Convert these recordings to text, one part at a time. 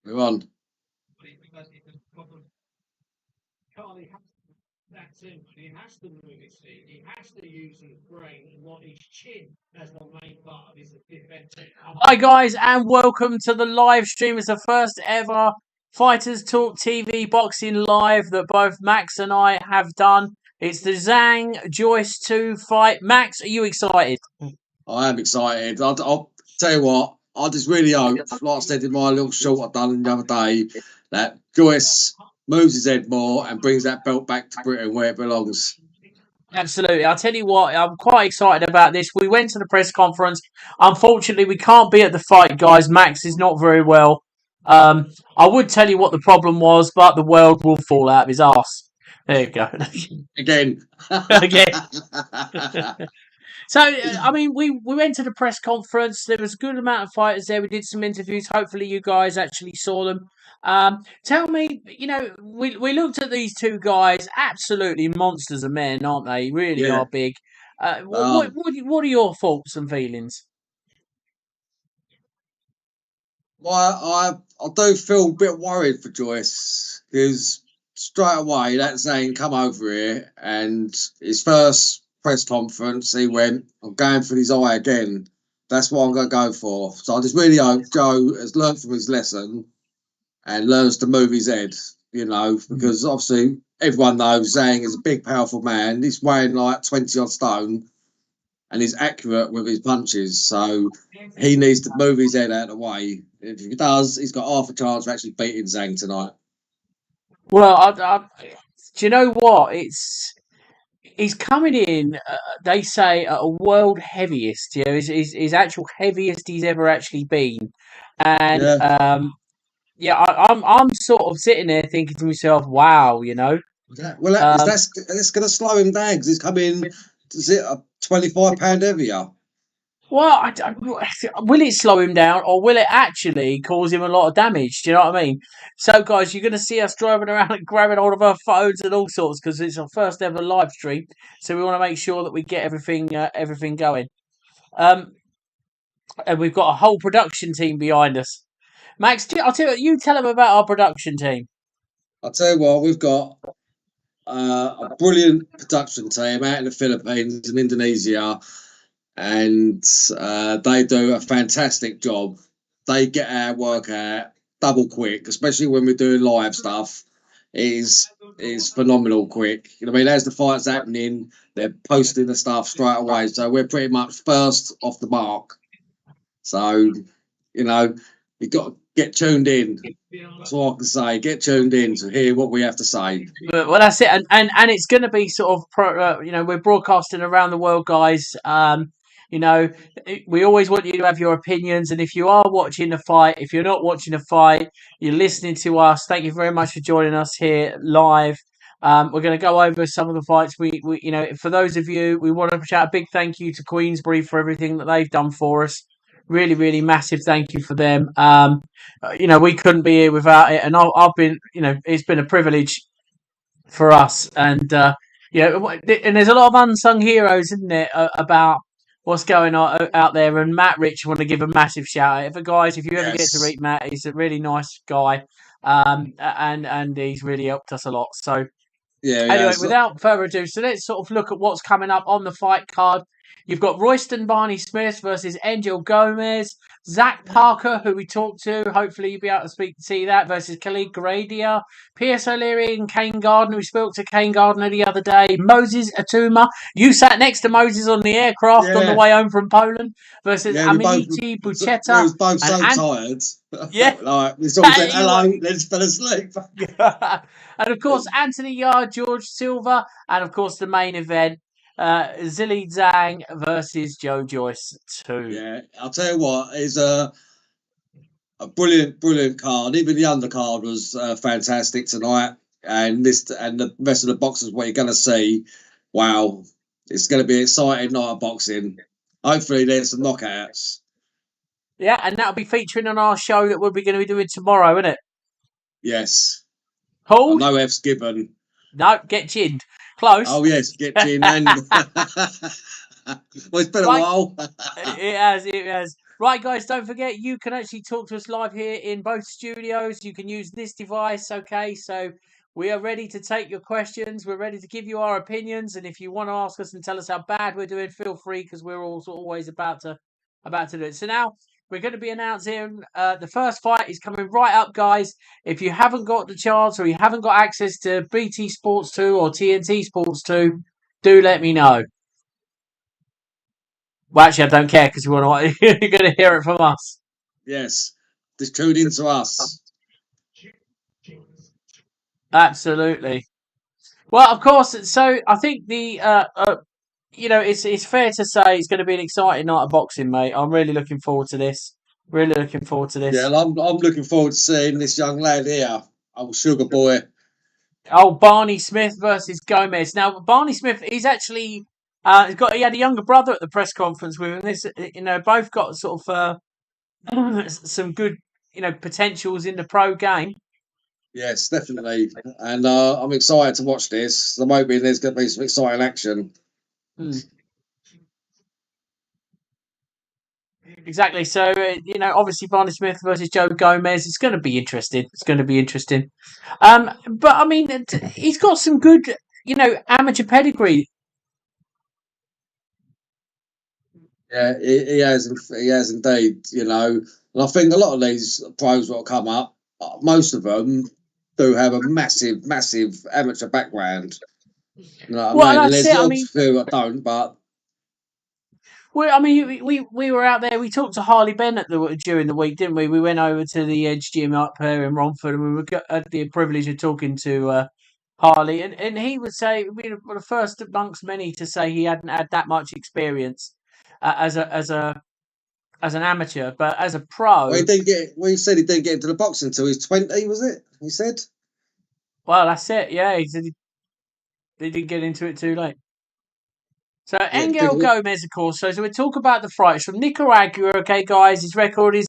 We're on. That's him. He has to move his feet. He has to use his brain and want his chin as the main part of his defense. Hi guys, and welcome to the live stream. It's the first ever Fighters Talk TV boxing live that both Max and I have done. It's the Zhang Joyce II fight. Max, are you excited? I am excited. I'll tell you what, I just really hope, like I said in my little short I've done the other day, that Joyce moves his head more and brings that belt back to Britain where it belongs. Absolutely. I'll tell you what, I'm quite excited about this. We went to the press conference. Unfortunately, we can't be at the fight, guys. Max is not very well. I would tell you what the problem was, but the world will fall out of his arse. There you go. Again. Again. So, I mean, we went to the press conference. There was a good amount of fighters there. We did some interviews. Hopefully you guys actually saw them. Tell me, we looked at these two guys, absolutely monsters of men, aren't they? Really are big. What are your thoughts and feelings? Well, I do feel a bit worried for Joyce because straight away that Zane come over here and his first press conference he went, I'm going for his eye again. That's what I'm going to go for. So I just really hope Joe has learned from his lesson and learns to move his head, because obviously everyone knows Zhang is a big, powerful man. He's weighing like 20 odd stone and he's accurate with his punches. So he needs to move his head out of the way. If he does, he's got half a chance of actually beating Zhang tonight. Well, do you know what? He's coming in, they say, at a world heaviest. His actual heaviest he's ever actually been. And I'm sort of sitting there thinking to myself, wow, That's going to slow him down because he's coming, is it a 25 pound heavier? Well, will it slow him down or will it actually cause him a lot of damage? Do you know what I mean? So, guys, you're going to see us driving around and grabbing all of our phones and all sorts because it's our first ever live stream. So we want to make sure that we get everything going. And we've got a whole production team behind us. Max, I'll tell you tell them about our production team. I'll tell you what, we've got a brilliant production team out in the Philippines and Indonesia. And they do a fantastic job. They get our work out double quick, especially when we're doing live stuff. It is phenomenal quick. I mean, as the fight's happening, they're posting the stuff straight away. So we're pretty much first off the mark. So, you've got to get tuned in. That's all I can say. Get tuned in to hear what we have to say. Well, that's it. And it's going to be sort of, we're broadcasting around the world, guys. We always want you to have your opinions. And if you are watching the fight, if you're not watching the fight, you're listening to us. Thank you very much for joining us here live. We're going to go over some of the fights. We for those of you, we want to shout a big thank you to Queensbury for everything that they've done for us. Really, really massive thank you for them. We couldn't be here without it. And I've been, it's been a privilege for us. And, and there's a lot of unsung heroes, isn't there, about what's going on out there. And Matt Rich, want to give a massive shout out. If you ever get to meet Matt, he's a really nice guy. And he's really helped us a lot. So, anyway, without further ado, so let's sort of look at what's coming up on the fight card. You've got Royston Barney Smith versus Angel Gomez. Zach Parker, who we talked to. Hopefully you'll be able to see that, versus Khalid Gradia. P.S. O'Leary and Kane Gardner. We spoke to Kane Gardner the other day. Moses Atuma. You sat next to Moses on the aircraft on the way home from Poland. Versus Aminiti Bucheta. We was both so tired. Yeah. We sort of said, hello, let's fell asleep. And of course, Anthony Yard, George Silva. And of course, the main event. Zhilei Zhang versus Joe Joyce II. Yeah, I'll tell you what, it's a brilliant card. Even the undercard was fantastic tonight, and the rest of the boxers, what you're going to see, wow, it's going to be an exciting night of boxing. Hopefully, there's some knockouts. Yeah, and that'll be featuring on our show that we'll be going to be doing tomorrow, isn't it? Yes. Hold. No F's given. No, get ginned. Close. Oh, yes, get ginned. Well, it's been a while. It has. Right, guys, don't forget you can actually talk to us live here in both studios. You can use this device, okay? So we are ready to take your questions. We're ready to give you our opinions, and if you want to ask us and tell us how bad we're doing, feel free because we're also always about to do it. So now we're going to be announcing the first fight is coming right up, guys. If you haven't got the chance or you haven't got access to BT Sports 2 or TNT Sports 2, do let me know. Well, actually, I don't care because you're going to hear it from us. Yes, just tune in to us. Absolutely. Well, of course. So I think it's fair to say it's going to be an exciting night of boxing, mate. I'm really looking forward to this. Really looking forward to this. Yeah, I'm looking forward to seeing this young lad here, old Sugar Boy. Oh, Barney Smith versus Gomez. Now, Barney Smith, he's actually he had a younger brother at the press conference with him. This, both got sort of some good, potentials in the pro game. Yes, definitely, and I'm excited to watch this. I'm hoping there's going to be some exciting action. Exactly. So, obviously Barney Smith versus Joe Gomez. It's going to be interesting. But I mean, he's got some good, amateur pedigree. Yeah, he has. He has indeed. And I think a lot of these pros that come up, most of them do have a massive, massive amateur background. You know what I mean? And That's there's it. the odd few that don't, but. We were out there. We talked to Harley Bennett during the week, didn't we? We went over to the Edge Gym up here in Romford, and we had the privilege of talking to Harley, and he would say we were the first amongst many to say he hadn't had that much experience as an amateur, but as a pro. Well, he didn't get. Well, he said he didn't get into the boxing until he was 20. Was it? He said. Well, that's it. Yeah, he said they didn't get into it too late. So Yeah, Angel Gomez, of course. So we talk about the fights from Nicaragua. Okay, guys, his record is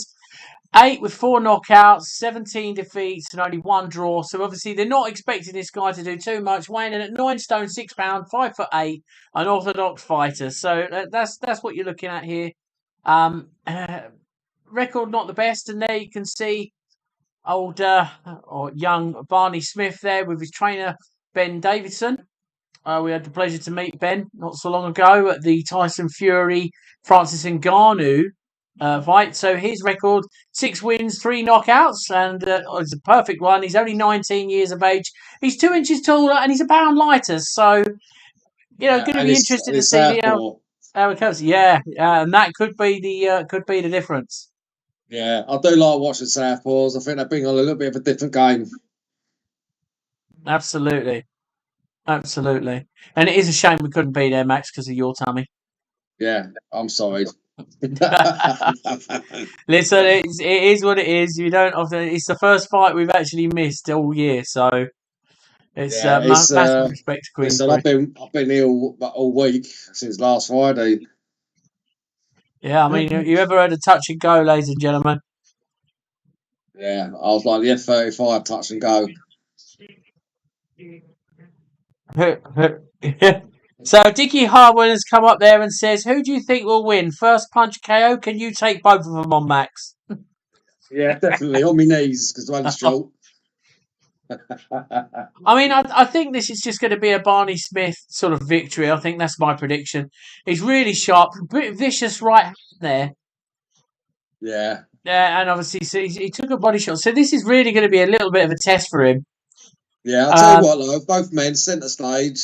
8 with 4 knockouts, 17 defeats, and only 1 draw. So obviously they're not expecting this guy to do too much. Weighing in at 9 stone 6 pound, 5'8", an orthodox fighter. So that's what you're looking at here. Record not the best, and there you can see old or young Barney Smith there with his trainer Ben Davidson. We had the pleasure to meet Ben not so long ago at the Tyson Fury Francis Ngannou fight. So his record: 6 wins, 3 knockouts, and it's a perfect one. He's only 19 years of age. He's 2 inches taller and he's a pound lighter. So going to be interesting to see how it goes. Yeah, and that could be the difference. Yeah, I do like watching southpaws. I think they bring on a little bit of a different game. Absolutely. And it is a shame we couldn't be there, Max, because of your tummy. Yeah, I'm sorry. Listen, it is what it is. You don't often. It's the first fight we've actually missed all year, so it's massive respect to Queen. Listen, I've been ill all week since last Friday. Yeah, I mean, you ever heard of touch and go, ladies and gentlemen? Yeah, I was like the F-35 touch and go. So Dickie Harwin has come up there and says, "Who do you think will win? First punch KO? Can you take both of them on, Max?" Yeah, definitely on my knees because one's short. I mean, I think this is just going to be a Barney Smith sort of victory. I think that's my prediction. He's really sharp, a bit vicious right hand there. Yeah. Yeah, and obviously so he took a body shot. So this is really going to be a little bit of a test for him. Yeah, I'll tell you what, though, both men centre stage,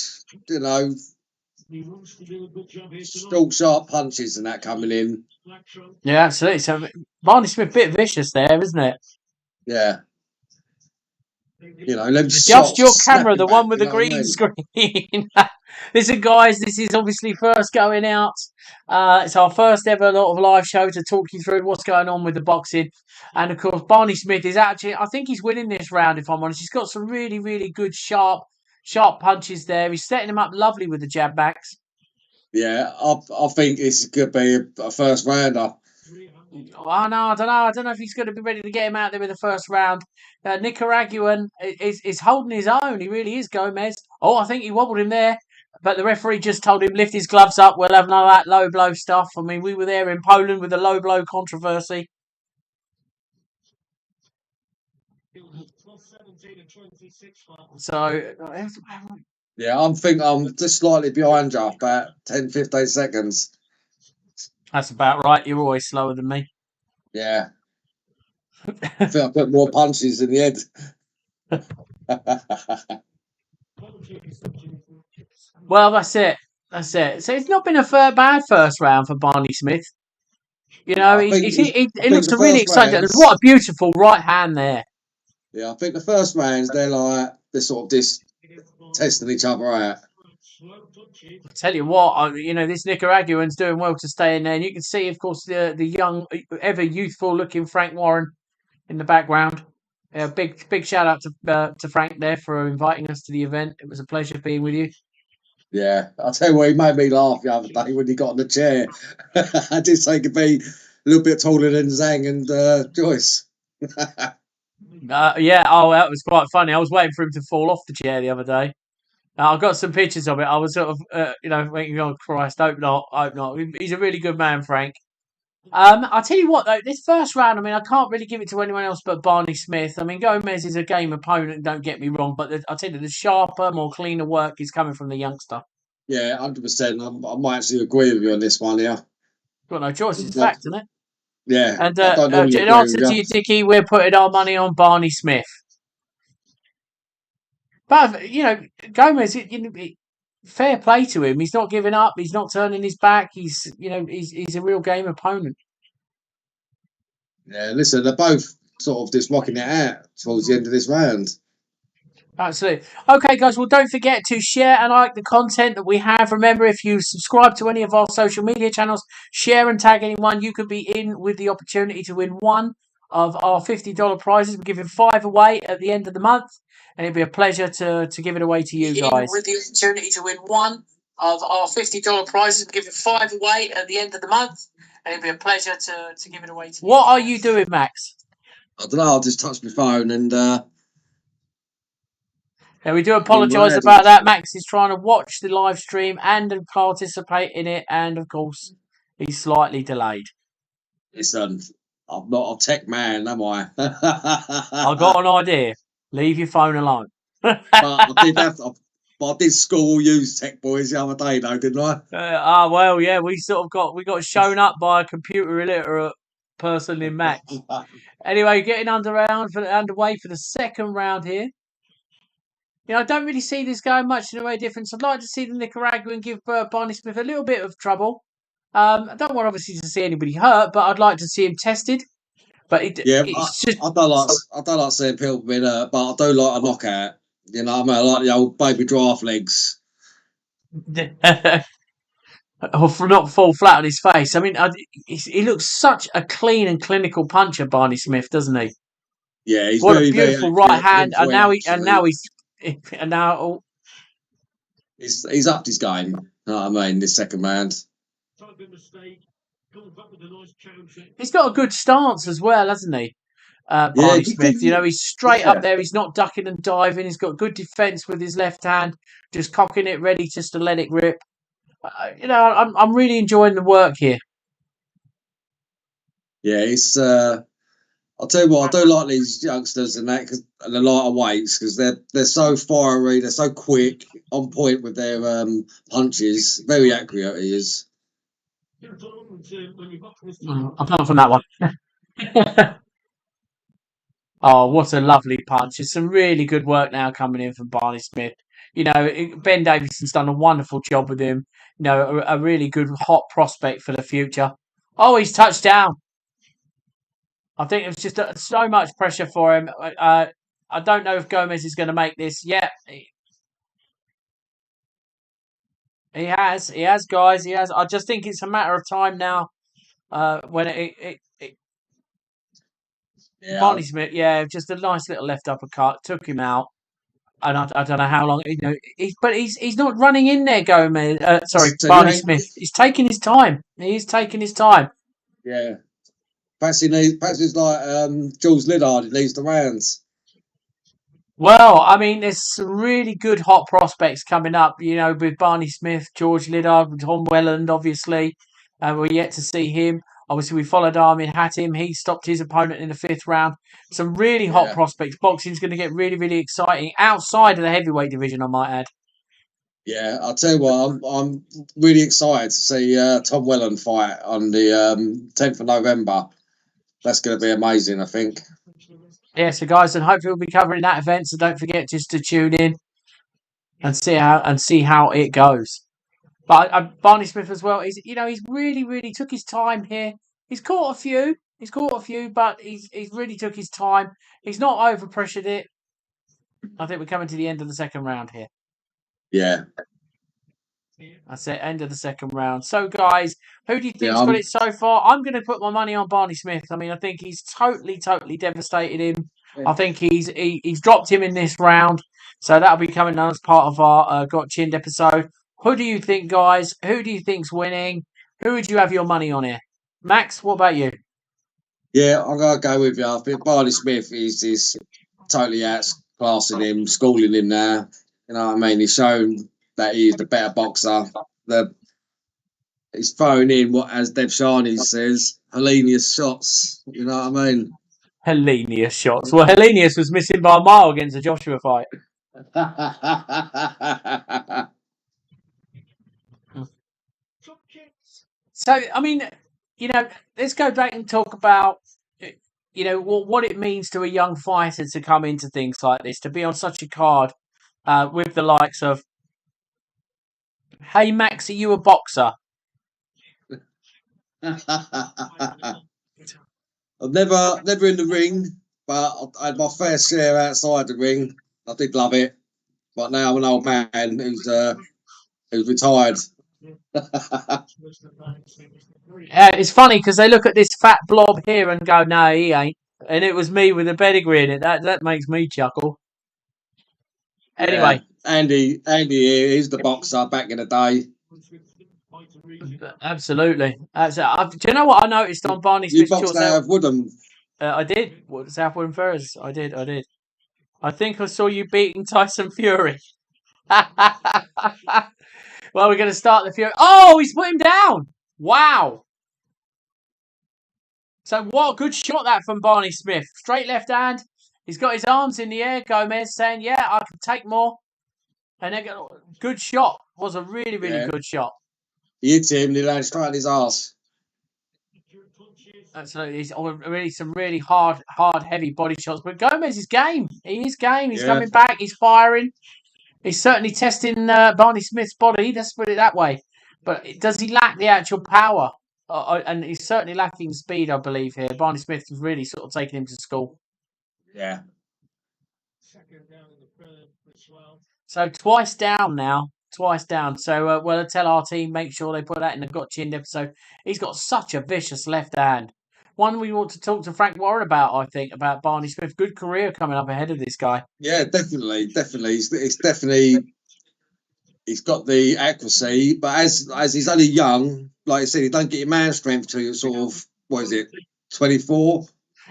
still sharp punches and that coming in. Yeah, absolutely. So Barney Smith, a bit vicious there, isn't it? Yeah. Adjust your camera, the one with the green screen. Listen, guys, this is obviously first going out. It's our first ever live show to talk you through what's going on with the boxing. And of course, Barney Smith is actually, I think he's winning this round, if I'm honest. He's got some really, really good, sharp punches there. He's setting him up lovely with the jab backs. Yeah, I think this could be a first rounder. Oh, no, I don't know if he's going to be ready to get him out there in the first round. Nicaraguan is holding his own. He really is, Gomez. Oh, I think he wobbled him there. but the referee just told him lift his gloves up. We'll have none of that low blow stuff. I mean, we were there in Poland with the low blow controversy. So yeah, I'm just slightly behind you, about 10, 15 seconds. That's about right. You're always slower than me. Yeah. I think I put more punches in the head. Well, that's it. That's it. So it's not been a bad first round for Barney Smith. You know, I think he looks the really first excited. rounds, What a beautiful right hand there. Yeah, I think the first rounds they're sort of testing each other out. I tell you what, this Nicaraguan's doing well to stay in there, and you can see, of course, the young, ever youthful looking Frank Warren in the background. Big shout out to Frank there for inviting us to the event. It was a pleasure being with you. Yeah, I'll tell you what, he made me laugh the other day when he got on the chair. I did say he could be a little bit taller than Zhang and Joyce. Yeah, oh, that was quite funny. I was waiting for him to fall off the chair the other day. I got some pictures of it. I was sort of, thinking, oh Christ, hope not. He's a really good man, Frank. I'll tell you what, though, this first round, I mean, I can't really give it to anyone else but Barney Smith. I mean, Gomez is a game opponent, don't get me wrong, but I'll tell you, the sharper, more cleaner work is coming from the youngster. Yeah, 100%. I might actually agree with you on this one, yeah. Got no choice, it's fact, isn't it? Yeah, And I don't normally in agree answer with to you. you, Dickie, we're putting our money on Barney Smith. But, Gomez, fair play to him. He's not giving up. He's not turning his back. He's a real game opponent. Yeah, listen, they're both sort of just rocking it out towards the end of this round. Absolutely. Okay, guys. Well, don't forget to share and like the content that we have. Remember, if you subscribe to any of our social media channels, share and tag anyone, you could be in with the opportunity to win one of our $50 prizes. We're giving 5 away at the end of the month, and it'd be a pleasure to give it away to you guys. With the opportunity to win one of our $50 prizes. We're giving 5 away at the end of the month, and it'd be a pleasure to give it away to you. What are you doing, Max? I don't know, I'll just touch my phone and Yeah, we do apologise about that. Max is trying to watch the live stream and participate in it, and of course, he's slightly delayed. Listen, I'm not a tech man, am I? I got an idea. Leave your phone alone. But I did school use tech boys the other day, though, didn't I? Well, yeah, we got shown up by a computer illiterate person in Max. Anyway, getting underway for the second round here. I don't really see this going much in a way difference. I'd like to see the Nicaraguan give Barney Smith a little bit of trouble. I don't want obviously to see anybody hurt, but I'd like to see him tested. But I don't like seeing people being hurt, but I do like a knockout. You know what I mean? I like the old baby giraffe legs. Or for not fall flat on his face. I mean, he looks such a clean and clinical puncher, Barney Smith, doesn't he? Yeah, he's what very, a beautiful very right hand, and now he's he's upped his game. You know what I mean? This second round. He's got a good stance as well, hasn't he? Barney Smith. He's straight up there. He's not ducking and diving. He's got good defence with his left hand, just cocking it ready just to let it rip. I'm really enjoying the work here. Yeah, it's. I'll tell you what, I do like these youngsters and that, and the lighter weights, because they're so fiery, they're so quick, on point with their punches. Very accurate, he is. Apart from that one. Oh, what a lovely punch. It's some really good work now coming in from Barney Smith. Ben Davidson's done a wonderful job with him. A really good hot prospect for the future. Oh, he's touched down. I think it was just so much pressure for him. I don't know if Gomez is going to make this. Yeah. He has, guys. He has. I just think it's a matter of time now when Barney Smith, just a nice little left uppercut, took him out. And I don't know how long, but he's not running in there, Gomez. Barney Smith. He's taking his time. He's taking his time. Yeah. Perhaps he's like Jules Lillard. He needs the rounds. Well, I mean, there's some really good hot prospects coming up, with Barney Smith, George Liddard, Tom Welland, obviously. We're yet to see him. Obviously, we followed Armin Hatim. He stopped his opponent in the fifth round. Some really hot Yeah, prospects. Boxing's going to get really, really exciting outside of the heavyweight division, I might add. yeah. I'll tell you what, I'm really excited to see Tom Welland fight on the 10th of November. That's going to be amazing, I think. Yeah, so guys, and hopefully we'll be covering that event. So don't forget just to tune in and see how it goes. But Barney Smith as well. He's really, really took his time here. He's caught a few. But he's really took his time. He's not overpressured it. I think we're coming to the end of the second round here. Yeah, That's it, end of the second round. So, guys, who do you yeah. think's got it so far? I'm going to put my money on Barney Smith. I mean, I think he's totally, totally devastated him. I think he's dropped him in this round. So that'll be coming on as part of our Got Chinned episode. Who do you think, guys? Who do you think's winning? Who would you have your money on here? Max, what about you? Yeah, I'm going to go with you. I think Barney Smith is totally outclassing him, schooling him now. You know what I mean? He's shown that he's the better boxer. He's throwing in what, as Dev Shani says, Hellenius shots. You know what I mean? Hellenius shots. Well, Hellenius was missing by a mile against the Joshua fight. So, I mean, let's go back and talk about, what it means to a young fighter to come into things like this, to be on such a card with the likes of, hey, Max, are you a boxer? I've never in the ring, but I had my fair share outside the ring. I did love it, but now I'm an old man who's retired. It's funny because they look at this fat blob here and go, no, he ain't. And it was me with a pedigree in it. That makes me chuckle. Yeah, Anyway, Andy here, he's the boxer back in the day. absolutely. Do you know what I noticed on Barney You Smith's boxed shorts? out of Woodham. I did. What, Southwood and Ferris? I did. I think I saw you beating Tyson Fury. Well, we're going to start the Fury. Oh, he's put him down. Wow. So what a good shot that from Barney Smith. Straight left hand. He's got his arms in the air. Gomez saying, yeah, I can take more. And then good shot. Was a really, really Yeah, good shot. he hit him and he landed straight on his ass. Absolutely. He's really some really hard, heavy body shots. But Gomez is game. He is game. He's coming back. He's firing. He's certainly testing Barney Smith's body. Let's put it that way. But does he lack the actual power? And he's certainly lacking speed, I believe, here. Barney Smith is really sort of taking him to school. Yeah. So twice down now. Twice down. So, well, tell our team, make sure they put that in the Got Chinned episode. He's got such a vicious left hand. One we want to talk to Frank Warren about, I think, about Barney Smith. Good career coming up ahead of this guy. Yeah, definitely. It's definitely he's got the accuracy, but as he's only young, like I said, he don't get your man strength till you're sort of 24.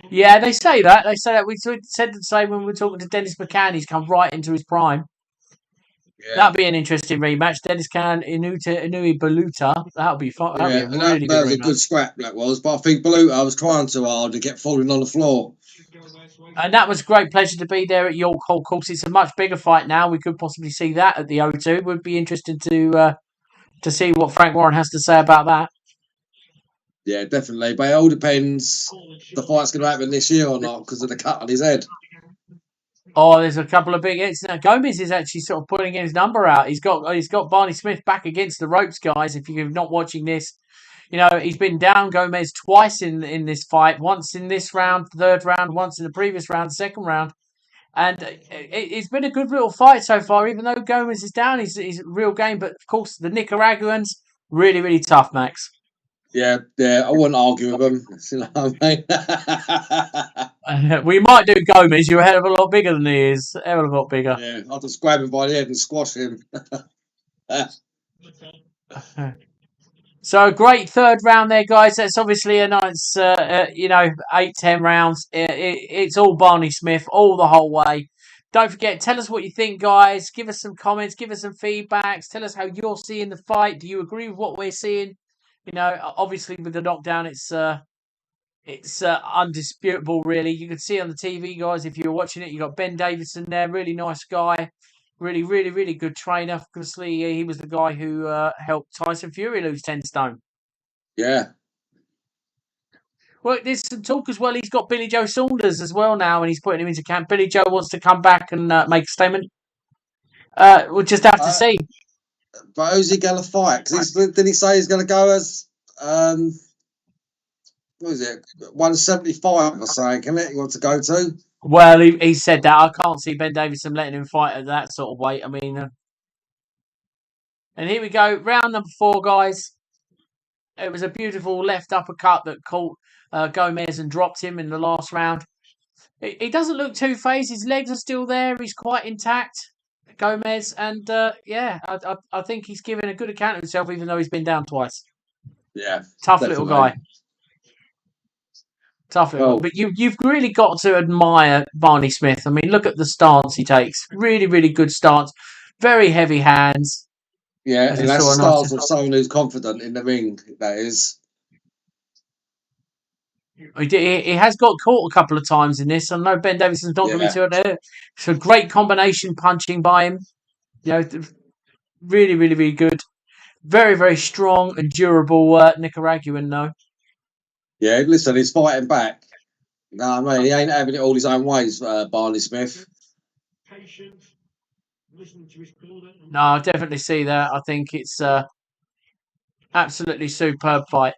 Yeah, they say that. We said the same when we were talking to Dennis McCann. He's come right into his prime. Yeah. That'll be an interesting rematch. Dennis McCann, Inui Baluta. That'll be fun. That'll be a really that good was rematch. A good scrap, that was. But I think Baluta was trying too hard to get falling on the floor. And that was a great pleasure to be there at York Hall. Of course, it's a much bigger fight now. We could possibly see that at the O2. It would be interesting to see what Frank Warren has to say about that. Yeah, definitely. But it all depends the fight's going to happen this year or not because of the cut on his head. Oh, there's a couple of big hits. Now, Gomez is actually sort of putting his number out. He's got Barney Smith back against the ropes, guys. If you're not watching this, he's been down Gomez twice in this fight. Once in this round, third round. Once in the previous round, second round. And it's been a good little fight so far. Even though Gomez is down, he's a real game. But of course, the Nicaraguans really, really tough, Max. Yeah, I wouldn't argue with them. You know what I mean? We might do Gomez. You're a hell of a lot bigger than he is. A hell of a lot bigger. Yeah, I'll just grab him by the head and squash him. So great third round there, guys. That's obviously a nice, 8-10 rounds. It's all Barney Smith all the whole way. Don't forget, tell us what you think, guys. Give us some comments, give us some feedbacks. Tell us how you're seeing the fight. Do you agree with what we're seeing? You know, obviously with the knockdown, it's undisputable, really. You can see on the TV, guys, if you're watching it, you got Ben Davison there, really nice guy, really, really, really good trainer. Obviously, he was the guy who helped Tyson Fury lose 10 stone. Yeah. Well, there's some talk as well. He's got Billy Joe Saunders as well now, and he's putting him into camp. Billy Joe wants to come back and make a statement. We'll just have to see. But who's he going to fight? Because didn't he say he's going to go as what is it, 175 or something? Can it? He wants to go to? Well, he said that. I can't see Ben Davison letting him fight at that sort of weight. I mean, and here we go, round number 4, guys. It was a beautiful left uppercut that caught Gomez and dropped him in the last round. He doesn't look too phased. His legs are still there. He's quite intact, Gomez. And I think he's given a good account of himself, even though he's been down twice. Yeah. Tough definitely. little guy. Tough little. But you've really got to admire Barney Smith. I mean, look at the stance he takes. Really, really good stance. Very heavy hands. Yeah, and that's the stance of someone who's confident in the ring, that is. He has got caught a couple of times in this. I know Ben Davison's not going to be too there. It's a great combination punching by him. You know, really, really, really good. Very, very strong and durable Nicaraguan, though. Yeah, listen, he's fighting back. No, I mean, he ain't having it all his own ways, Barney Smith. No, I definitely see that. I think it's absolutely superb fight.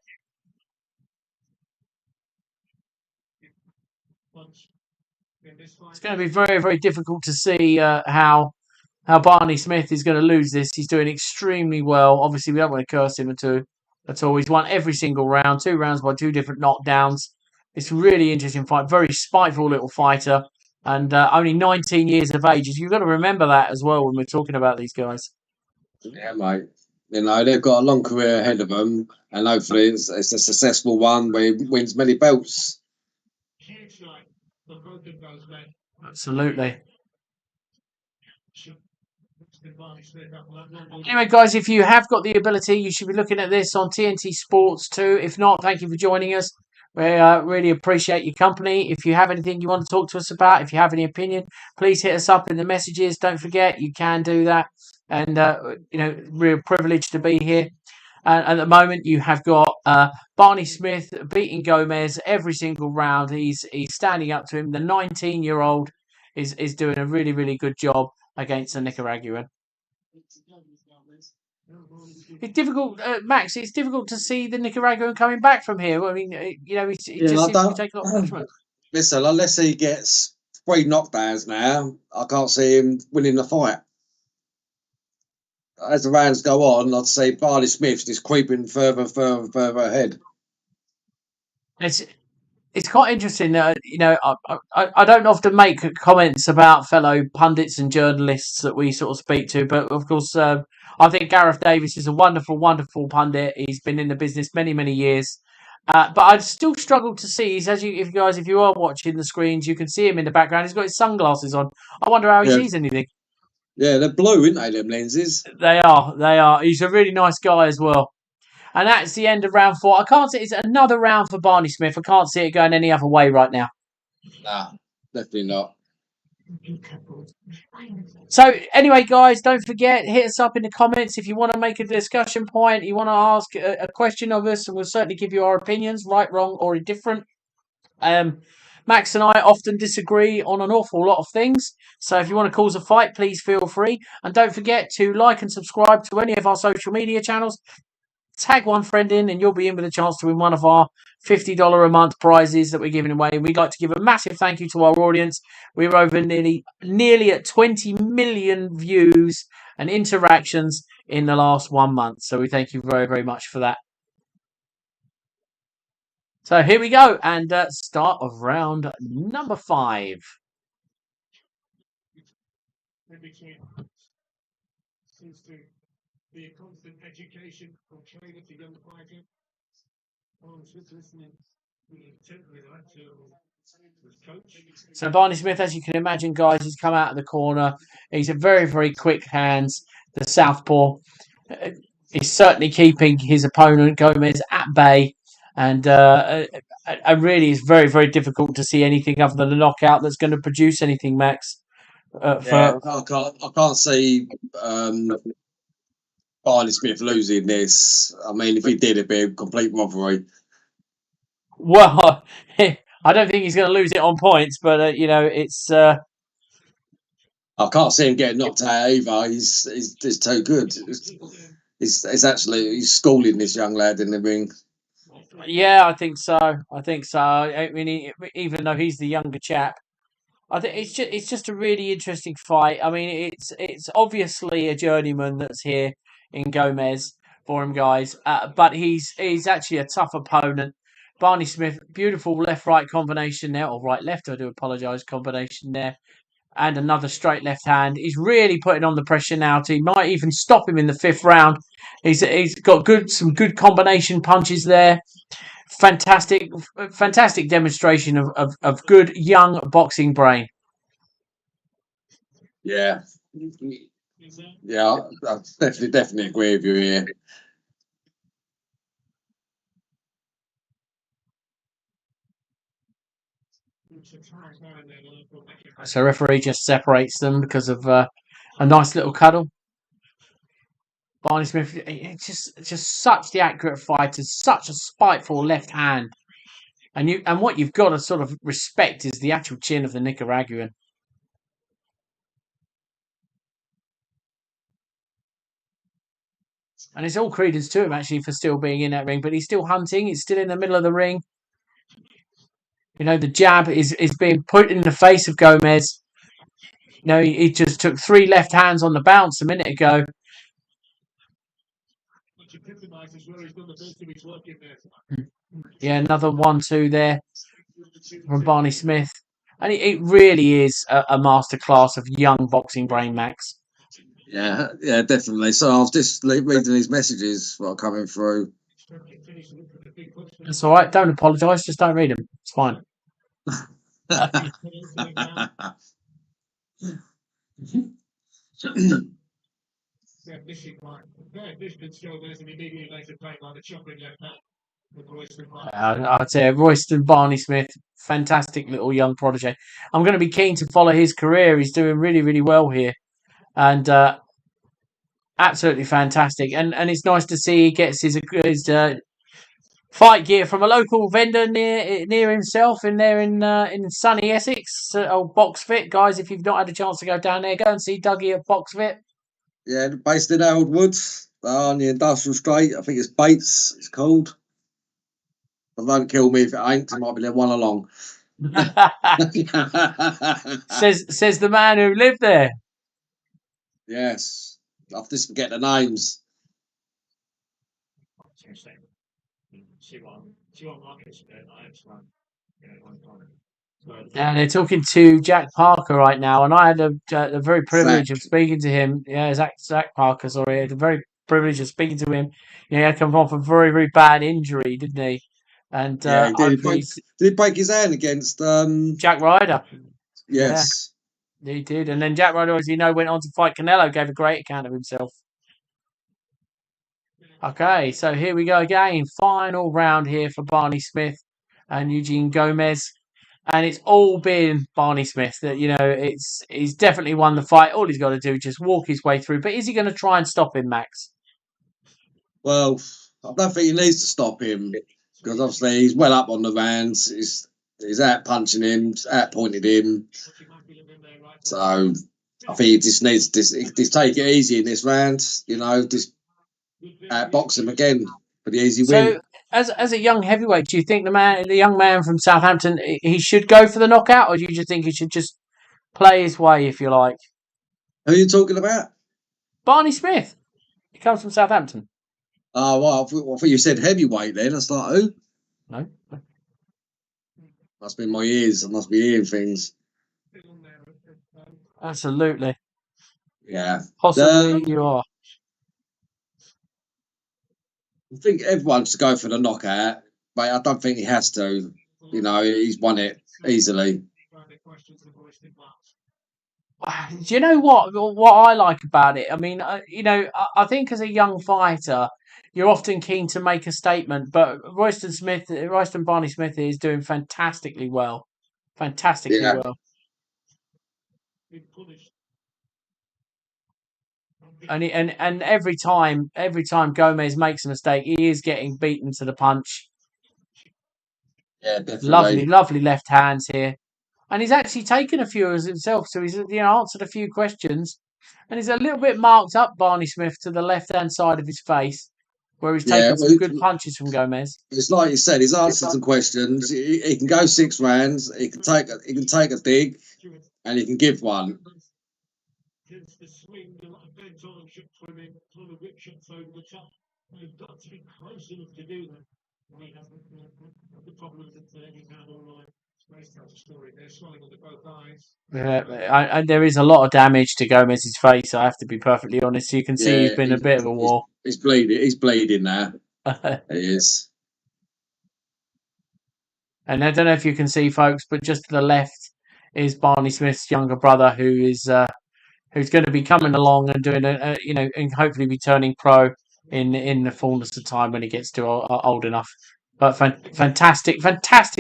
It's going to be very, very difficult to see how Barney Smith is going to lose this. He's doing extremely well. Obviously, we don't want to curse him at all. He's won every single round, 2 rounds by 2 different knockdowns. It's a really interesting fight. Very spiteful little fighter. And only 19 years of age. You've got to remember that as well when we're talking about these guys. Yeah, mate. You know, they've got a long career ahead of them. And hopefully it's a successful one where he wins many belts. Absolutely. Anyway, guys, if you have got the ability, you should be looking at this on TNT Sports 2. If not, thank you for joining us. We really appreciate your company. If you have anything you want to talk to us about, if you have any opinion, please hit us up in the messages. Don't forget, you can do that. And, real privilege to be here. And at the moment, you have got Barney Smith beating Gomez every single round. He's standing up to him. The 19-year-old is doing a really, really good job against the Nicaraguan. It's difficult, Max. It's difficult to see the Nicaraguan coming back from here. I mean, it just seems to be taking a lot of punishment. Listen, unless he gets 3 knockdowns now, I can't see him winning the fight. As the rounds go on, I'd say Barney Smith's just creeping further and further and further ahead. It's quite interesting. I don't often make comments about fellow pundits and journalists that we sort of speak to, but of course, I think Gareth Davis is a wonderful, wonderful pundit. He's been in the business many, many years. But I still struggle to see. If you are watching the screens, you can see him in the background. He's got his sunglasses on. I wonder how he sees anything. Yeah, they're blue, aren't they, them lenses? They are. He's a really nice guy as well. And that's the end of round 4. I can't see it's another round for Barney Smith. I can't see it going any other way right now. Nah, definitely not. So anyway, guys, don't forget, hit us up in the comments if you want to make a discussion point, you want to ask a question of us, and we'll certainly give you our opinions, right, wrong, or indifferent. Max and I often disagree on an awful lot of things, so if you want to cause a fight, please feel free. And don't forget to like and subscribe to any of our social media channels. Tag one friend in and you'll be in with a chance to win one of our $50 a month prizes that we're giving away. And we'd like to give a massive thank you to our audience. We're over nearly at 20 million views and interactions in the last 1 month. So we thank you very, very much for that. So here we go, and start of round number 5. Seems to be a constant education from trainer to young fighter. Just listening intently to So Barney Smith, as you can imagine, guys, he's come out of the corner. He's a very, very quick hands. The southpaw. He's certainly keeping his opponent Gomez at bay, and really, it's very, very difficult to see anything other than a knockout that's going to produce anything, Max. Yeah, I can't see Barney Smith losing this. I mean, if he did, it'd be a complete robbery. Well, I don't think he's going to lose it on points, but it's. I can't see him getting knocked out either. He's too good. He's schooling this young lad in the ring. Yeah, I think so. I mean, even though he's the younger chap, I think it's just a really interesting fight. I mean, it's obviously a journeyman that's here in Gomez for him, guys. But he's actually a tough opponent. Barney Smith, beautiful left-right combination there, or right-left. I do apologise, combination there, and another straight left hand. He's really putting on the pressure now. He might even stop him in the fifth round. He's got some good combination punches there. Fantastic demonstration of good young boxing brain. Yeah, I definitely agree with you here. So referee just separates them because of a nice little cuddle. Barney Smith, it's just such the accurate fighter, such a spiteful left hand, and what you've got to sort of respect is the actual chin of the Nicaraguan. And it's all credence to him actually for still being in that ring, but he's still hunting. He's still in the middle of the ring. The jab is being put in the face of Gomez. He just took 3 left hands on the bounce a minute ago. Yeah, another 1-2 there from Barney Smith. And it really is a masterclass of young boxing brain, Max. Yeah, definitely. So I was just reading these messages that are coming through. That's all right. Don't apologise. Just don't read them. It's fine. I'd say Royston Barney Smith, fantastic little young protege. I'm going to be keen to follow his career. He's doing really, really well here, and absolutely fantastic. And it's nice to see he gets his fight gear from a local vendor near himself in there in sunny Essex. Box Fit, guys. If you've not had a chance to go down there, go and see Dougie at Box Fit. Yeah, based in Harold Woods on the Industrial Estate. I think it's Bates. It's called. But don't kill me if it ain't. It might be there one along. says the man who lived there. Yes, I've just forget the names. And they're talking to Jack Parker right now, and I had the very privilege of speaking to him. Yeah, Zach Parker, sorry, I had the very privilege of speaking to him. He had come off a very, very bad injury, didn't he? And yeah, he did. Did he break his hand against Jack Ryder? Yes, yeah, he did. And then Jack Ryder, as you know, went on to fight Canelo, gave a great account of himself. Okay, so here we go again. Final round here for Barney Smith and Eugene Gomez. And it's all been Barney Smith that, he's definitely won the fight. All he's got to do is just walk his way through. But is he going to try and stop him, Max? Well, I don't think he needs to stop him because obviously he's well up on the rounds. He's out punching him, out pointed him. So I think he just needs to just take it easy in this round. Just outbox him again for the easy win. As a young heavyweight, do you think the young man from Southampton, he should go for the knockout, or do you just think he should just play his way, if you like? Who are you talking about? Barney Smith. He comes from Southampton. Oh, well, I thought you said heavyweight then. I was like, who? No. Must be my ears. I must be hearing things. Absolutely. Yeah. Possibly you are. I think everyone should go for the knockout, but I don't think he has to. He's won it. easily. Do you know what I like about it? I mean, I think as a young fighter, you're often keen to make a statement, but Royston Barney Smith is doing fantastically well, fantastically Yeah, well. And every time Gomez makes a mistake, he is getting beaten to the punch. yeah, definitely. Lovely left hands here. And he's actually taken a few as himself, so he's answered a few questions, and he's a little bit marked up, Barney Smith, to the left hand side of his face, where he's Yeah, taken some good punches from Gomez. it's like you said. He's answered some questions. He can go 6 rounds. He can take a dig, and he can give one. Tends to swing a lot of bent arm shots from him, sort of whip shots over the top. You've got to be close enough to do that. He hasn't the problems that he's had online. It's very sad story. They're swelling under both eyes. And there is a lot of damage to Gomez's face. I have to be perfectly honest. You can see he's Yeah, been a bit of a war. he's bleeding. He's bleeding now. He is. And I don't know if you can see, folks, but just to the left is Barney Smith's younger brother, who's going to be coming along and doing and hopefully be turning pro in the fullness of time when he gets to old enough. But fantastic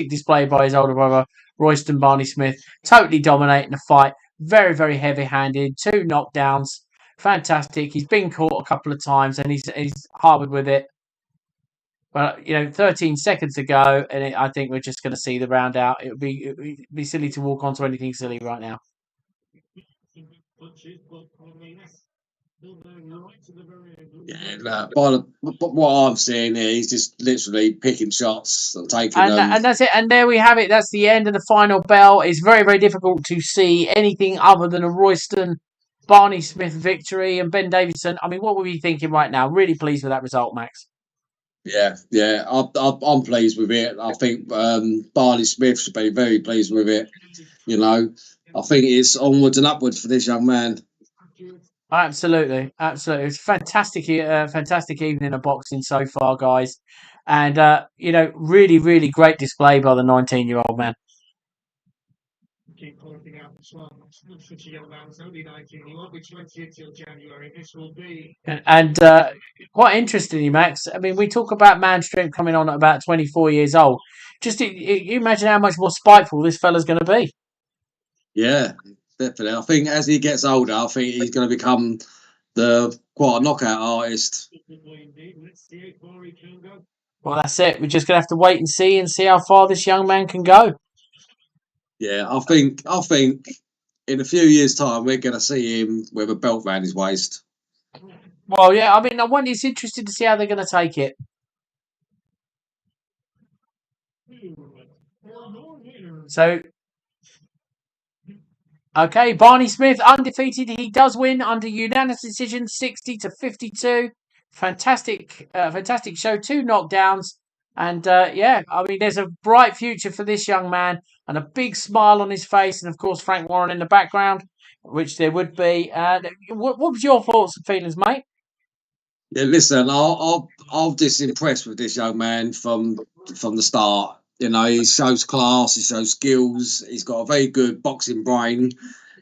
display by his older brother, Royston Barney Smith, totally dominating the fight. Very, very heavy-handed, 2 knockdowns. Fantastic. He's been caught a couple of times and he's harboured with it. But 13 seconds to go, and I think we're just going to see the round out. It would be silly to walk onto anything silly right now. Yeah, but what I'm seeing here, he's just literally picking shots and taking them. And that's it. And there we have it. That's the end of the final bell. It's very, very difficult to see anything other than a Royston Barney Smith victory. And Ben Davidson, I mean, what were we thinking right now? Really pleased with that result, Max. Yeah, I'm pleased with it. I think Barney Smith should be very pleased with it. I think it's onwards and upwards for this young man. Absolutely. It's fantastic evening of boxing so far, guys. And, really, really great display by the 19-year-old man. Keep pointing out as well. Such a young man, it's only 19. He won't be 20 until January. This will be. And quite interestingly, Max, I mean, we talk about man strength coming on at about 24 years old. Just you imagine how much more spiteful this fella's going to be. Yeah, definitely. I think as he gets older, I think he's going to become quite a knockout artist. Well, that's it. We're just going to have to wait and see how far this young man can go. Yeah, I think in a few years' time we're going to see him with a belt around his waist. Well, yeah, I mean, it's interesting to see how they're going to take it. So, okay, Barney Smith undefeated. He does win under unanimous decision, 60-52. Fantastic show. 2 knockdowns. And, I mean, there's a bright future for this young man and a big smile on his face. And, of course, Frank Warren in the background, which there would be. What was your thoughts and feelings, mate? Yeah, listen, I'm just impressed with this young man from the start. He shows class, he shows skills. He's got a very good boxing brain.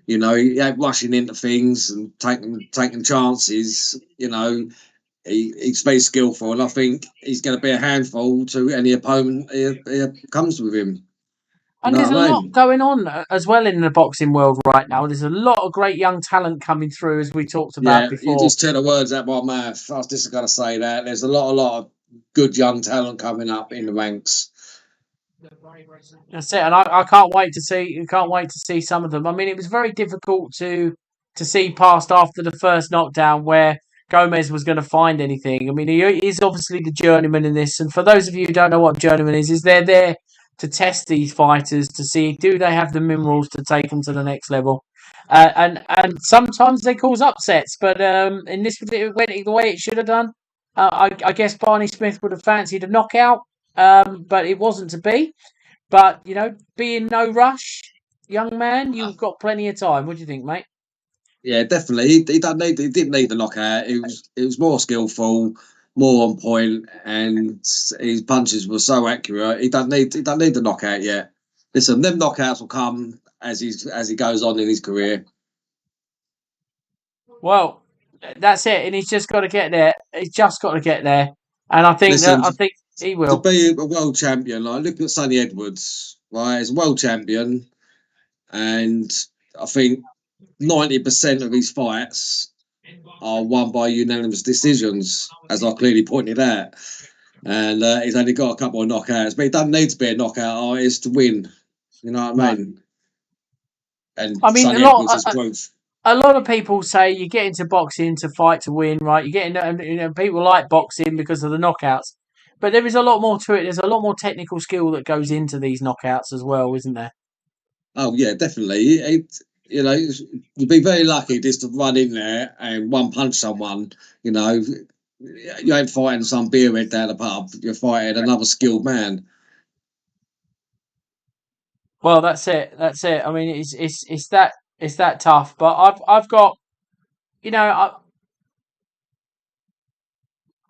He ain't rushing into things and taking chances. He's very skillful, and I think he's going to be a handful to any opponent he comes with him. And there's a lot going on as well in the boxing world right now. There's a lot of great young talent coming through, as we talked about before. You just took the words out of my mouth. I was just going to say that. There's a lot of good young talent coming up in the ranks. That's it, and I can't wait to see some of them. I mean, it was very difficult to see past after the first knockdown where Gomez was going to find anything. I mean, he is obviously the journeyman in this, and for those of you who don't know what journeyman is they're there to test these fighters to see do they have the minerals to take them to the next level. And sometimes they cause upsets, but in this particular, it went the way it should have done. I guess Barney Smith would have fancied a knockout, but it wasn't to be. But, be in no rush, young man, you've got plenty of time. What do you think, mate? Yeah, definitely. He didn't need the knockout. It was more skillful, more on point, and his punches were so accurate. He don't need the knockout yet. listen, them knockouts will come as he goes on in his career. Well, that's it, and he's just got to get there. He's just got to get there, and I think Listen, he to will. be a world champion, like look at Sonny Edwards, right? He's a world champion, and I think 90% of his fights are won by unanimous decisions, as I clearly pointed out. And he's only got a couple of knockouts, but he doesn't need to be a knockout artist to win. You know what I mean? And I mean, Sonny Edwards is proof. a lot of people say you get into boxing to fight to win, right? You get into, people like boxing because of the knockouts, but there is a lot more to it. There's a lot more technical skill that goes into these knockouts as well, isn't there? Oh yeah, definitely. You'd be very lucky just to run in there and one punch someone. You know, you ain't fighting some beerhead down the pub. You're fighting another skilled man. Well, that's it. That's it. I mean, it's that tough. But I've got, you know,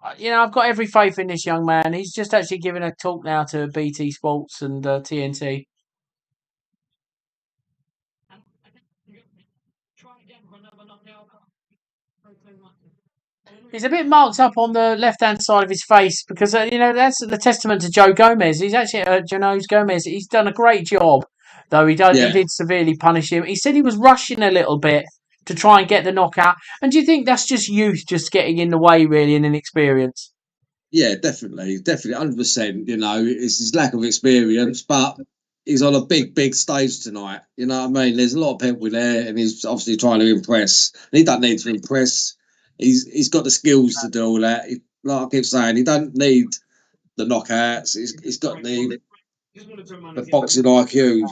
I've got every faith in this young man. He's just actually giving a talk now to BT Sports and TNT. He's a bit marked up on the left-hand side of his face because that's the testament to Joe Gomez. He's actually Joe Gomez. He's done a great job, though he Yeah, did severely punish him. He said he was rushing a little bit to try and get the knockout. And do you think that's just youth just getting in the way, really, and inexperience? yeah, definitely, 100%. You know, it's his lack of experience, but he's on a big stage tonight. You know what I mean? There's a lot of people there, and he's obviously trying to impress. And he doesn't need to impress. He's got the skills to do all that. Like I keep saying, he don't need the knockouts. He's got the boxing IQ.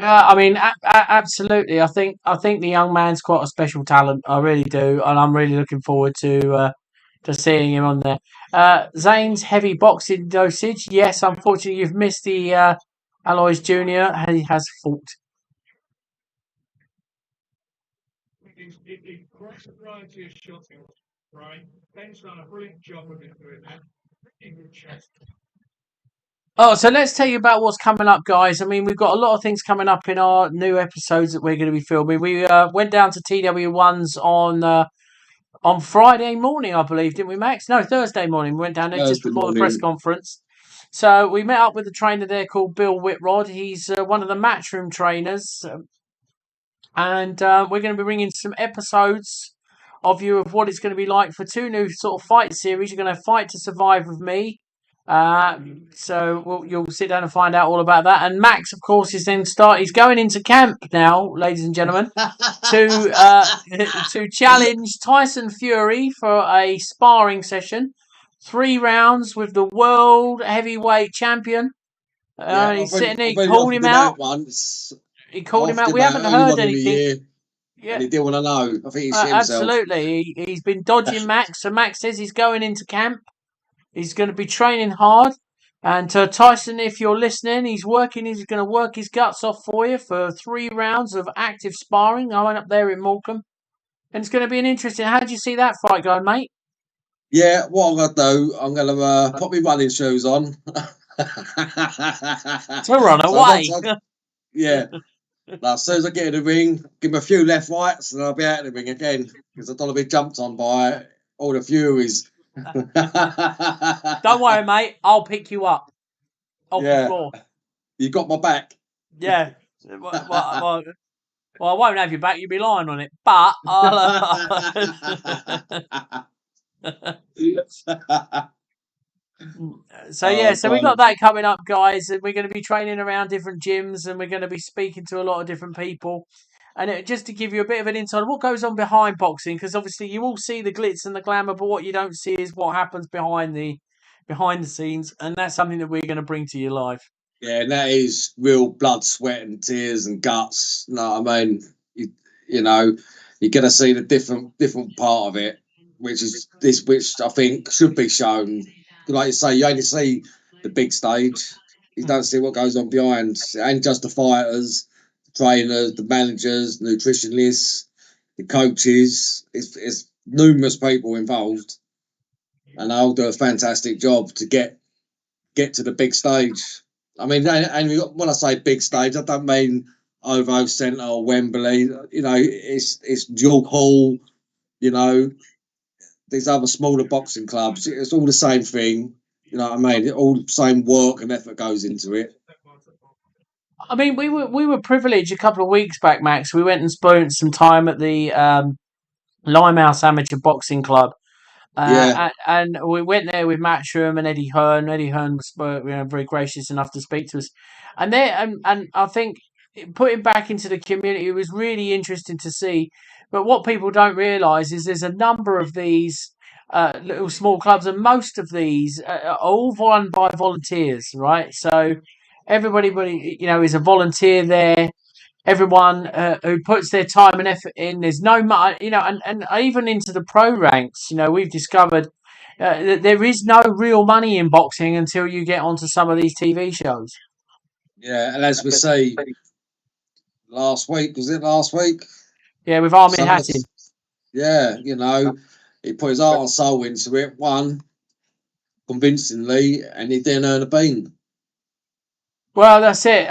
I mean, absolutely. I think the young man's quite a special talent. I really do, and I'm really looking forward to seeing him on there. Zane's heavy boxing dosage. Yes, unfortunately, you've missed the Alois Junior. He has fought. Oh, so let's tell you about what's coming up, guys. I mean, we've got a lot of things coming up in our new episodes that we're going to be filming. We went down to TW1's on Friday morning, I believe, didn't we, Max? No, Thursday morning. We went down there just Thursday before the press morning. conference. So we met up with a trainer there called Bill Whitrod. He's one of the matchroom trainers. And we're going to be bringing some episodes of you of what it's going to be like for two new sort of fight series. You're going to Fight to Survive with me. So you'll sit down and find out all about that. And Max, of course, he's going into camp now, ladies and gentlemen, to challenge Tyson Fury for a sparring session, 3 rounds with the world heavyweight champion. Yeah, He's sitting there. I've He only called offered him him out. out once. He I called him offered out. him We out haven't early heard on in the anything. year, Yeah, and he didn't want to know. I think he shit himself. absolutely. He's been dodging Max, so Max says he's going into camp. He's going to be training hard. And Tyson, if you're listening, he's working. He's going to work his guts off for you for 3 rounds of active sparring. I went up there in Morecambe, and it's going to be an interesting. How do you see that fight going, mate? Yeah, what I'm gonna do, I'm gonna put my running shoes on. To run So away. yeah, now, as soon as I get in the ring, give him a few left rights, and I'll be out of the ring again because I don't want to be jumped on by all the Furies. Don't worry, mate. I'll pick you up off the Yeah, floor. you got my back. Yeah. Well, I won't have you back. You'll be lying on it. But I'll. So yeah, Oh so we God. got that coming up, guys, and we're going to be training around different gyms, and we're going to be speaking to a lot of different people, and just to give you a bit of an insight of what goes on behind boxing, because obviously you all see the glitz and the glamour, but what you don't see is what happens behind the scenes, and that's something that we're going to bring to you live. Yeah, and that is real blood, sweat, and tears and guts. You know what I mean? You know, you're gonna see the different part of it, which I think should be shown. Like you say, you only see the big stage. You don't see what goes on behind. It ain't just the fighters, the trainers, the managers, nutritionists, the coaches. It's numerous people involved, and they'll do a fantastic job to get to the big stage. I mean, and when I say big stage, I don't mean OVO Centre or Wembley. You know, it's York Hall. You know, these other smaller boxing clubs. It's all the same thing. You know what I mean? All the same work and effort goes into it. I mean, we were privileged a couple of weeks back, Max. We went and spent some time at the Limehouse Amateur Boxing Club. Yeah, And we went there with Matchroom and Eddie Hearn. Eddie Hearn was very gracious enough to speak to us, and I think putting back into the community was really interesting to see. But what people don't realise is there's a number of these little small clubs, and most of these are all run by volunteers, right? So everybody, is a volunteer there. Everyone who puts their time and effort in. There's no money, and even into the pro ranks. We've discovered that there is no real money in boxing until you get onto some of these TV shows. yeah. And as we see last week, was it last week? Yeah, with Armin Hattin. Summers. Yeah, you know, he put his heart and soul into it, won convincingly, and he didn't earn a bean. Well, that's it.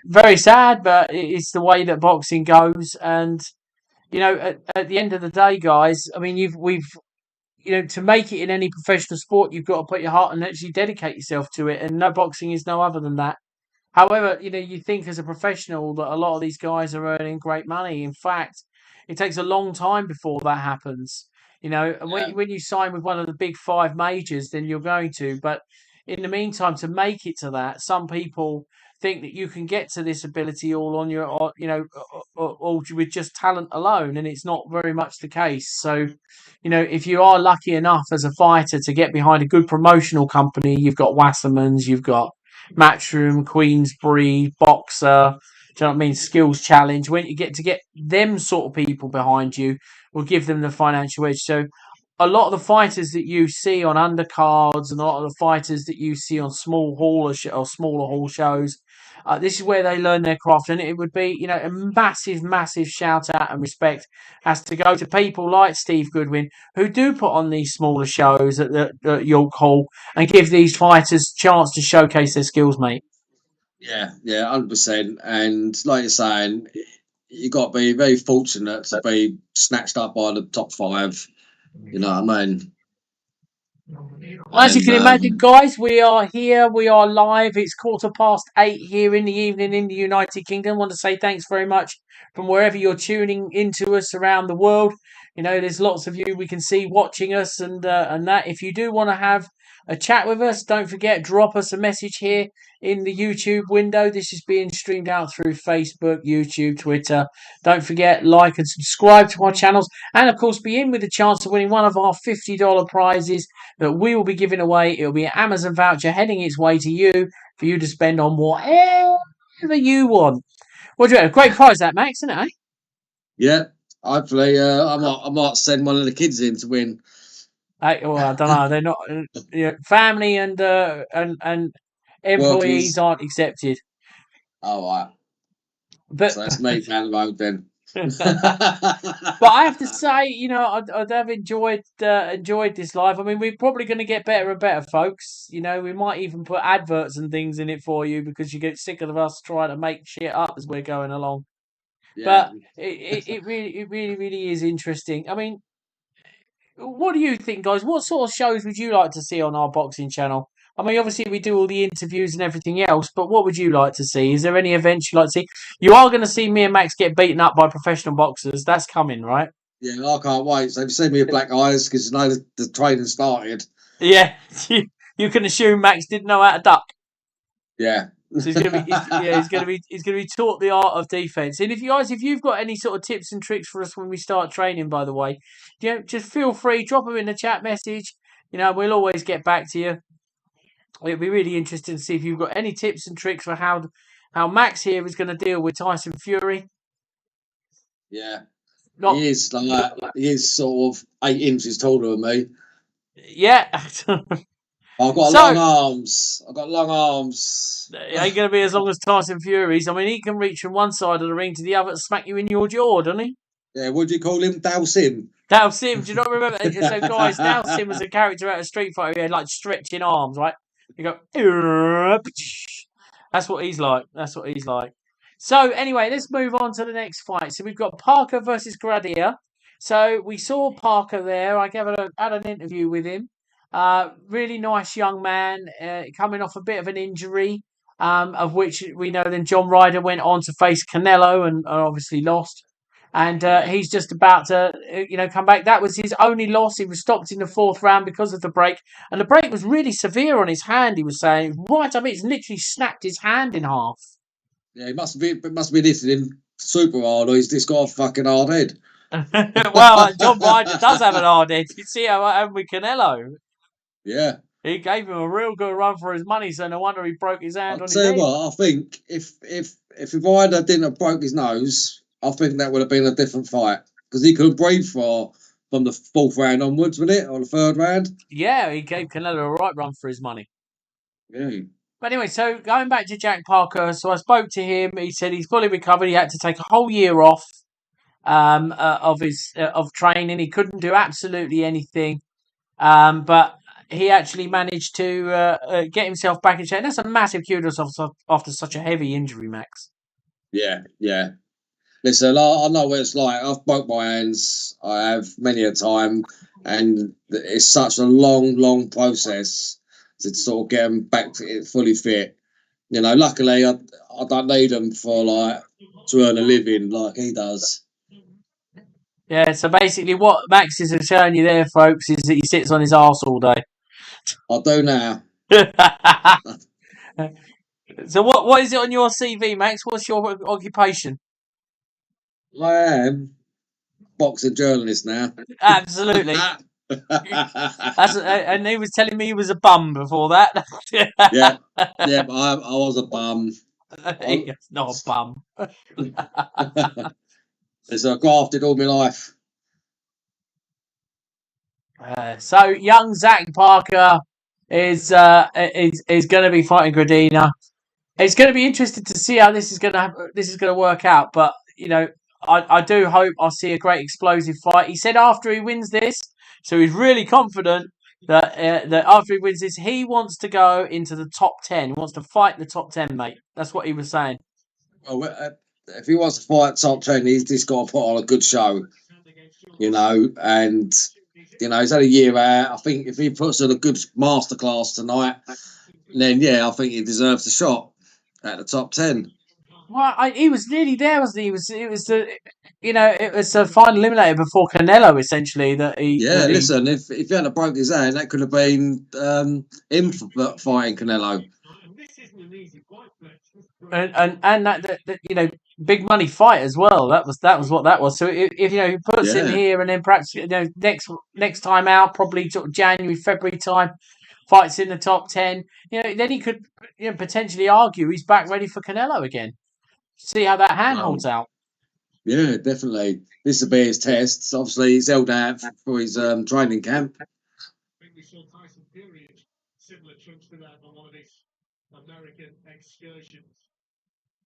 Very sad, but it's the way that boxing goes. And at the end of the day, guys, I mean, we've to make it in any professional sport, you've got to put your heart and actually dedicate yourself to it. And no boxing is no other than that. However, you think as a professional that a lot of these guys are earning great money. In fact, it takes a long time before that happens. And Yeah, when you sign with one of the big five majors, then you're going to. But in the meantime, to make it to that, some people think that you can get to this ability all on your, or with just talent alone, and it's not very much the case. So, if you are lucky enough as a fighter to get behind a good promotional company, you've got Wasserman's, you've got Matchroom, Queensbury, Boxer. Do you know what I mean? Skills Challenge. When you get them sort of people behind you, will give them the financial edge. So a lot of the fighters that you see on undercards and a lot of the fighters that you see on small hall or smaller hall shows, this is where they learn their craft. And it would be, a massive, massive shout out and respect has to go to people like Steve Goodwin who do put on these smaller shows at York Hall and give these fighters chance to showcase their skills, mate. yeah, 100%. And like you're saying, you got to be very fortunate to be snatched up by the top five. You know what I mean? As you And can imagine, guys, we are here. We are live. It's 8:15 here in the evening in the United Kingdom. I want to say thanks very much from wherever you're tuning into us around the world. There's lots of you we can see watching us and that. If you do want to have a chat with us, don't forget, drop us a message here in the YouTube window. This is being streamed out through Facebook, YouTube, Twitter. Don't forget, like and subscribe to our channels. And of course, be in with a chance of winning one of our $50 prizes that we will be giving away. It'll be an Amazon voucher heading its way to you for you to spend on whatever you want. What do you reckon? Great prize that, Max, isn't it? Eh? yeah, hopefully, I might send one of the kids in to win. Well, I don't know. They're not. Family and employees Workers. aren't accepted. All right. But So that's me down the road then. But I have to say, I'd have enjoyed this live. I mean, we're probably going to get better and better, folks. We might even put adverts and things in it for you because you get sick of us trying to make shit up as we're going along. Yeah. But it really is interesting. I mean, what do you think, guys? What sort of shows would you like to see on our boxing channel? I mean, obviously we do all the interviews and everything else, but what would you like to see? Is there any events you'd like to see? You are going to see me and Max get beaten up by professional boxers. That's coming, right? Yeah, I can't wait. So if you see me with black eyes, because you know the training started. Yeah, you can assume Max didn't know how to duck. Yeah. So he's gonna be taught the art of defense. And if you've got any sort of tips and tricks for us when we start training, by the way, just feel free, drop them in the chat message. We'll always get back to you. It'll be really interesting to see if you've got any tips and tricks for how Max here is going to deal with Tyson Fury. Yeah. Not, He is sort of 8 inches taller than me. yeah. I've got long arms. It ain't going to be as long as Tyson Fury's. I mean, he can reach from one side of the ring to the other and smack you in your jaw, doesn't he? Yeah, what do you call him? Dalsim. Dalsim, do you not remember? So, guys, Dalsim was a character out of Street Fighter. He had like stretching arms, right? You go, That's what he's like. That's what he's like. So anyway, let's move on to the next fight. So we've got Parker versus Gradia. So we saw Parker there. I had an interview with him. Really nice young man, coming off a bit of an injury, of which we know then John Ryder went on to face Canelo and obviously lost. And he's just about to, come back. That was his only loss. He was stopped in the 4th round because of the break. And the break was really severe on his hand, he was saying. Right, I mean, it's literally snapped his hand in half. Yeah, it must be hitting him super hard, or he's just got a fucking hard head. Well, John Ryder does have an hard head. You see how happened with Canelo. Yeah. He gave him a real good run for his money, so no wonder he broke his hand I'll on his tell you head. what, I think if Ryder didn't have broke his nose, I think that would have been a different fight. Because he couldn't breathe from the 4th round onwards, wasn't it? Or the 3rd round? Yeah, he gave Canelo a right run for his money. Yeah. But anyway, so going back to Jack Parker, so I spoke to him. He said he's fully recovered. He had to take a whole year off of training. He couldn't do absolutely anything, but he actually managed to get himself back in shape. That's a massive kudos after such a heavy injury, Max. Yeah, yeah. Listen, I know what it's like. I've broke my hands. I have many a time, and it's such a long process to sort of get them back to it fully fit. Luckily, I don't need them to earn a living like he does. Yeah, so basically what Max is showing you there, folks, is that he sits on his arse all day. I do now. So what is it on your CV, Max? What's your occupation? I am boxing journalist now. Absolutely. And he was telling me he was a bum before that. Yeah, but I was a bum. He's not a bum. So I grafted all my life. So young Zach Parker is going to be fighting Gradina. It's going to be interesting to see how this is going to work out. But I do hope I see a great explosive fight. He said after he wins this, so he's really confident that after he wins this, he wants to go into the top 10. He wants to fight the top 10, mate. That's what he was saying. Well, if he wants to fight top 10, he's just got to put on a good show, and he's had a year out. I think if he puts on a good masterclass tonight, then I think he deserves a shot at the top 10. Well, he was nearly there, wasn't he? It was the final eliminator before Canelo, essentially. Listen, if he hadn't broke his hand, that could have been him fighting Canelo. And that big money fight as well. That was what that was. So if he puts in here and then perhaps next time out, probably sort of January, February time, fights in the top 10. Then he could potentially argue he's back ready for Canelo again. See how that hand holds out. Yeah, definitely. This will be his test. Obviously, he's held out for his training camp. I think we saw Tyson Fury similar trips to that on one of his American excursions.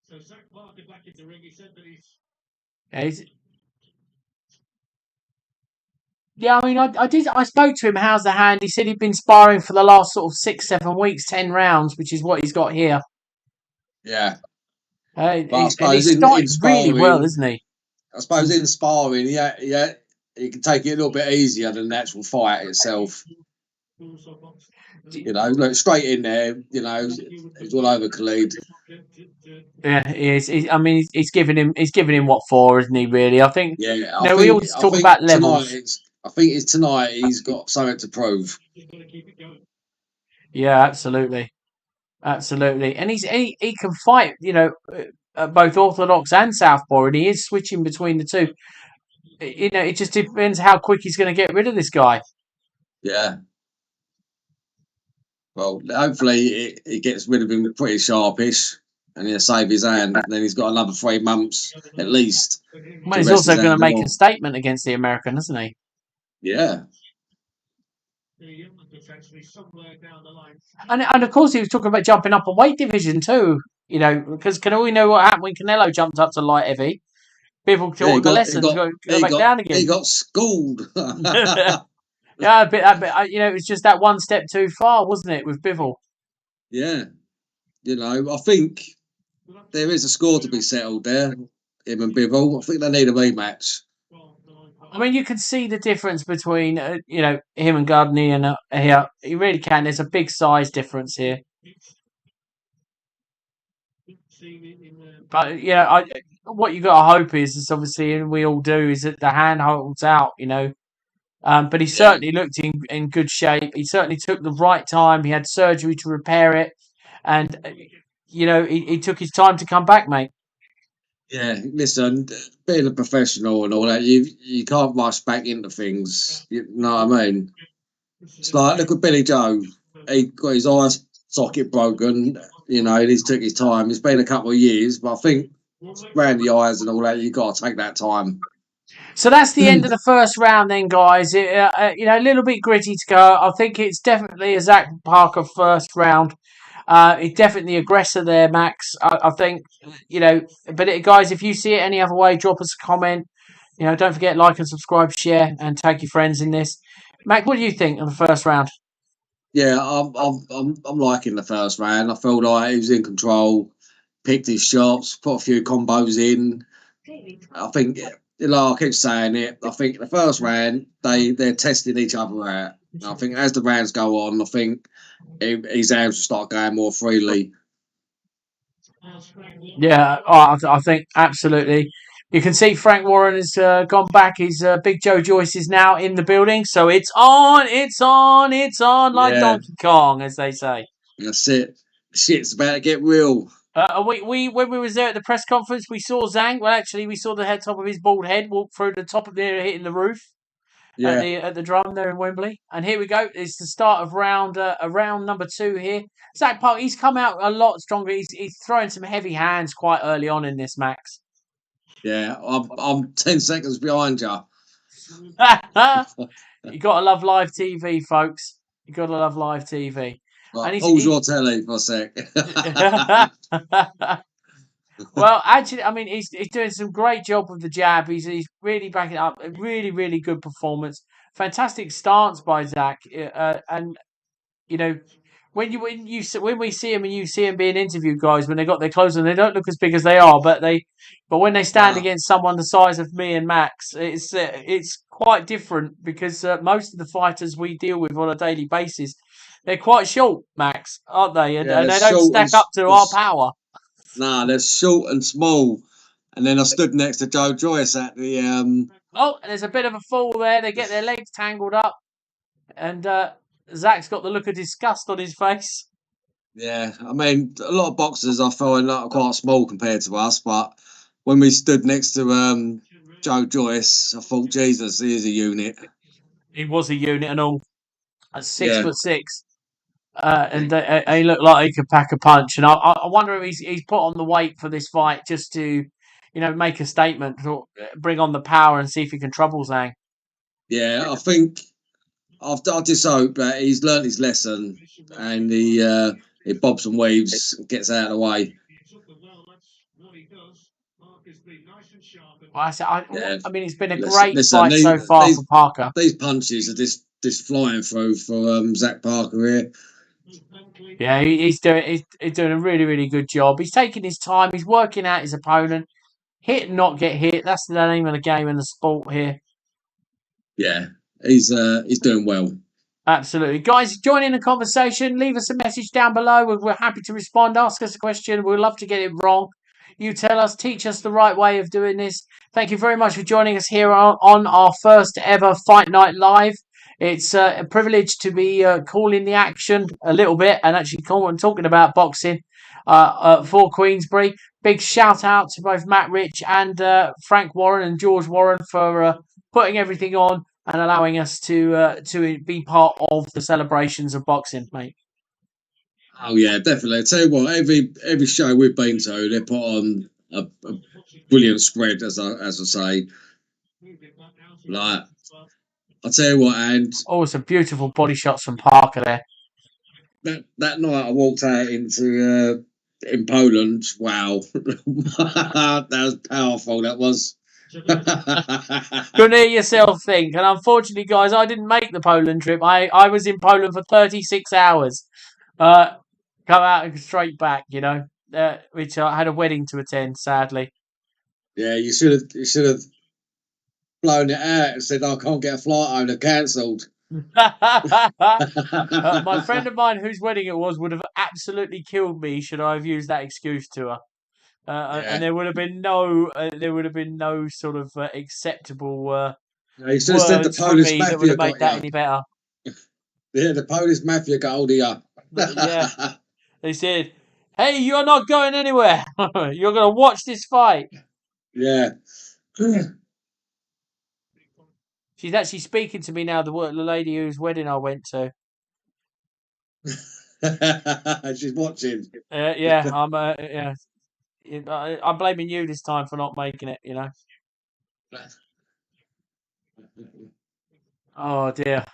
So Zach Parker back in the ring. He said that Yeah, I mean, I spoke to him. How's the hand? He said he'd been sparring for the last sort of 6-7 weeks, 10 rounds, which is what he's got here. Yeah. And he's started really well, isn't he? I suppose in sparring, he can take it a little bit easier than the actual fight itself. Look straight in there. He's all over Khalid. Yeah, he is. He's giving him what for, isn't he? Really, I think. Yeah, we always talk about levels. I think it's tonight. He's got something to prove. Yeah, absolutely, and he can fight. Both orthodox and southpaw, and he is switching between the two. It just depends how quick he's going to get rid of this guy. Yeah. Well, hopefully he gets rid of him pretty sharpish, and he'll save his hand. And then he's got another 3 months at least. Well, he's also going to make a statement against the American, isn't he? Yeah. And of course he was talking about jumping up a weight division too. Because we know what happened when Canelo jumped up to light heavy. People taught the lessons, go back down again. He got schooled. Yeah, a bit. It was just that one step too far, wasn't it, with Bivol? Yeah. I think there is a score to be settled there. Him and Bivol. I think they need a rematch. I mean, you can see the difference between him and Gardner and here. You really can. There's a big size difference here. But what you got to hope is obviously, and we all do, is that the hand holds out. But he certainly looked in good shape. He certainly took the right time. He had surgery to repair it, and he took his time to come back, mate. Yeah, listen, being a professional and all that, you can't rush back into things. You know what I mean? It's like, look at Billy Joe. He got his eye socket broken. He's took his time. It's been a couple of years, but I think around the eyes and all that, you got to take that time. So that's the end of the first round, then, guys. A little bit gritty to go. I think it's definitely a Zach Parker first round. He's definitely the aggressor there, Max. I think, but guys, if you see it any other way, drop us a comment. Don't forget, like and subscribe, share, and tag your friends in this. Mac, what do you think of the first round? Yeah, I'm liking the first round. I felt like he was in control, picked his shots, put a few combos in. I think, I keep saying it. I think the first round they're testing each other out. I think as the rounds go on, I think his hands will start going more freely. Yeah, I think absolutely. You can see Frank Warren has gone back. His Big Joe Joyce is now in the building, so it's on, like Donkey Kong, as they say. That's it. Shit's about to get real. We when we was there at the press conference, we saw Zhang. Well, actually, we saw the head top of his bald head walk through the top of there, hitting the roof at the drum there in Wembley. And here we go. It's the start of round number 2 here. Zach Park, he's come out a lot stronger. He's throwing some heavy hands quite early on in this, Max. Yeah, I'm 10 seconds behind you. You got to love live TV, folks. You got to love live TV. Right, pause your telly for a sec. Well, actually, I mean, he's doing some great job with the jab. He's really backing up. A really, really good performance. Fantastic stance by Zach. And when we see him and you see him being interviewed, guys, when they got their clothes on, they don't look as big as they are, but when they stand against someone the size of me and Max, it's quite different because most of the fighters we deal with on a daily basis, they're quite short, Max, aren't they? And they don't stack up to our power. Nah, they're short and small. And then I stood next to Joe Joyce at the Oh, and there's a bit of a fall there. They get their legs tangled up, and Zach's got the look of disgust on his face. Yeah, I mean, a lot of boxers I feel are quite small compared to us, but when we stood next to Joe Joyce, I thought, Jesus, he is a unit. He was a unit and all. At 6'6". And he looked like he could pack a punch. And I wonder if he's put on the weight for this fight just to, make a statement, or bring on the power and see if he can trouble Zhang. Yeah, I think I just hope that he's learnt his lesson and he bobs and weaves and gets out of the way. Well, I mean, it's been a great fight so far for Parker. These punches are just flying through for Zach Parker here. Yeah, he's doing a really, really good job. He's taking his time. He's working out his opponent. Hit and not get hit. That's the name of the game in the sport here. Yeah, he's doing well. Absolutely. Guys, join in the conversation. Leave us a message down below. We're happy to respond. Ask us a question. We'd love to get it wrong. You tell us, teach us the right way of doing this. Thank you very much for joining us here on our first ever Fight Night Live. It's a privilege to be calling the action a little bit and actually talking about boxing for Queensbury. Big shout out to both Matt Rich and Frank Warren and George Warren for putting everything on and allowing us to be part of the celebrations of boxing, mate. Oh yeah, definitely. I tell you what, every show we've been to, they put on a brilliant spread, as I say. Like, I tell you what, and some beautiful body shots from Parker there. That night I walked out into in Poland. Wow, that was powerful. That was. Couldn't hear yourself think. And unfortunately, guys, I didn't make the Poland trip. I was in Poland for 36 hours. come out and straight back. Which I had a wedding to attend, sadly. Yeah, you should have blown it out and said, "I can't get a flight owner cancelled." My friend of mine whose wedding it was would have absolutely killed me should I have used that excuse to her. And Yeah, there would have been no sort of acceptable you should have said the words from Polish me that would mafia have made got that you. any better. Yeah, the Polish mafia got hold of you. But yeah, they said, "Hey, you're not going anywhere. You're going to watch this fight." Yeah. She's actually speaking to me now. The lady whose wedding I went to. She's watching. Yeah, I'm blaming you this time for not making it. Oh dear.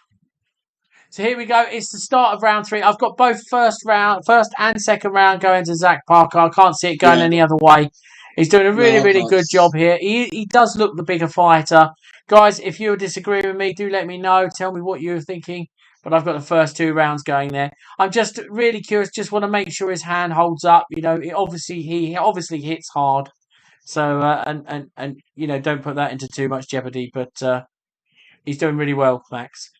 So here we go. It's the start of round 3. I've got both first and second round going to Zach Parker. I can't see it going Yeah. any other way. He's doing a really, No, I really can't. good job here. He does look the bigger fighter. Guys, if you disagree with me, do let me know. Tell me what you're thinking. But I've got the first 2 rounds going there. I'm just really curious. Just want to make sure his hand holds up. He obviously hits hard. So and don't put that into too much jeopardy. But he's doing really well, Max.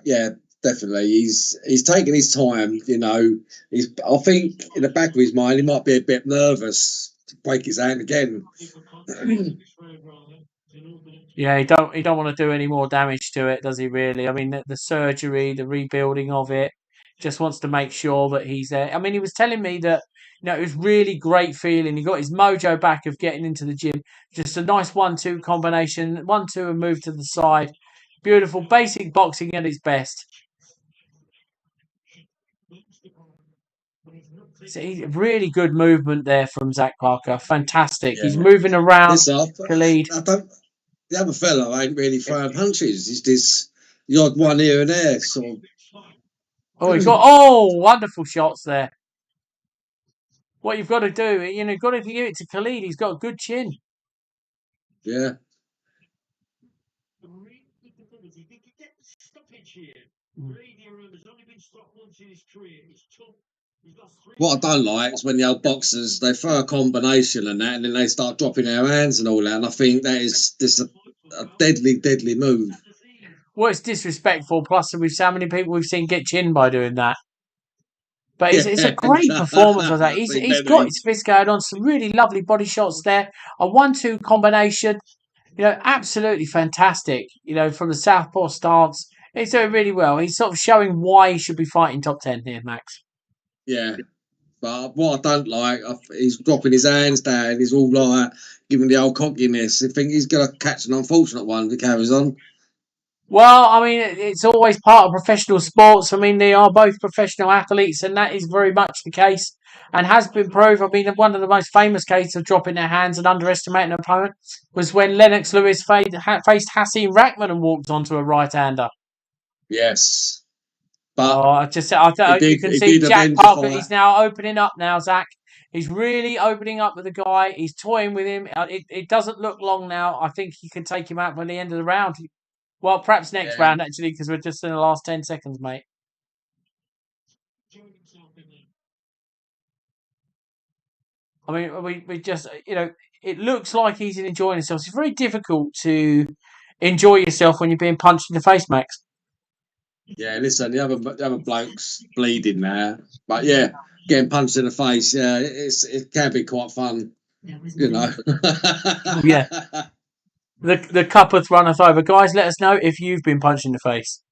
Yeah, definitely. He's taking his time. I think in the back of his mind he might be a bit nervous to break his hand again. Yeah, he don't want to do any more damage to it, does he? Really? I mean, the surgery, the rebuilding of it, just wants to make sure that he's there. I mean, he was telling me that it was really great feeling. He got his mojo back of getting into the gym. Just a nice 1-2 combination, 1-2 and move to the side. Beautiful, basic boxing at its best. So really good movement there from Zach Parker. Fantastic. He's Yeah. moving around Listen, Khalid. I don't. The other fellow ain't really throwing punches. He's just the odd one here and there. So Oh, wonderful shots there. What you've got to do, you've got to give it to Khalid. He's got a good chin. yeah. What I don't like is when the old boxers they throw a combination and that, and then they start dropping their hands and all that. And I think that is just a deadly, deadly move. Well, it's disrespectful. Plus, we've so many people we've seen get chinned by doing that. But it's a great performance of that. He's got his fist going on, some really lovely body shots there. A 1-2 combination, absolutely fantastic. From the southpaw stance, he's doing really well. He's sort of showing why he should be fighting top 10 here, Max. Yeah, but what I don't like, he's dropping his hands down. He's all like giving the old cockiness. I think he's going to catch an unfortunate one if he carries on. Well, I mean, it's always part of professional sports. I mean, they are both professional athletes, and that is very much the case and has been proved. I mean, one of the most famous cases of dropping their hands and underestimating an opponent was when Lennox Lewis faced Hasim Rahman and walked onto a right-hander. Yes, but You can he see did Jack avenge the Parker. fight. He's now opening up now, Zach. He's really opening up with the guy. He's toying with him. It doesn't look long now. I think he can take him out by the end of the round. Well, perhaps next round, actually, because we're just in the last 10 seconds, mate. I mean, we just, it looks like he's enjoying himself. It's very difficult to enjoy yourself when you're being punched in the face, Max. Yeah, listen, the other bloke's bleeding now, but yeah, getting punched in the face, yeah, it can be quite fun, Oh, yeah. The cupboard runneth over. Guys, let us know if you've been punched in the face.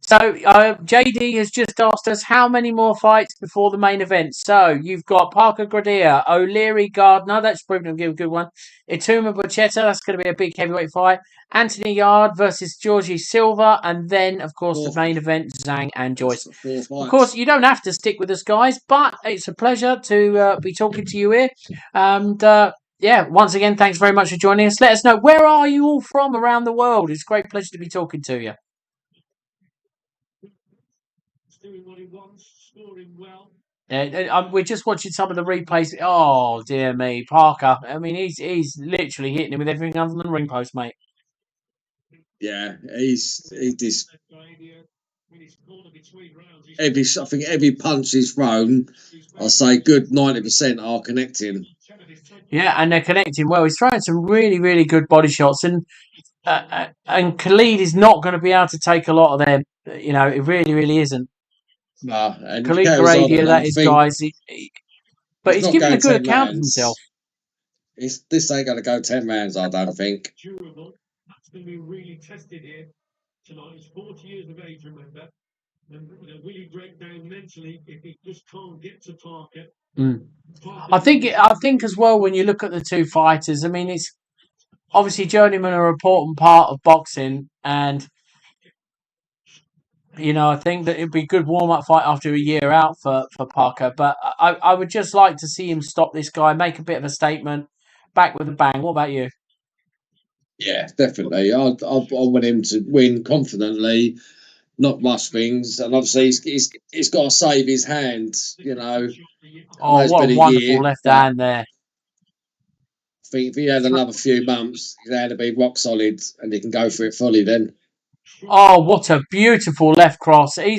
So, JD has just asked us how many more fights before the main event. So, you've got Parker Gradea, O'Leary Gardner, that's proven to be a good one. Ituma Bochetta, that's going to be a big heavyweight fight. Anthony Yard versus Georgie Silva, and then, of course, the main event, Zhang and Joyce. Of course, you don't have to stick with us, guys, but it's a pleasure to be talking to you here. And, once again, thanks very much for joining us. Let us know, where are you all from around the world? It's a great pleasure to be talking to you. Doing what he wants, scoring well. We're just watching some of the replays. Oh dear me, Parker. I mean, he's literally hitting him with everything other than ring post, mate. Yeah, he just I think every punch he's thrown, I say good 90% are connecting. Yeah, and they're connecting well. He's throwing some really, really good body shots, and Khalid is not going to be able to take a lot of them. You know, it really, really isn't. No, and if he Khalid carries on, Garadia, that I is, think guys. But he's he's not giving a going good 10 account of himself. rounds. This ain't going to go 10 rounds, I don't think. Durable. That's going to be really tested here tonight. He's 40 years of age, remember. And will he break down mentally if he just can't get to Parker? I think as well, when you look at the two fighters, I mean, it's obviously journeymen are an important part of boxing, and you know, I think that it'd be a good warm-up fight after a year out for Parker. But I would just like to see him stop this guy, make a bit of a statement, back with a bang. What about you? Yeah, definitely. I want him to win confidently, not rush things. And obviously, he's got to save his hand. You know, I know Oh, it's what been a a wonderful year, left but hand there. I think if he had another few months, he'd have to be rock solid and he can go for it fully then. Oh, what a beautiful left cross. I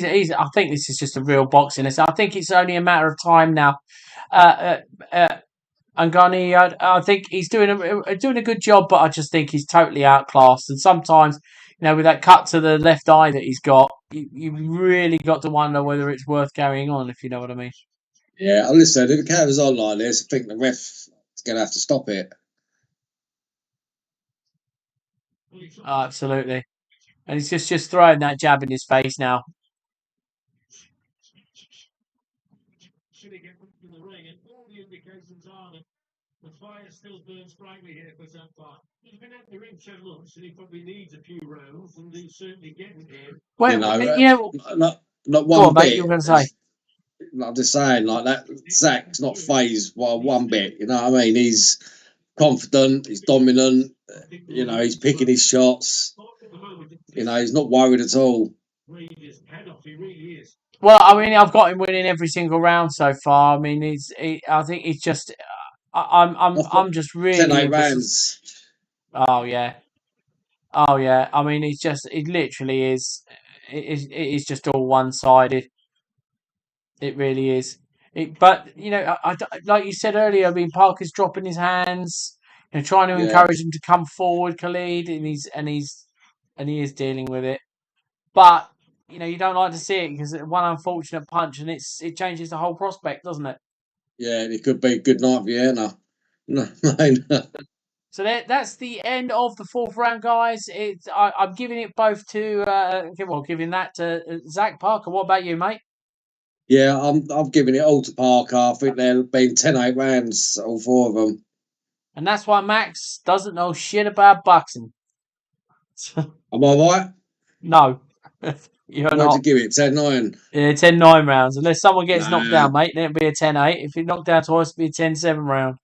think this is just a real boxing. I think it's only a matter of time now. Angani, I think he's doing a good job, but I just think he's totally outclassed. And sometimes, you know, with that cut to the left eye that he's got, you really got to wonder whether it's worth carrying on, if you know what I mean. Yeah, listen, if it carries on like this, I think the ref is going to have to stop it. Oh, absolutely. And he's just throwing that jab in his face now. Should he get in the ring? And all the indications are that the fire still burns brightly here for Zafar. He's been at the ring 10 months and he probably needs a few rounds, and he's certainly getting here. You know, not go one on, mate. You bit. were going to say. I'm just saying, like that. Zach's not phased by one bit. You know what I mean? He's confident. He's dominant. You know, he's picking his shots. You know, he's not worried at all. He really is. Well, I mean, I've got him winning every single round so far. I mean, I think he's just. I'm just really 10-8 impressed. rounds. Oh yeah. Oh yeah. I mean, it literally is. It is just all one-sided. It really is. But you know, like you said earlier, I mean, Parker's dropping his hands, you know, trying to Yeah. encourage him to come forward, Khalid, and he is dealing with it. But you know, you don't like to see it because one unfortunate punch, and it changes the whole prospect, doesn't it? Yeah, it could be good night Vienna. No, no. So that's the end of the fourth round, guys. I'm giving it both to giving that to Zach Parker. What about you, mate? Yeah, I'm giving it all to Parker. I think there'll be 10-8 rounds, all four of them. And that's why Max doesn't know shit about boxing. Am I right? No, you're What'd not. you give it? 10-9? Yeah, 10-9 rounds. Unless someone gets knocked Nah. down, mate, then it'll be a 10-8. If you're knocked down twice, it'll be a 10-7 round.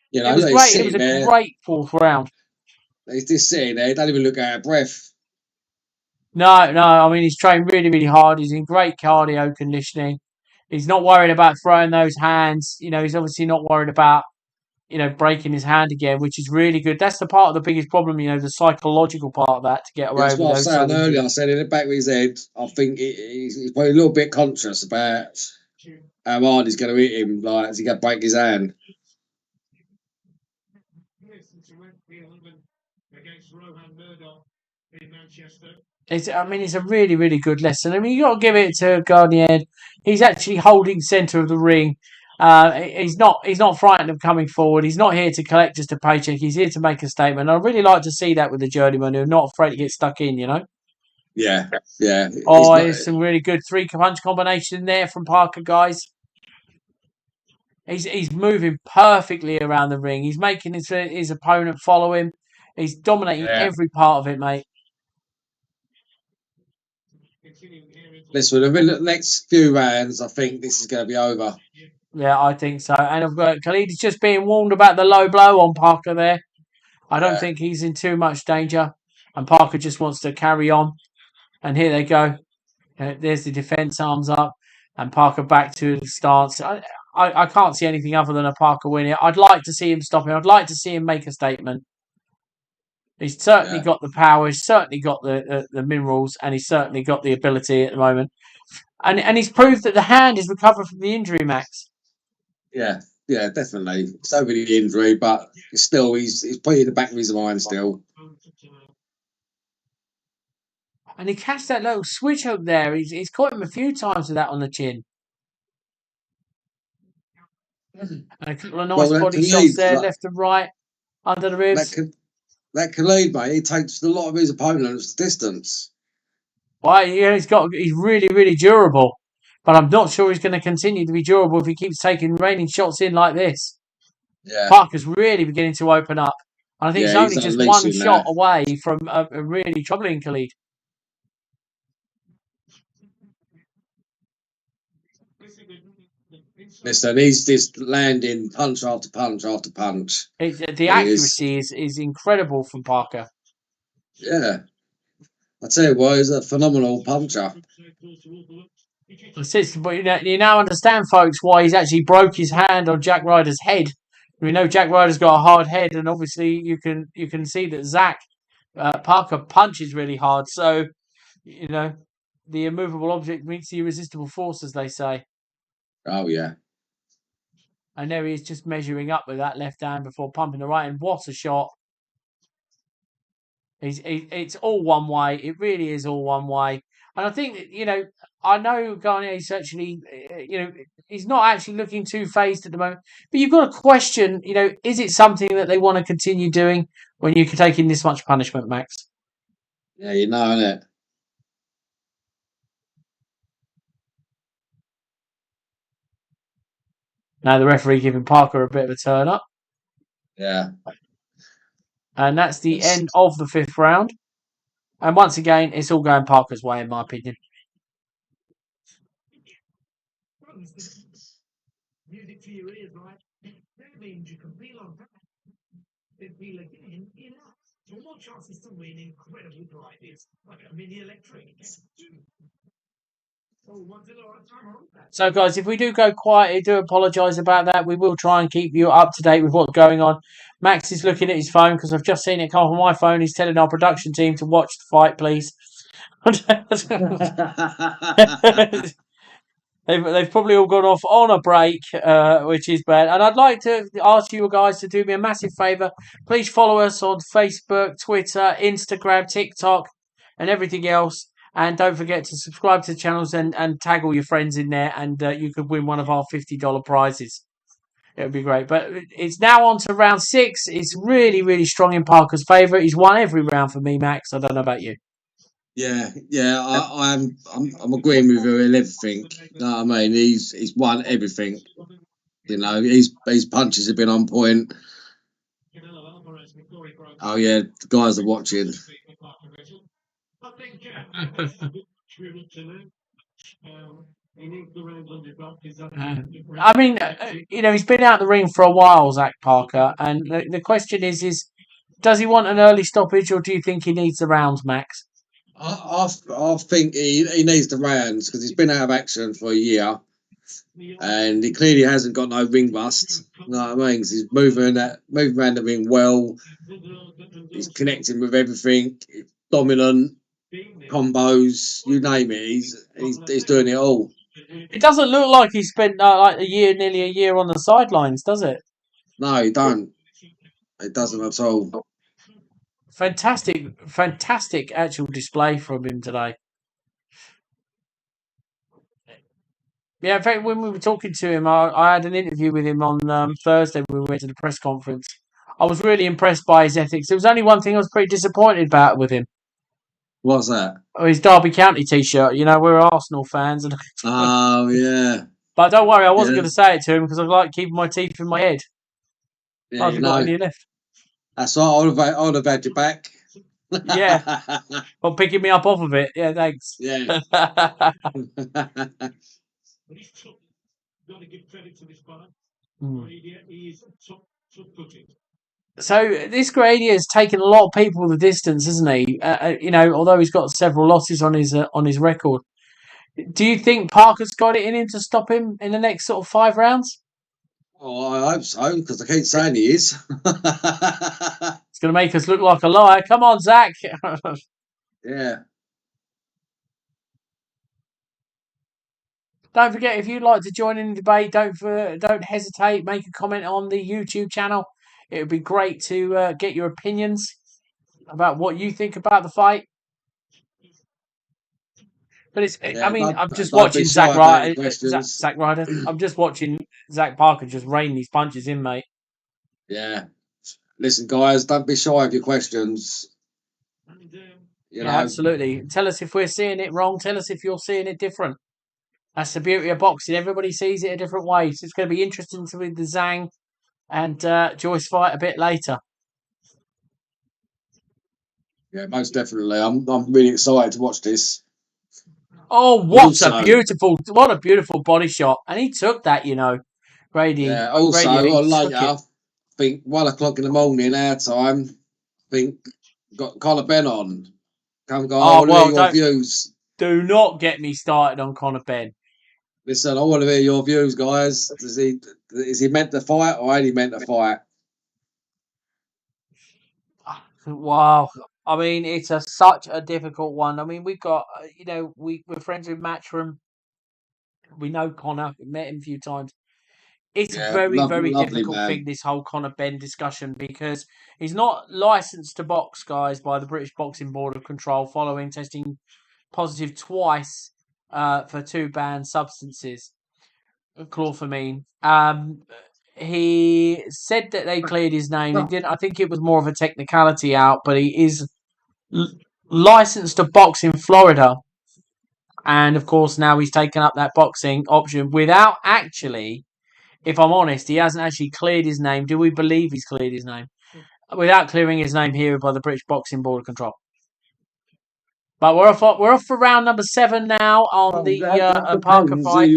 You know, It was he's great. It was sitting a there. great fourth round. He's just sitting there. He don't even look out of breath. No. I mean, he's trained really, really hard. He's in great cardio conditioning. He's not worried about throwing those hands. You know, he's obviously not worried about, you know, breaking his hand again, which is really good. That's the part of the biggest problem, you know, the psychological part of that to get Yeah, that's over what I was those saying sort of earlier. I injuries. said in the back of his head, I think he's probably a little bit conscious about how hard he's going to hit him. Like, is he going to break his hand? Against Rohan Murdoch in Manchester. It's a really, really good lesson. I mean, you got to give it to Garnier. He's actually holding centre of the ring. He's not frightened of coming forward. He's not here to collect just a paycheck. He's here to make a statement. I really like to see that with the journeyman who are not afraid to get stuck in. You know. Yeah, yeah. Oh, it's some really good three-punch combination there from Parker, guys. He's moving perfectly around the ring. He's making his opponent follow him. He's dominating every part of it, mate. Listen, the next few rounds, I think this is going to be over. Yeah, I think so. And I've got Khalid is just being warned about the low blow on Parker there. I don't think he's in too much danger. And Parker just wants to carry on. And here they go. There's the defence arms up. and Parker back to the stance. I can't see anything other than a Parker win here. I'd like to see him stop him. I'd like to see him make a statement. He's certainly got the power. He's certainly got the minerals, and he's certainly got the ability at the moment. And he's proved that the hand is recovered from the injury, Max. Yeah, definitely. It's over the injury, but still, he's put it in the back of his mind still. And he catched that little switch up there. He's caught him a few times with that on the chin. And a couple of nice body shots there, left and right, under the ribs. That Khalid, mate, he takes a lot of his opponents the distance. Well, yeah, he's really, really durable. But I'm not sure he's going to continue to be durable if he keeps taking raining shots in like this. Yeah. Parker's really beginning to open up. And I think he's only just one shot away from a really troubling Khalid. Listen, he's just landing punch after punch after punch. The accuracy is incredible from Parker. Yeah. I tell you what, he's a phenomenal puncher. But you now understand, folks, why he's actually broke his hand on Jack Ryder's head. We know Jack Ryder's got a hard head, and obviously you can see that Parker punches really hard. So, the immovable object meets the irresistible force, as they say. Oh, yeah. And there he is, just measuring up with that left hand before pumping the right. And what a shot! It's all one way. It really is all one way. And I think I know Garnier's actually, he's not actually looking too phased at the moment. But you've got to question, is it something that they want to continue doing when you're taking this much punishment, Max? Yeah, innit? Now the referee giving Parker a bit of a turn up. Yeah. And that's the end of the 5th round. And once again, it's all going Parker's way, in my opinion. Music for your ears, right? That means you can feel on that. Then feel again in that. So more chances to win incredible prizes, like a mini electric. So, guys, if we do go quiet, I do apologise about that. We will try and keep you up to date with what's going on. Max is looking at his phone because I've just seen it come up on my phone. He's telling our production team to watch the fight, please. They've probably all gone off on a break, which is bad. And I'd like to ask you guys to do me a massive favour. Please follow us on Facebook, Twitter, Instagram, TikTok, and everything else. And don't forget to subscribe to the channels and tag all your friends in there. And you could win one of our $50 prizes. It would be great. But it's now on to round 6. It's really, really strong in Parker's favour. He's won every round for me, Max. I don't know about you. Yeah. I'm agreeing with you in everything. You know what I mean? He's won everything. His punches have been on point. Oh yeah, the guys are watching. I mean, he's been out the ring for a while, Zach Parker, and the question is, does he want an early stoppage, or do you think he needs the rounds, Max? I think he needs the rounds because he's been out of action for a year, and he clearly hasn't got no ring rust. You know what I mean? 'Cause he's moving around the ring well. He's connecting with everything. Dominant combos, you name it. He's doing it all. It doesn't look like he spent nearly a year on the sidelines, does it? No, he don't. It doesn't at all. Fantastic actual display from him today. Yeah, in fact, when we were talking to him, I had an interview with him on Thursday when we went to the press conference. I was really impressed by his ethics. There was only one thing I was pretty disappointed about with him. What's that? Oh, his Derby County T-shirt. We're Arsenal fans. Oh, yeah. But don't worry, I wasn't going to say it to him because I like keeping my teeth in my head. Yeah, I've got any left. That's right. I would have had you back. Yeah. Well, picking me up off of it. Yeah, thanks. Yeah. So this Grady has taken a lot of people the distance, hasn't he? Although he's got several losses on his record, Do you think Parker's got it in him to stop him in the next sort of 5 rounds? Oh, I hope so, because I keep saying he is. It's going to make us look like a liar. Come on, Zach. Yeah. Don't forget, if you'd like to join in the debate, don't hesitate. Make a comment on the YouTube channel. It would be great to get your opinions about what you think about the fight. But I Yeah, mean, I'm just don't be watching shy about your questions. Zach Ryder. I'm just watching Zach Parker just rain these punches in, mate. Yeah. Listen, guys, don't be shy of your questions. You Yeah, know, absolutely. Tell us if we're seeing it wrong. Tell us if you're seeing it different. That's the beauty of boxing. Everybody sees it a different way. So it's going to be interesting to read the Zhang and Joyce fight a bit later. yeah, most definitely. I'm really excited to watch this. Oh, Also, what a beautiful body shot. And he took that, Grady. yeah, also Grady, and he on took later, it. I think 1 o'clock in the morning our time. I think got Conor Ben on. Come, guy, I Oh, want to hear well, your views. do not get me started on Conor Ben. Listen, I want to hear your views, guys. Is he meant to fight or ain't he meant to fight? Wow. I mean, it's such a difficult one. I mean, we've got, we're friends with Matchroom. We know Conor. We met him a few times. It's a Yeah, very, very lovely difficult thing, man. this whole Conor Ben discussion, because he's not licensed to box, guys, by the British Boxing Board of Control following testing positive twice for 2 banned substances, chlorphamine. He said that they cleared his name. He didn't. I think it was more of a technicality out, but he is licensed to box in Florida. And of course, now he's taken up that boxing option without actually, if I'm honest, he hasn't actually cleared his name. Do we believe he's cleared his name? Without clearing his name here by the British Boxing Board of Control. But we're off for round number 7 now on Well, the that Parker depends fight.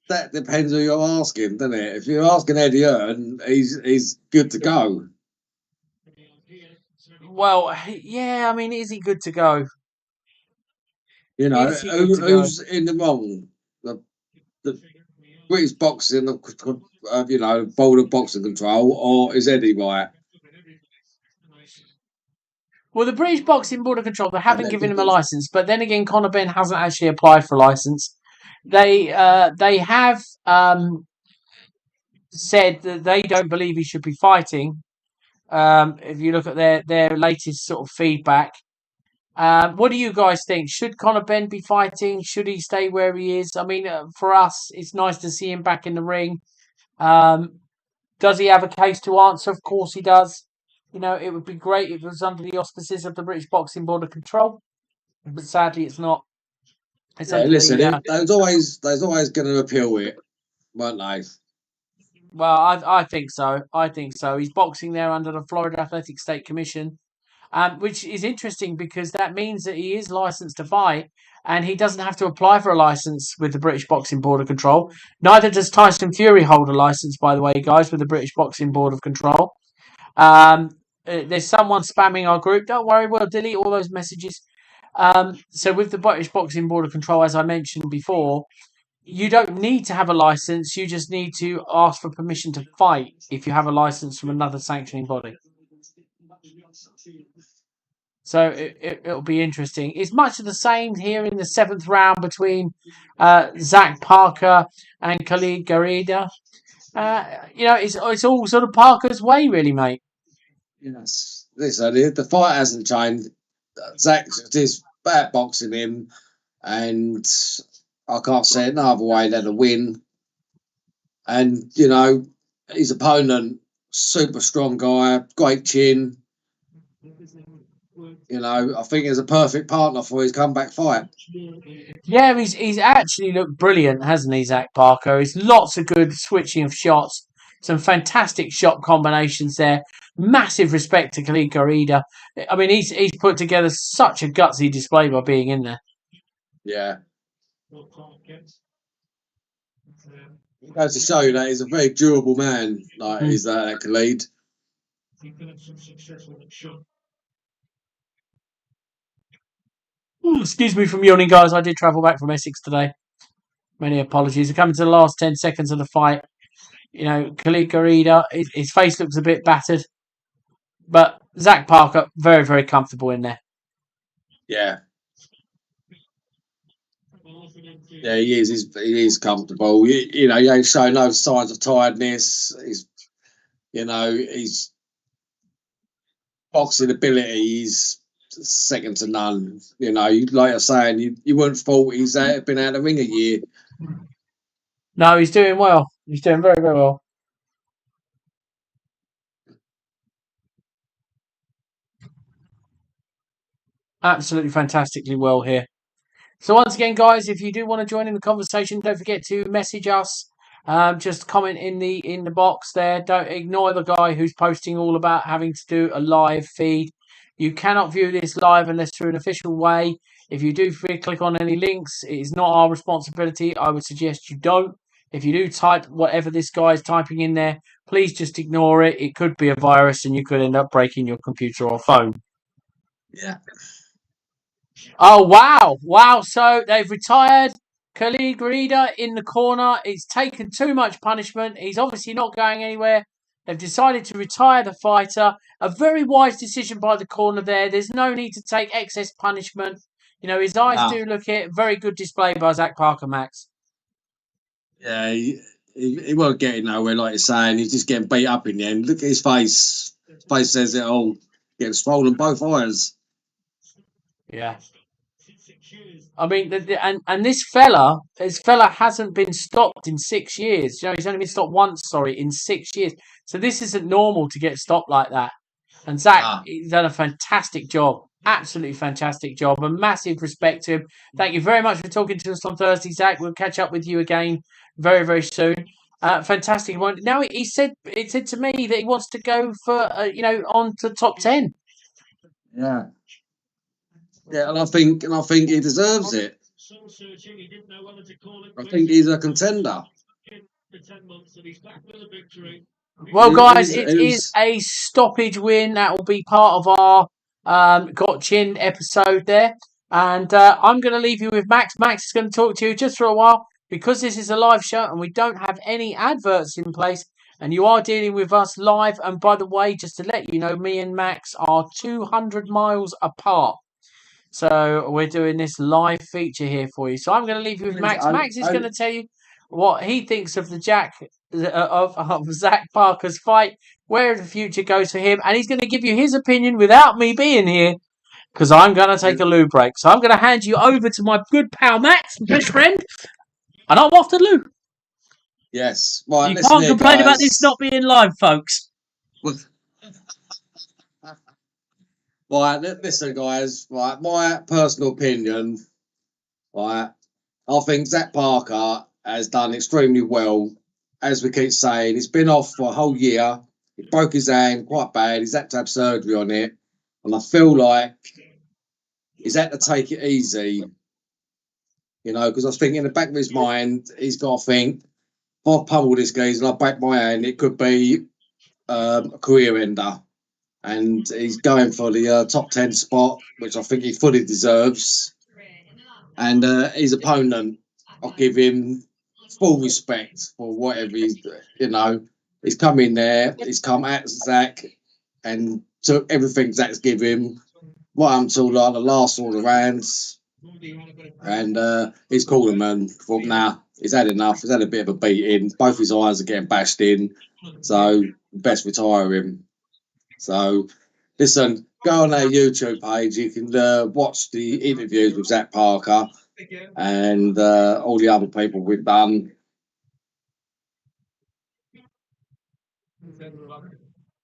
that depends who you're asking, doesn't it? If you're asking Eddie Earn, he's good to go. Well, yeah, I mean, is he good to go? You know, Is he good to go? who's in the wrong? The British boxing, board of boxing control, or is Eddie right? Well, the British Boxing Board of Control, they And haven't given him a license, but then again, Conor Ben hasn't actually applied for a license. They have said that they don't believe he should be fighting. If you look at their latest sort of feedback, what do you guys think? Should Conor Ben be fighting? Should he stay where he is? I mean, for us, it's nice to see him back in the ring. Does he have a case to answer? Of course he does. It would be great if it was under the auspices of the British Boxing Board of Control, but sadly it's not. It's Yeah, under listen, the. there's always going to appeal it, weren't they? Well, I think so. I think so. He's boxing there under the Florida Athletic State Commission, which is interesting because that means that he is licensed to fight and he doesn't have to apply for a license with the British Boxing Board of Control. Neither does Tyson Fury hold a license, by the way, guys, with the British Boxing Board of Control. There's someone spamming our group. Don't worry, we'll delete all those messages. So with the British Boxing Board of Control, as I mentioned before, you don't need to have a license. You just need to ask for permission to fight if you have a license from another sanctioning body. So it'll be interesting. It's much of the same here in the 7th round between Zach Parker and Khalid Garida. It's all sort of Parker's way, really, mate. Yes. Listen, the fight hasn't changed. Zach is bad boxing him, and I can't say it no other way than a win. And his opponent, super strong guy, great chin. I think he's a perfect partner for his comeback fight. Yeah, he's actually looked brilliant, hasn't he, Zach Parker? He's lots of good switching of shots, some fantastic shot combinations there. Massive respect to Khalid Garida. I mean, he's put together such a gutsy display by being in there. Yeah. It goes to show you that he's a very durable man, like is that Khalid. Excuse me from yawning, guys. I did travel back from Essex today. Many apologies. We're coming to the last 10 seconds of the fight. You know, Khalid Garida, his face looks a bit battered. But Zach Parker, very, very comfortable in there. Yeah. Yeah, he is. He is comfortable. You know, he ain't showing no signs of tiredness. His boxing ability is second to none. You know, like I was saying, you wouldn't have thought he's been out of the ring a year. No, he's doing well. He's doing very, very well. Absolutely fantastically well here. So once again, guys, if you do want to join in the conversation, don't forget to message us. Just comment in the box there. Don't ignore the guy who's posting all about having to do a live feed. You cannot view this live unless through an official way. If you do click on any links, it is not our responsibility. I would suggest you don't. If you do type whatever this guy is typing in there, please just ignore it. It could be a virus and you could end up breaking your computer or phone. Yeah. Oh, wow. Wow. So they've retired Khalid Garida in the corner. It's taken too much punishment. He's obviously not going anywhere. They've decided to retire the fighter. A very wise decision by the corner there. There's no need to take excess punishment. You know, his eyes do look it. Very good display by Zach Parker, Max. Yeah, he won't get it nowhere, like you're saying. He's just getting beat up in the end. Look at his face. His face says it all. Getting swollen both eyes. Yeah. I mean, and this fella hasn't been stopped in 6 years. You know, he's only been stopped once, in 6 years. So this isn't normal to get stopped like that. And Zach, he's done a fantastic job. Absolutely fantastic job. And massive respect to him. Thank you very much for talking to us on Thursday, Zach. We'll catch up with you again very, very soon. Fantastic one. Now, it said to me that he wants to go for, on to top 10. Yeah. Yeah, and I think he deserves it. I think he's a contender. Well, guys, it is a stoppage win. That will be part of our Got Chin episode there. And I'm going to leave you with Max. Max is going to talk to you just for a while because this is a live show and we don't have any adverts in place. And you are dealing with us live. And by the way, just to let you know, me and Max are 200 miles apart. So we're doing this live feature here for you. So I'm going to leave you with Max. Max is going to tell you what he thinks of the of Zach Parker's fight, where the future goes for him, and he's going to give you his opinion without me being here because I'm going to take a loo break. So I'm going to hand you over to my good pal Max, best friend, and I'm off to loo. Yes, right. You can't complain about this not being live, folks. Right, listen, guys. Right, my personal opinion. Right, I think Zach Parker has done extremely well. As we keep saying, he's been off for a whole year. He broke his hand quite bad. He's had to have surgery on it, and I feel like he's had to take it easy. You know, because I think in the back of his mind, he's got to think, if I pummel this guy and I break my hand, it could be a career ender. And he's going for the top 10 spot, which I think he fully deserves. And his opponent, I'll give him full respect for whatever he's come in there, he's come at Zach and took everything Zach's given him right until like the last all the rounds. And his cornerman thought, nah, he's had enough. He's had a bit of a beating. Both his eyes are getting bashed in. So best retire him. So listen, go on our YouTube page. You can watch the interviews with Zach Parker and all the other people we've done.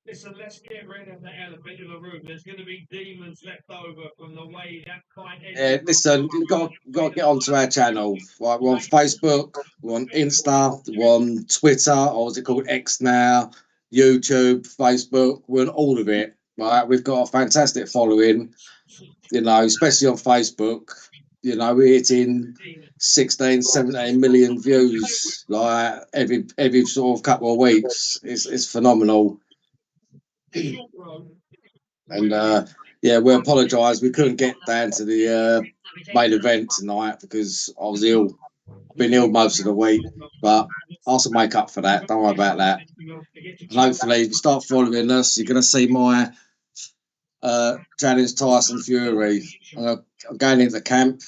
Listen, let's get rid of the elephant in the room. There's going to be demons left over from the way that fight ended. Yeah, listen, you've got to get onto our channel. Right, we're on Facebook, we're on Insta, we're on Twitter, or what's it called, X now, YouTube, Facebook, we're on all of it. Right, we've got a fantastic following, especially on Facebook. We're hitting 16, 17 million views like every sort of couple of weeks. It's phenomenal. And Yeah, we apologise. We couldn't get down to the main event tonight because I was ill. I've been ill most of the week, but I shall make up for that. Don't worry about that. And hopefully, if you start following us, you're going to see my challenge Tyson Fury. I'm going into camp.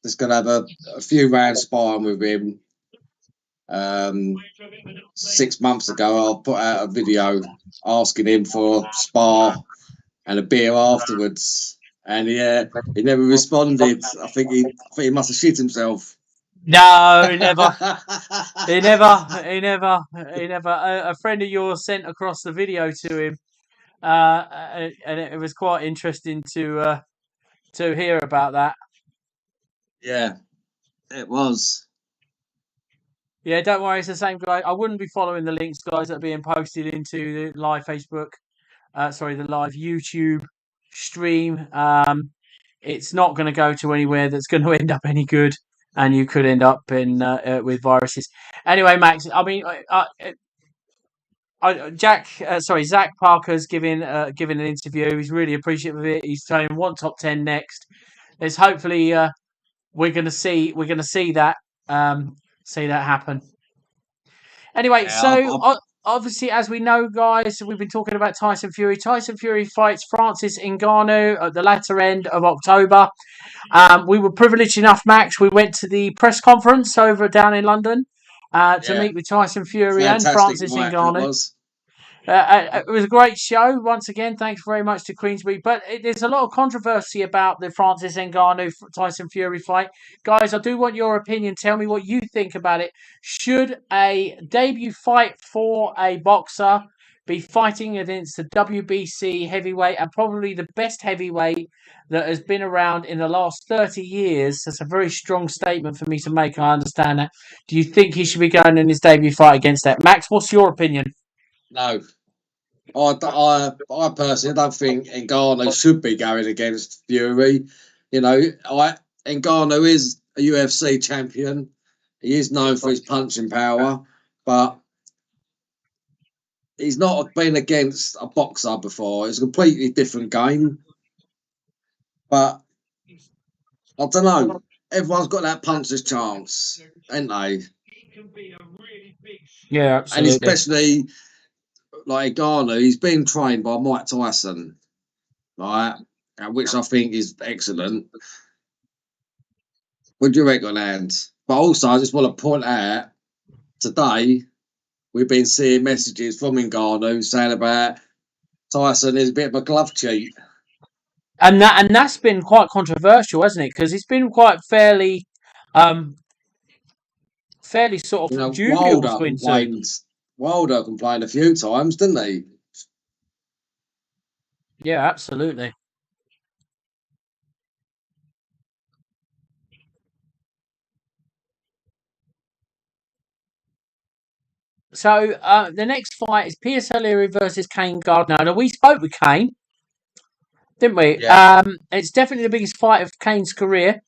Just going to have a few rounds sparring with him. 6 months ago, I put out a video asking him for a spar and a beer afterwards, and he never responded. I think he must have shit himself. No, he never. He never. A friend of yours sent across the video to him, and it was quite interesting to hear about that. Yeah, it was. Yeah, don't worry, it's the same guy. I wouldn't be following the links, guys, that are being posted into the live Facebook. The live YouTube stream. It's not going to go to anywhere that's going to end up any good, and you could end up in with viruses. Anyway, Max, I mean, Zach Parker's giving an interview. He's really appreciative of it. He's saying one top 10 next. There's hopefully we're going to see that happen. Anyway, Yeah, obviously, as we know, guys, we've been talking about Tyson Fury. Tyson Fury fights Francis Ngannou at the latter end of October. We were privileged enough, Max. We went to the press conference over down in London to meet with Tyson Fury and fantastic Francis night that Ngannou. was. It was a great show. Once again, thanks very much to Queensbury. But there's a lot of controversy about the Francis Ngannou Tyson Fury fight. Guys, I do want your opinion. Tell me what you think about it. Should a debut fight for a boxer be fighting against the WBC heavyweight and probably the best heavyweight that has been around in the last 30 years? That's a very strong statement for me to make. I understand that. Do you think he should be going in his debut fight against that? Max, what's your opinion? No. I personally don't think Ngannou should be going against Fury. You know, Ngannou is a UFC champion. He is known for his punching power, but he's not been against a boxer before. It's a completely different game. But I don't know. Everyone's got that puncher's chance, ain't they? Yeah, And absolutely. especially like Ngannou, he's been trained by Mike Tyson, right? Which I think is excellent. What do you reckon, Ant? But also, I just want to point out today we've been seeing messages from Ngannou saying about Tyson is a bit of a glove cheat, And that's been quite controversial, hasn't it? Because it's been quite fairly sort you of know. dubious between two. Wilder complained a few times, didn't he? Yeah, absolutely. So the next fight is Pierce O'Leary versus Kane Gardner. Now we spoke with Kane, didn't we? Yeah. It's definitely the biggest fight of Kane's career,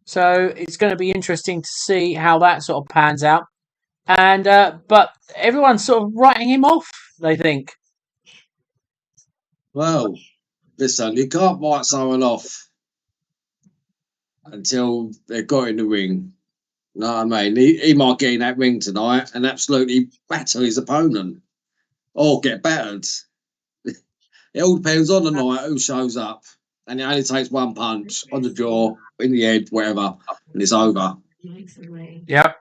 so it's going to be interesting to see how that sort of pans out. And but everyone's sort of writing him off. They think. Well, listen, you can't write someone off until they've got in the ring. You know what I mean? He might get in that ring tonight and absolutely batter his opponent or get battered. It all depends on the night who shows up. And it only takes one punch on the jaw, in the head, whatever, and it's over. Yep.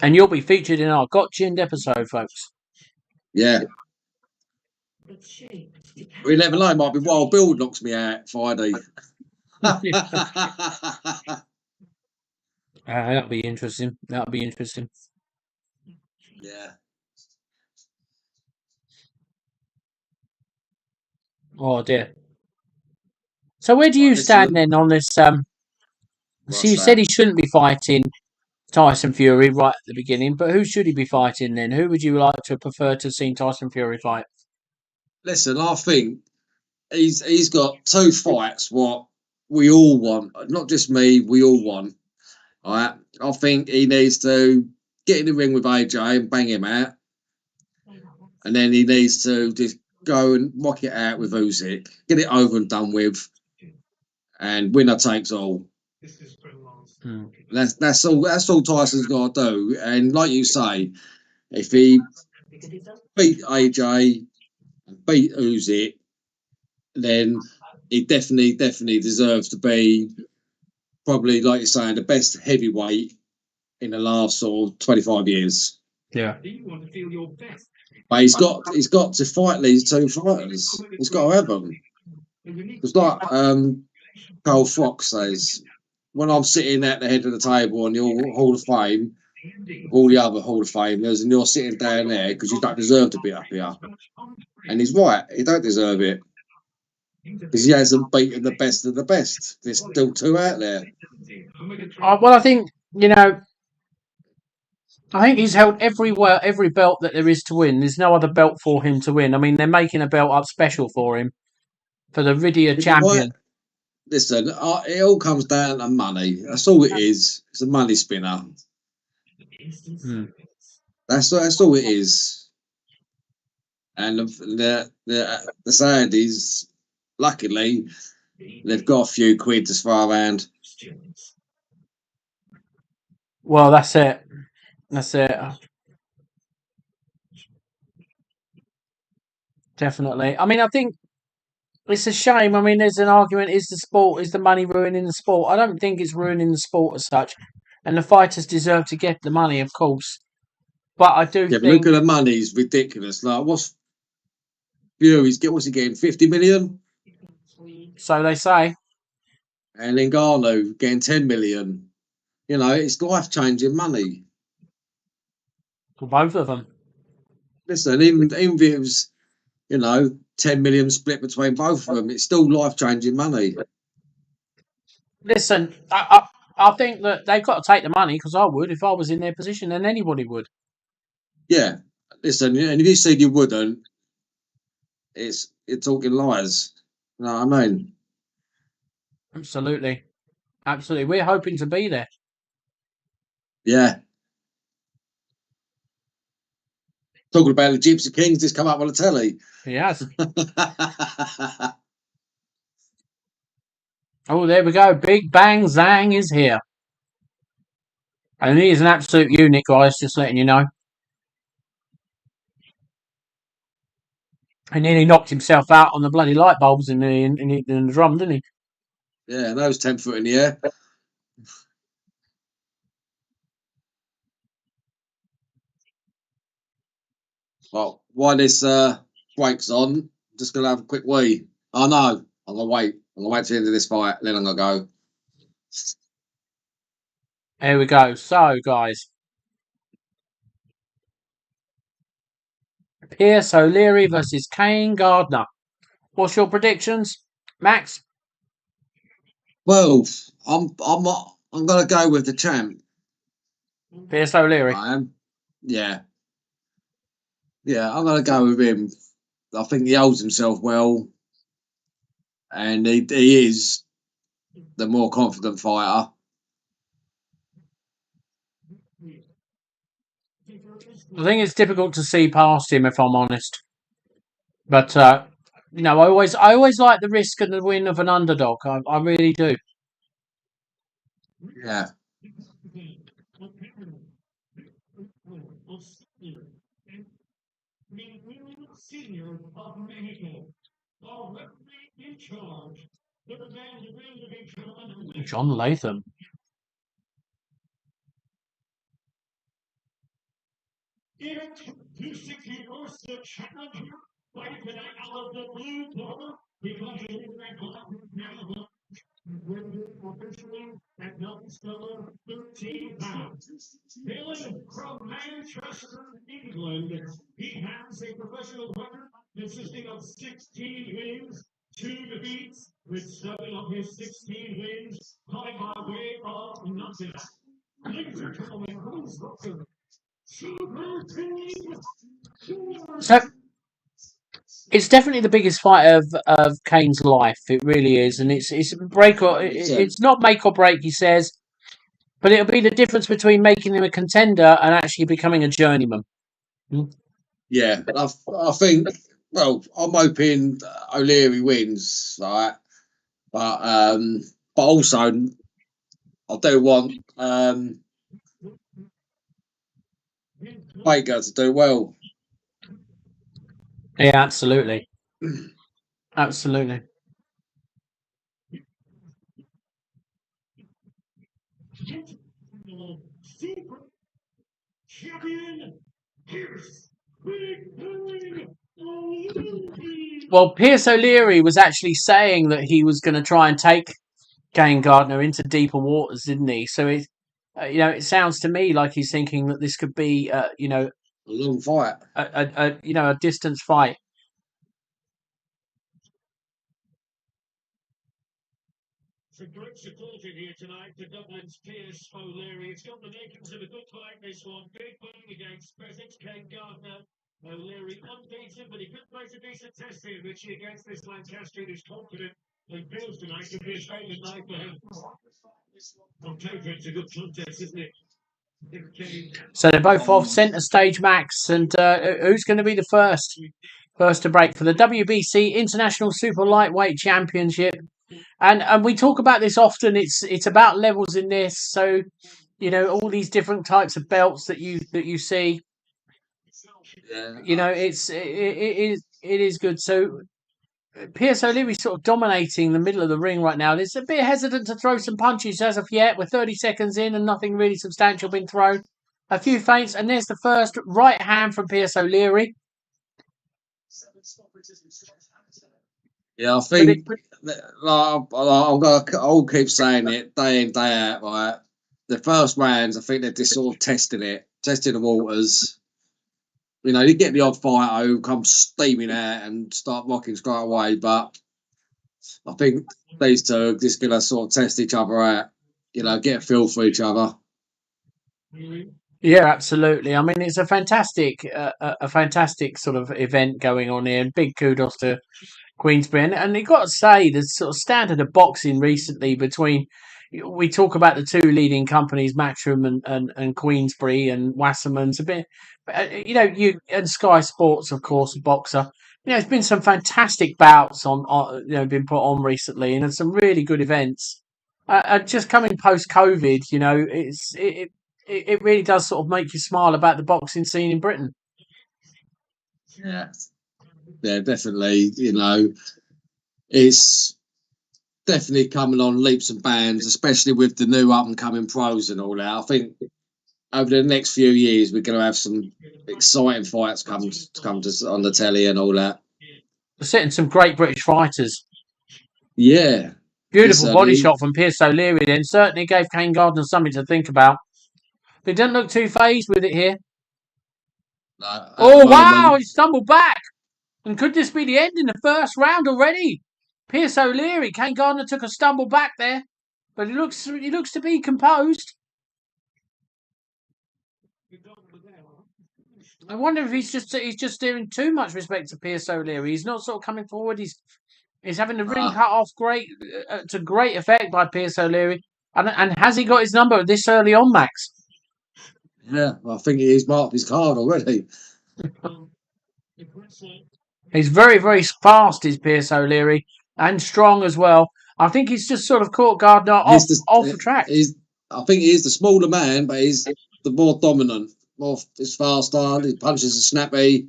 And you'll be featured in our Got Ginned episode, folks. Yeah. We never know. It might be Wild Bill knocks me out Friday. That'll be interesting. Yeah. Oh dear. So where do you stand then on this? So you said he shouldn't be fighting Tyson Fury right at the beginning, but who should he be fighting then? Who would you like to prefer to see Tyson Fury fight? Listen, I think he's got two fights what we all want. Not just me, we all want. All right. I think he needs to get in the ring with AJ and bang him out. And then he needs to just go and rock it out with Usyk, get it over and done with, and winner takes all. That's all. That's all Tyson's got to do. And like you say, if he beat AJ and beat Usyk, then he definitely deserves to be probably, like you're saying, the best heavyweight in the last sort of 25 years. Yeah. But he's got to fight these two fighters. He's got to have them. It's like Carl Fox says, when I'm sitting at the head of the table on the Hall of Fame, all the other Hall of Famers, and you're sitting down there because you don't deserve to be up here. And he's right, he don't deserve it. Because he hasn't beaten the best of the best. There's still two out there. Well, I think, I think he's held every belt that there is to win. There's no other belt for him to win. I mean, they're making a belt up special for him for the Riddia champion. Listen, it all comes down to money. That's all it is. It's a money spinner. That's all it is. And the Saudis, luckily, they've got a few quid to throw around. Well, that's it. That's it. Definitely. I mean, I think it's a shame. I mean, there's an argument: is the money ruining the sport? I don't think it's ruining the sport as such, and the fighters deserve to get the money, of course. But I do think. But look at the money; it's ridiculous. Like, what's he getting? 50 million. So they say. And Ngannou getting 10 million. It's life-changing money. For both of them. Listen, even if it was, 10 million split between both of them, it's still life-changing money. Listen, I think that they've got to take the money, because I would if I was in their position, and anybody would. Yeah. Listen, and if you said you wouldn't, you're talking lies. You know what I mean? Absolutely. Absolutely. We're hoping to be there. Yeah. Talking about the Gypsy Kings just come up on the telly. He has. Oh, there we go. Big Bang Zhang is here. And he is an absolute unit, guys, just letting you know. He nearly knocked himself out on the bloody light bulbs in the drum, didn't he? Yeah, and that was 10 foot in the air. Well, while this breaks on, I'm just going to have a quick wee. Oh, no. I'm going to wait. I'm going to wait till the end of this fight, then I'm going to go. Here we go. So, guys. Pierce O'Leary versus Kane Gardner. What's your predictions, Max? Well, I'm going to go with the champ. Pierce O'Leary. I am. Yeah. Yeah, I'm going to go with him. I think he holds himself well. And he is the more confident fighter. I think it's difficult to see past him, if I'm honest. But I always like the risk and the win of an underdog. I really do. Yeah. John Latham. At Melbourne, 13 pounds. Hailing from Manchester, England, he has a professional record consisting of 16 wins, 2 defeats, with 7 of his 16 wins coming by way of knockout. Ladies and gentlemen, please welcome So it's definitely the biggest fight of Kane's life. It really is, and it's not make or break. He says, but it'll be the difference between making him a contender and actually becoming a journeyman. Yeah, I think well, I'm hoping O'Leary wins, right? But also I do want Baker to do well. Yeah, absolutely. Absolutely. Super champion, Pierce Big Bang O'Leary. Well, Pierce O'Leary was actually saying that he was going to try and take Kane Gardner into deeper waters, didn't he? So it, it sounds to me like he's thinking that this could be, A long fight. a distance fight. Some great support in here tonight for Dublin's Pierce O'Leary. It's got the makings of a good fight, this one. Big Bang against Presence Ken Gardner. O'Leary unbeaten, but he could place a decent test here, Richie, against this Lancastrian who's confident and feels tonight to be a statement night for him. On paper, it's a good contest, isn't it? So they're both off centre stage, Max. And who's going to be the first to break for the WBC International Super Lightweight Championship? And we talk about this often. It's about levels in this. So all these different types of belts that you see. Yeah. It is good. So Pierce O'Leary's sort of dominating the middle of the ring right now. He's a bit hesitant to throw some punches as of yet. We're 30 seconds in and nothing really substantial been thrown. A few feints, and there's the first right hand from Pierce O'Leary. Yeah, I think I'll keep saying it day in, day out, right? The first rounds, I think they're just sort of testing the waters. You get the odd fighter who comes steaming out and start rocking straight away, but I think these two are just going to sort of test each other out, get a feel for each other. Yeah, absolutely. I mean, it's a fantastic sort of event going on here, and big kudos to Queensberry. And you've got to say, the sort of standard of boxing recently between, we talk about the two leading companies, Matchroom and Queensberry and Wasserman's a bit, and Sky Sports, of course, Boxer. There's been some fantastic bouts on been put on recently, and some really good events. Just coming post COVID, it really does sort of make you smile about the boxing scene in Britain. Yeah, definitely. It's definitely coming on leaps and bounds, especially with the new up and coming pros and all that. I think over the next few years we're going to have some exciting fights come to on the telly and all that. We're setting some great British fighters. Yeah. Beautiful body shot from Pierce O'Leary then. Certainly gave Kane Gardner something to think about. But he doesn't look too phased with it here. Oh, wow! He stumbled back. And could this be the end in the first round already? Pierce O'Leary. Kane Gardner took a stumble back there. But he looks to be composed. I wonder if he's just doing too much respect to Pierce O'Leary. He's not sort of coming forward. He's having the ring cut off to great effect by Pierce O'Leary. And has he got his number this early on, Max? Yeah, I think he's marked his card already. He's very, very fast, is Pierce O'Leary, and strong as well. I think he's just sort of caught Gardner off the track. I think he's the smaller man, but he's the more dominant. He's faster, his punches are snappy.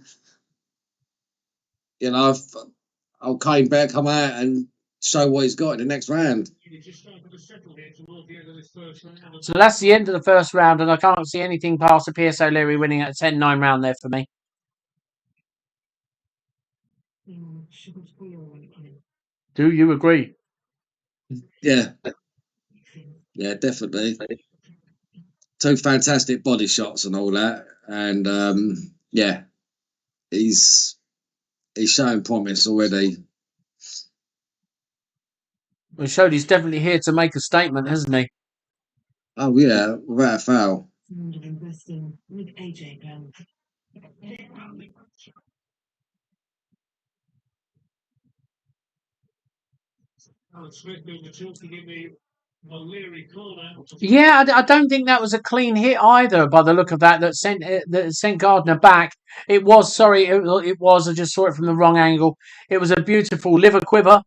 I'll Kane back come out and show what he's got in the next round. So that's the end of the first round, and I can't see anything past the Pierce O'Leary winning at a 10-9 round there for me. Do you agree? Yeah. Yeah, definitely. Two fantastic body shots and all that. And yeah, he's showing promise already. Well, showed he's definitely here to make a statement, hasn't he? Oh yeah, without a foul. Smith doing the talking in the Yeah, I don't think that was a clean hit either. By the look of that, that sent Gardner back. It was it was. I just saw it from the wrong angle. It was a beautiful liver quiver.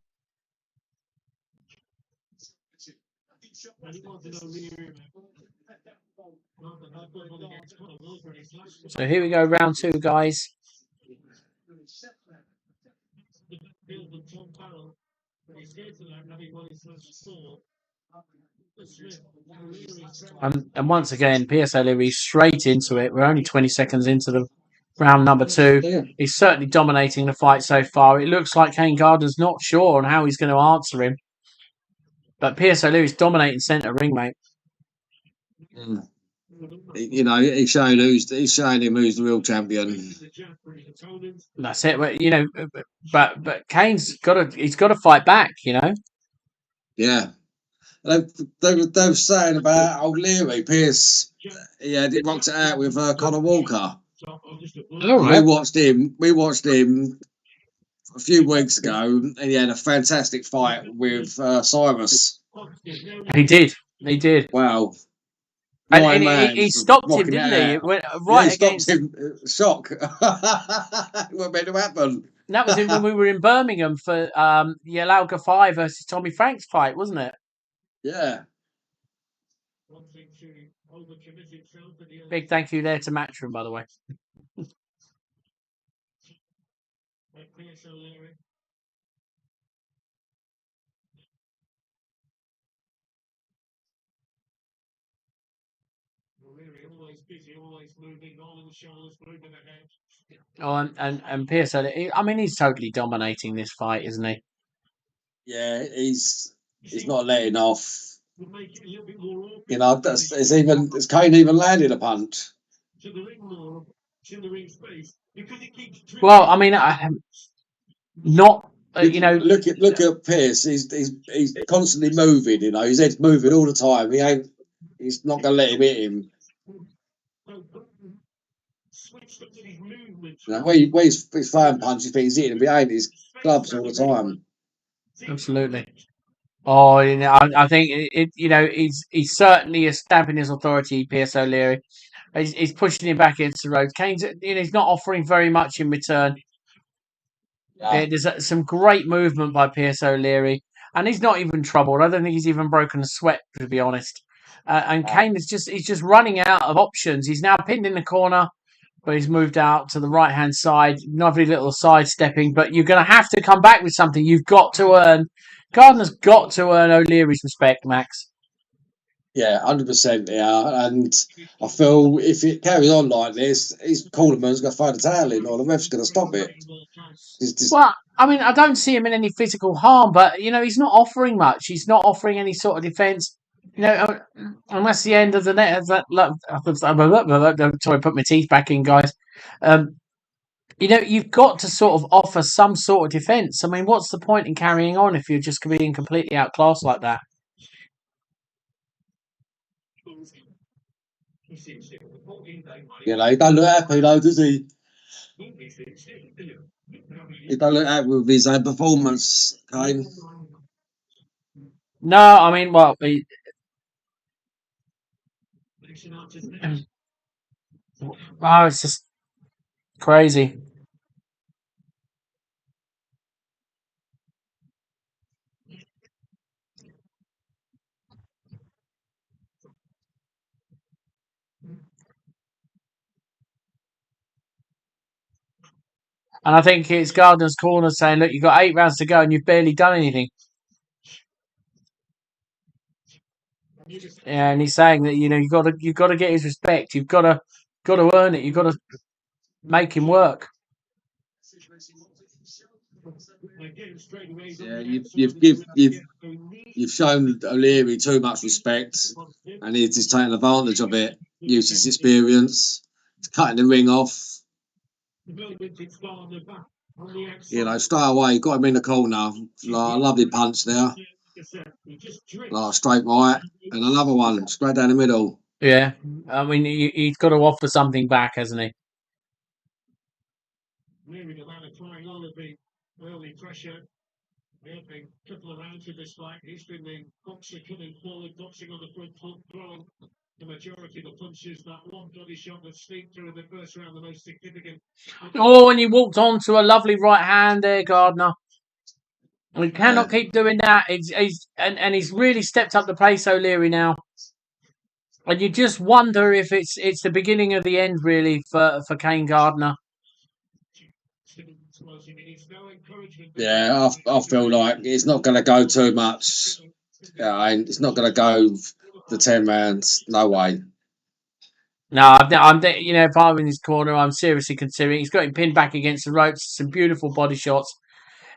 So here we go, round two, guys. And once again, PSO Leary straight into it. We're only 20 seconds into the round number two. Yeah. He's certainly dominating the fight so far. It looks like Kane Gardner's not sure on how he's going to answer him. But PSO Leary's dominating centre ring, mate. You know, he's showing him who's the real champion. That's it. You know, but Kane's he's got to fight back. You know. Yeah. They were saying about old Leary, Pierce. Yeah, he rocked it out with Conor Walker. All right. We watched him a few weeks ago, and he had a fantastic fight with Cyrus. He did. Wow. And he stopped him, didn't he? It went right against him. Shock. What meant to happen? That was when we were in Birmingham for the Alauga 5 versus Tommy Franks fight, wasn't it? Yeah. Big thank you there to Matchroom, by the way. Oh, and PSO, I mean, he's totally dominating this fight, isn't he? Yeah, he's not letting off. You know, has Kane even landed a punch? Well, I mean, not. You know, look at Pierce. He's constantly moving. You know, his head's moving all the time. He's not going to let him hit him. You know, where he's throwing punches, but he's hitting him behind his gloves all the time. Absolutely. Oh, you know, I think you know, he's certainly establishing his authority. P.S. O'Leary, he's pushing him back into the road. Kane's, you know, he's not offering very much in return. Yeah. There's some great movement by P.S. O'Leary, and he's not even troubled. I don't think he's even broken a sweat, to be honest. And Kane is just running out of options. He's now pinned in the corner, but he's moved out to the right hand side. Lovely little sidestepping, but you're going to have to come back with something. You've got to earn. Gardner's got to earn O'Leary's respect, Max. Yeah, 100%. Yeah, and I feel if it carries on like this, his cornerman's going to throw the towel in, or the ref's going to stop it. Well, I mean, I don't see him in any physical harm, but you know, he's not offering much. He's not offering any sort of defence. You know, unless the end of the net. Sorry, put my teeth back in, guys. You know, you've got to sort of offer some sort of defence. I mean, what's the point in carrying on if you're just being completely outclassed like that? You know, he don't look happy though, does he? He don't look happy with his own performance, Kane. No, I mean, well, it's just crazy. And I think it's Gardner's corner saying, "Look, you've got 8 rounds to go, and you've barely done anything." Yeah, and he's saying that you know you've got to get his respect. You've got to earn it. You've got to make him work. Yeah, you've shown O'Leary too much respect, and he's just taking advantage of it. Used his experience, cutting the ring off. You know, straight away, got him in the corner. Like, a lovely punch there. Like, straight right, and another one straight down the middle. Yeah, I mean he's got to offer something back, hasn't he? There have been a couple of rounds of this fight. He's been the boxer coming forward, boxing on the front foot, throwing the majority of the punches. That one body shot that sneaked through in the first round, the most significant. Oh, and he walked on to a lovely right hand there, Gardner. We cannot keep doing that. He's really stepped up the pace, O'Leary, now. And you just wonder if it's the beginning of the end, really, for Kane Gardner. Yeah, I feel like it's not going to go too much. Yeah, it's not going to go the 10 rounds. No way. No, if I'm in his corner, I'm seriously considering. He's got him pinned back against the ropes. Some beautiful body shots.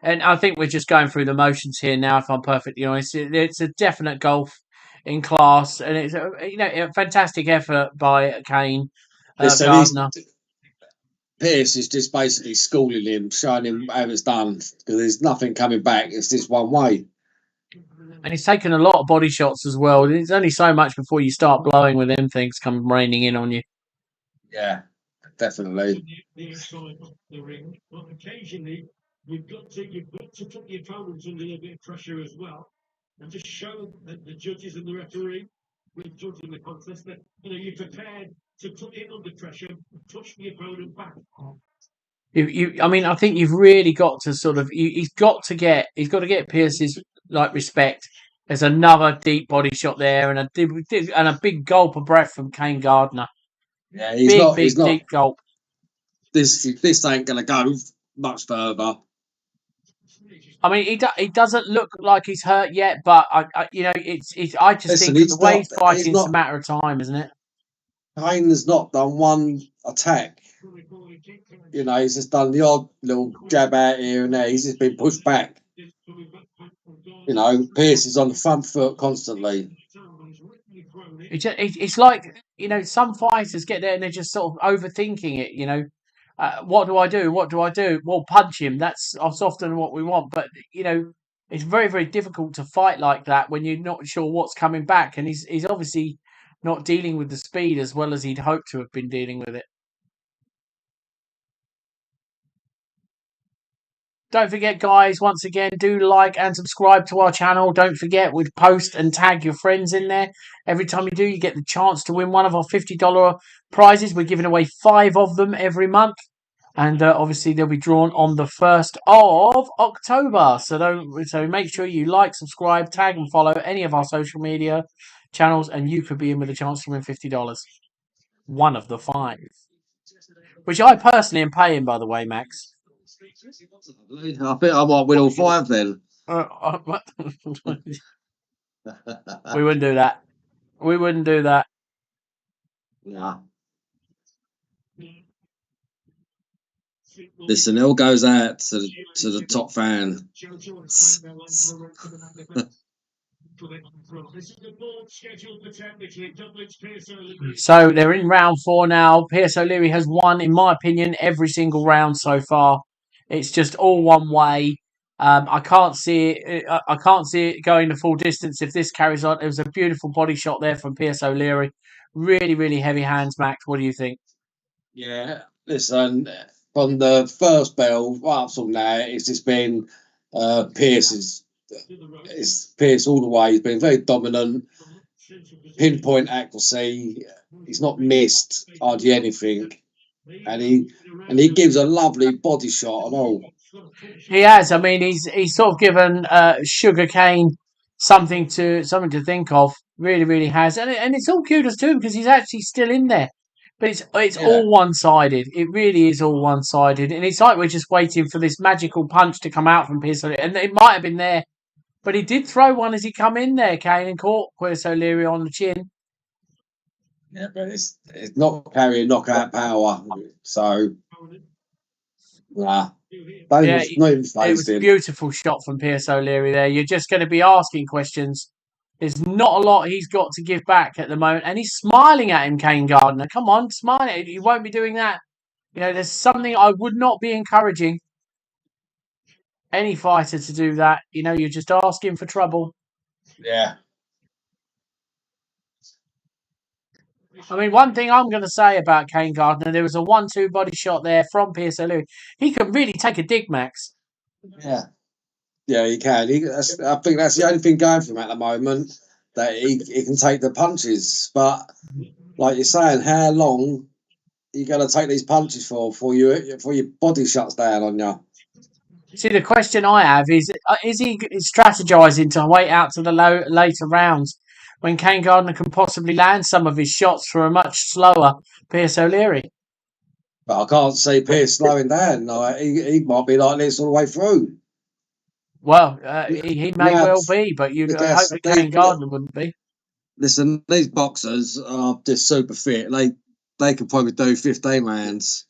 And I think we're just going through the motions here now, if I'm perfectly honest. It's a definite golf in class. And it's a fantastic effort by Kane Listen, Gardner. Pierce is just basically schooling him, showing him how it's done, because there's nothing coming back. It's just one way. And he's taken a lot of body shots as well. There's only so much before you start blowing with them things come raining in on you. Yeah, definitely. The inside of the ring, but occasionally you've got to put the opponents under a bit of pressure as well, and just show the judges and the referee, with judging the contest, that you're prepared to put in under pressure, push the opponent back. I think you've really got to sort of. He's got to get Pierce's respect. There's another deep body shot there, and a big gulp of breath from Kane Gardner. Yeah, Big deep gulp. This ain't gonna go much further. I mean, he doesn't look like he's hurt yet, but I just think the way he's fighting, it's a matter of time, isn't it? Kane has not done one attack. He's just done the odd little jab out here and there. He's just been pushed back. Pierce is on the front foot constantly. It's like, some fighters get there and they're just sort of overthinking it, what do I do? What do I do? Well, punch him. That's often what we want. But, it's very, very difficult to fight like that when you're not sure what's coming back. And he's obviously not dealing with the speed as well as he'd hoped to have been dealing with it. Don't forget, guys, once again, do like and subscribe to our channel. Don't forget, we post and tag your friends in there. Every time you do, you get the chance to win one of our $50 prizes. We're giving away 5 of them every month. And obviously, they'll be drawn on the 1st of October. So make sure you like, subscribe, tag, and follow any of our social media channels, and you could be in with a chance to win $50. One of the 5. Which I personally am paying, by the way, Max. I think I might win all 5 then. We wouldn't do that. We wouldn't do that. Yeah. Listen, it all goes out to the top fan. So they're in round 4 now. Pierce O'Leary has won, in my opinion, every single round so far. It's just all one way. I can't see it. I can't see it going the full distance if this carries on. It was a beautiful body shot there from Pierce O'Leary. Really, really heavy hands, Max. What do you think? Yeah, listen, from the first bell right up till now, it's just been Pierce's. It's Pierce all the way. He's been very dominant, pinpoint accuracy. He's not missed hardly anything, and he gives a lovely body shot and all. He has. I mean, he's sort of given Sugar Cane something to think of. Really, really has, and it's all kudos to him because he's actually still in there. But it's all one-sided. It really is all one-sided, and it's like we're just waiting for this magical punch to come out from Pierce O'Leary, and it might have been there, but he did throw one as he come in there, Kane, and caught Pierce O'Leary on the chin. Yeah, but it's not carrying knockout power, so nah. It was a beautiful shot from Pierce O'Leary there. You're just going to be asking questions. There's not a lot he's got to give back at the moment. And he's smiling at him, Kane Gardner. Come on, smile at him. You won't be doing that. There's something I would not be encouraging any fighter to do that. You're just asking for trouble. Yeah. I mean, one thing I'm going to say about Kane Gardner, there was a 1-2 body shot there from Pierce O'Leary. He can really take a dig, Max. Yeah. Yeah, he can. I think that's the only thing going for him at the moment, that he can take the punches. But like you're saying, how long are you going to take these punches before your body shuts down on you? See, the question I have is he strategizing to wait out to the later rounds when Kane Gardner can possibly land some of his shots for a much slower Pierce O'Leary? But I can't see Pierce slowing down. Like, he might be like this all the way through. Well, he may Yeah, well be, but you'd I hope guess that Kane Gardner wouldn't be. listen, these boxers are just super fit. They could probably do 15 rounds.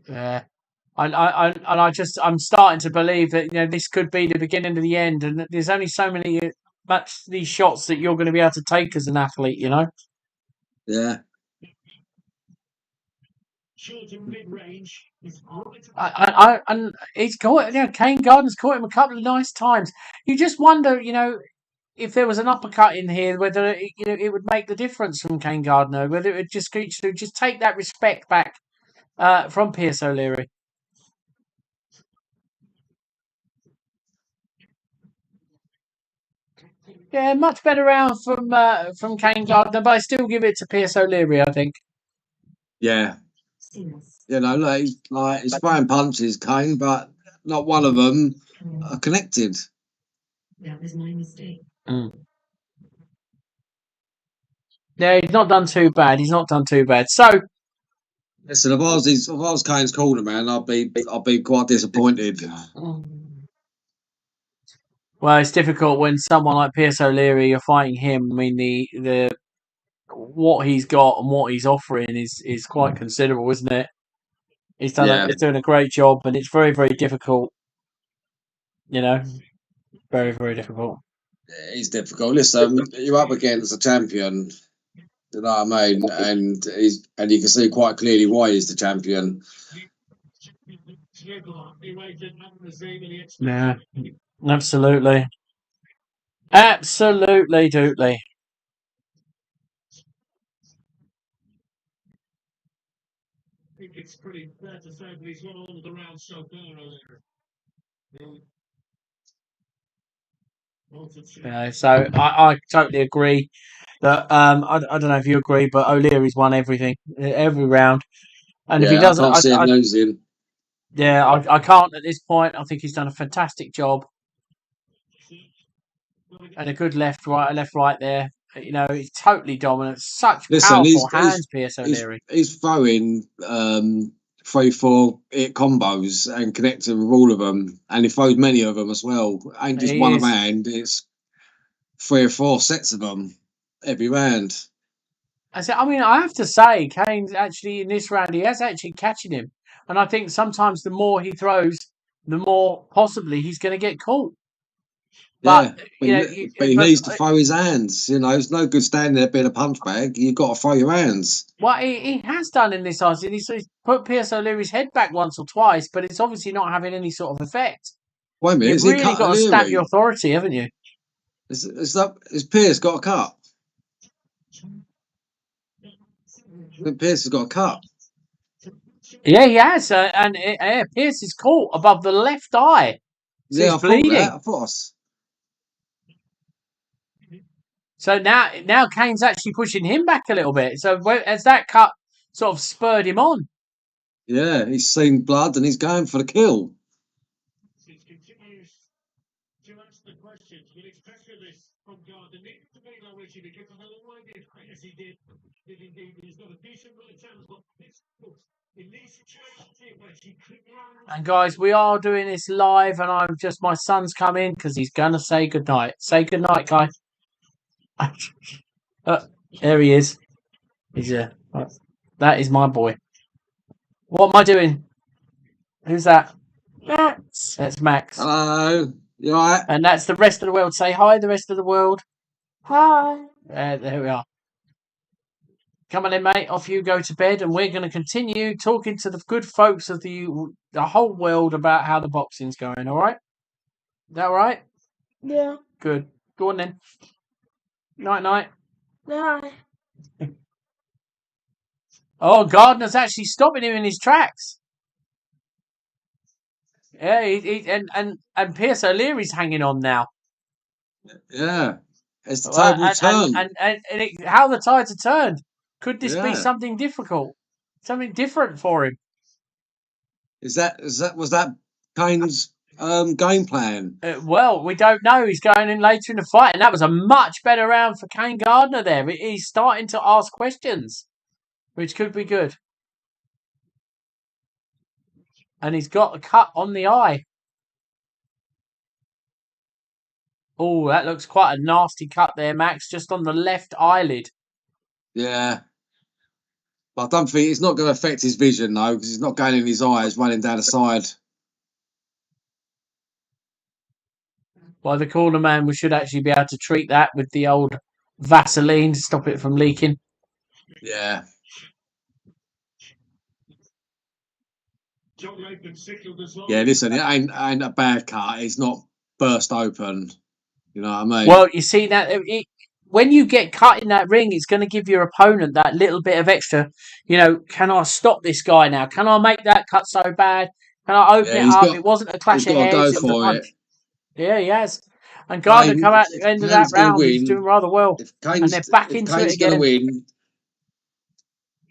Yeah. I'm starting to believe that this could be the beginning of the end, and that there's only so many these shots that you're going to be able to take as an athlete. Yeah. Short and mid-range. And he's caught. Kane Gardner's caught him a couple of nice times. You just wonder, if there was an uppercut in here, whether it would make the difference from Kane Gardner, whether it would just take that respect back from Pierce O'Leary. Yeah, much better round from Kane Gardner, but I still give it to Pierce O'Leary, I think. Yeah. He's throwing punches, Kane, but not one of them are connected. That was my mistake. Yeah, he's not done too bad. So, listen, if I was Kane's corner, man, I'd be quite disappointed. well, it's difficult when someone like Pierce O'Leary, you're fighting him. I mean, the what he's got and what he's offering is quite considerable, isn't it? He's doing a great job, and it's very, very difficult. Very, very difficult. It's difficult. Listen, you're up against a champion. You know what I mean? And you can see quite clearly why he's the champion. Yeah, absolutely. Absolutely, dootly. I think it's pretty fair to say that he's won all of the rounds so far. Yeah, so I totally agree that I don't know if you agree, but O'Leary's won everything, every round, and if he Yeah, I doesn't, can't see him losing. I can't at this point. I think he's done a fantastic job and a good left right there. He's totally dominant. Such Listen, powerful hands, Pierce O'Leary. he's throwing 3-4 hit combos and connecting with all of them, and he throws many of them as well. Ain't just one round; it's 3 or 4 sets of them every round. I have to say, Kane's actually in this round, he has actually catching him, and I think sometimes the more he throws, the more possibly he's going to get caught. But he needs to throw his hands. It's no good standing there being a punch bag. You've got to throw your hands. Well, he has done in this instance. He's put Pierce O'Leary's head back once or twice, but it's obviously not having any sort of effect. Wait a minute, You've really got to stamp your authority, haven't you? Has Pierce got a cut? Pierce has got a cut. Yeah, he has, and Pierce is caught above the left eye. So he's bleeding. I thought So now Kane's actually pushing him back a little bit. So has that cut sort of spurred him on? Yeah, he's seen blood and he's going for the kill. He continues to ask the questions, but especially this from Gardner. Needs to be low, Richie, because I don't know why he did as he did indeed. He's got a decent right chance, but in these situations where she could. And guys, we are doing this live, and my son's come in because he's gonna say goodnight. Say goodnight, guys. There he is. That is my boy. What am I doing? Who's that? Max. That's Max. Hello. You alright? And that's the rest of the world. Say hi, the rest of the world. Hi. There we are. Come on then, mate. Off you go to bed, and we're going to continue talking to the good folks of the whole world about how the boxing's going. All right? Is that all right? Yeah. Good. Go on then. Night, night. Night. Oh, Gardner's actually stopping him in his tracks. Yeah, and Pierce O'Leary's hanging on now. Yeah. It's the table turned. How the tides have turned. Could this be Yeah. something difficult? Something different for him? Was that Kane's game plan? Well, we don't know. He's going in later in the fight, and that was a much better round for Kane Gardner there. He's starting to ask questions, which could be good. And he's got a cut on the eye. Oh, that looks quite a nasty cut there, Max, just on the left eyelid. Yeah. But I don't think it's not going to affect his vision, though, because he's not going in his eyes, running down the side. Well, the corner man, we should actually be able to treat that with the old Vaseline to stop it from leaking. Yeah. Yeah, listen, it ain't a bad cut. It's not burst open. You know what I mean? Well, you see that when you get cut in that ring, it's going to give your opponent that little bit of extra. You know, can I stop this guy now? Can I make that cut so bad? Can I open it up? It wasn't a clash of heads. It was a punch. Yeah, he has. And Gardner come out at the end of that round. He's doing rather well. And they're back into it again. Win,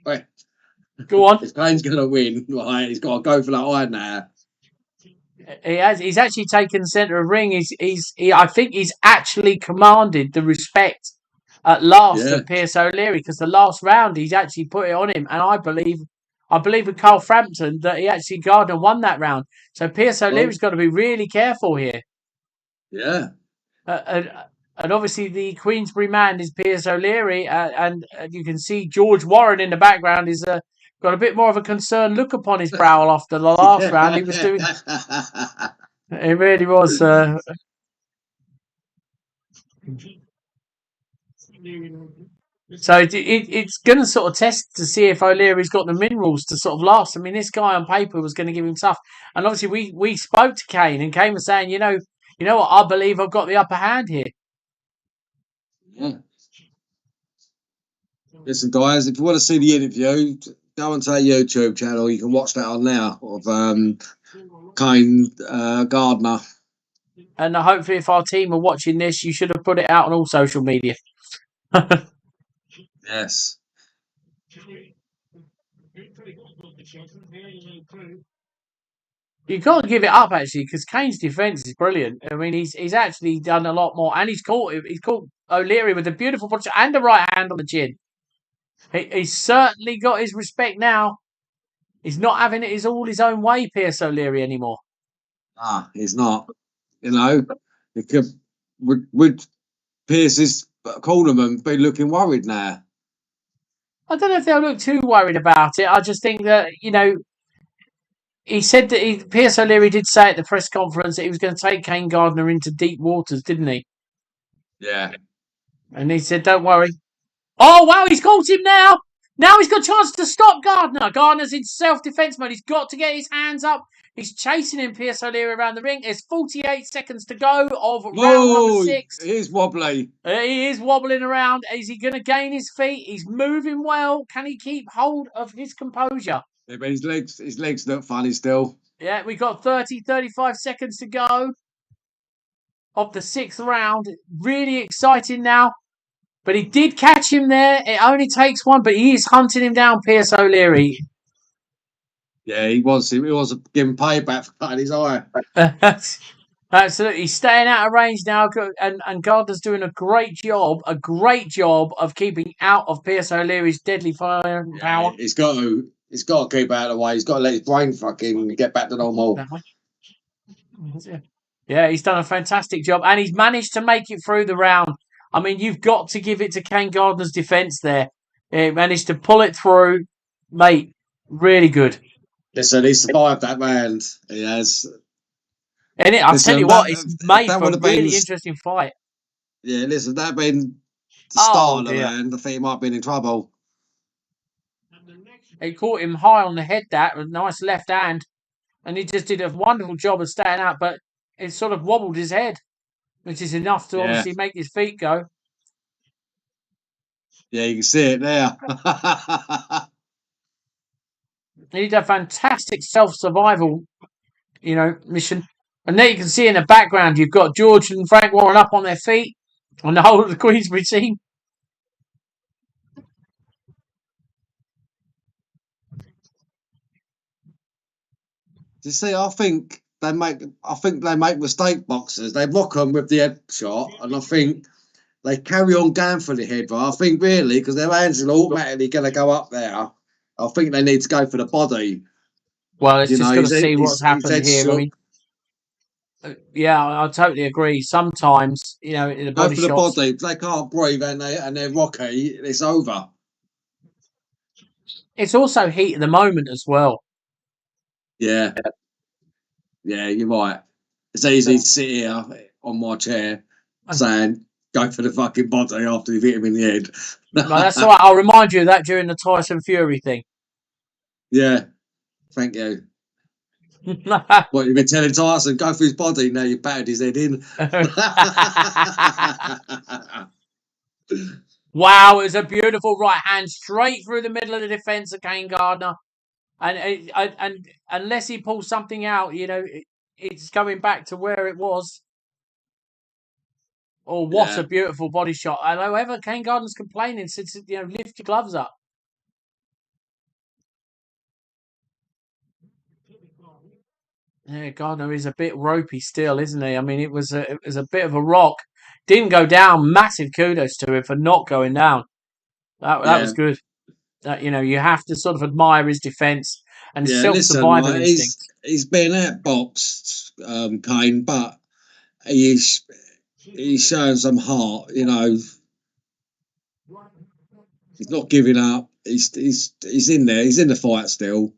right. Go on. If Kane's going to win, right, he's got to go for that eye now. He has. He's actually taken centre of ring. I think he's actually commanded the respect at last of Pierce O'Leary, because the last round he's actually put it on him, and I believe with Carl Frampton that he actually Gardner won that round. So Pierce O'Leary's got to be really careful here. Yeah. And obviously the Queensbury man is Pierce O'Leary, and you can see George Warren in the background is got a bit more of a concerned look upon his brow after the last round. He was doing. It really was. So it's going to sort of test to see if O'Leary's got the minerals to sort of last. I mean, this guy on paper was going to give him tough. And obviously we spoke to Kane, and Kane was saying, you know what, I believe I've got the upper hand here. Yeah. Listen, guys, if you want to see the interview, go onto our YouTube channel. You can watch that on now of Kane Gardner. And hopefully, if our team are watching this, you should have put it out on all social media. Yes. You can't give it up, actually, because Kane's defence is brilliant. I mean, he's actually done a lot more, and he's caught O'Leary with a beautiful punch and a right hand on the chin. He's certainly got his respect now. He's not having it all his own way, Pierce O'Leary, anymore. He's not. You know, would Pierce's cornerman be looking worried now? I don't know if they'll look too worried about it. I just think that, he said that Pierce O'Leary did say at the press conference that he was going to take Kane Gardner into deep waters, didn't he? Yeah. And he said, don't worry. Oh, wow, he's caught him now. Now he's got a chance to stop Gardner. Gardner's in self-defence mode. He's got to get his hands up. He's chasing him, Pierce O'Leary, around the ring. There's 48 seconds to go of round number 6. He's wobbly. He is wobbling around. Is he going to gain his feet? He's moving well. Can he keep hold of his composure? Yeah, but his legs look funny still. Yeah, we've got 35 seconds to go of the 6th round. Really exciting now. But he did catch him there. It only takes one, but he is hunting him down, Pierce O'Leary. Yeah, he was giving payback for cutting his eye. Absolutely. He's staying out of range now, and Gardner's doing a great job of keeping out of Pierce O'Leary's deadly fire power. He's got to keep out of the way. He's got to let his brain fucking get back to normal. Yeah, he's done a fantastic job, and he's managed to make it through the round. I mean, you've got to give it to Kane Gardner's defence there. He managed to pull it through, mate. Really good. Listen, he survived that round. He has. And I'll tell you what, it's made for a really interesting fight. Yeah, listen, that been the start of the round. I think he might have been in trouble. He caught him high on the head, that with a nice left hand, and he just did a wonderful job of staying out, but it sort of wobbled his head, which is enough to obviously make his feet go. Yeah, you can see it there. He did a fantastic self-survival mission. And there you can see in the background, you've got George and Frank Warren up on their feet, and the whole of the Queensbury team. You see, I think they make mistake boxers. They rock them with the head shot, and I think they carry on going for the head. But I think really, because their hands are automatically going to go up there, I think they need to go for the body. Well, it's just got to see what's his happened head here. I shook. mean, yeah, I totally agree. Sometimes, the Go body for the shots. body. If they can't breathe and they're rocky, it's over. It's also heat at the moment as well. Yeah, you're right. It's easy to sit here on my chair saying, go for the fucking body after you've hit him in the head. Well, that's all right. I'll remind you of that during the Tyson Fury thing. Yeah, thank you. What, you've been telling Tyson, go for his body, now you've battered his head in. Wow, it was a beautiful right hand straight through the middle of the defence of Kane Gardner. And unless he pulls something out, it's going back to where it was. Oh, what a beautiful body shot. And however, Kane Gardner's complaining since, lift your gloves up. Yeah, Gardner is a bit ropey still, isn't he? I mean, it was a bit of a rock. Didn't go down. Massive kudos to him for not going down. That was good. You have to sort of admire his defence and self-survival instincts. He's been outboxed, Kane, but he's showing some heart. He's not giving up. He's in there. He's in the fight still.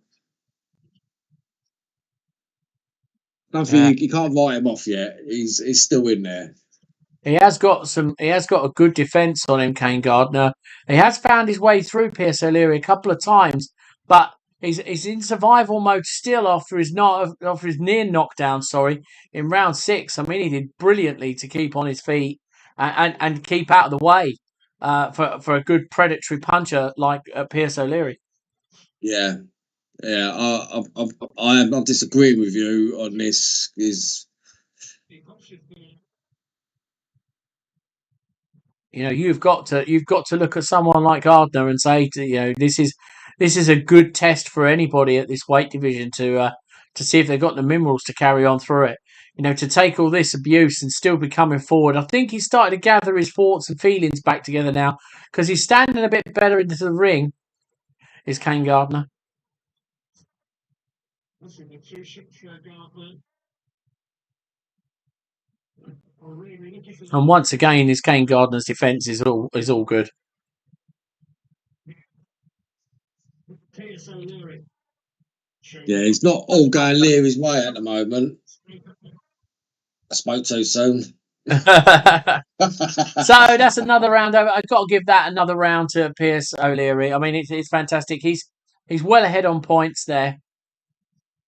You can't write him off yet. He's still in there. He has got a good defence on him, Kane Gardner. He has found his way through Pierce O'Leary a couple of times, but he's in survival mode still after his near knockdown. In round 6. I mean, he did brilliantly to keep on his feet and keep out of the way for a good predatory puncher like Pierce O'Leary. Yeah. I'm disagreeing with you on this. You've got to look at someone like Gardner and say, this is a good test for anybody at this weight division to see if they've got the minerals to carry on through it. To take all this abuse and still be coming forward. I think he's started to gather his thoughts and feelings back together now because he's standing a bit better into the ring. Is Kane Gardner? And once again, his Kane Gardner's defence is all good. Yeah, he's not all going Leary's way at the moment. I spoke too soon. So that's another round over. I've got to give that another round to Pierce O'Leary. I mean, it's fantastic. He's well ahead on points there.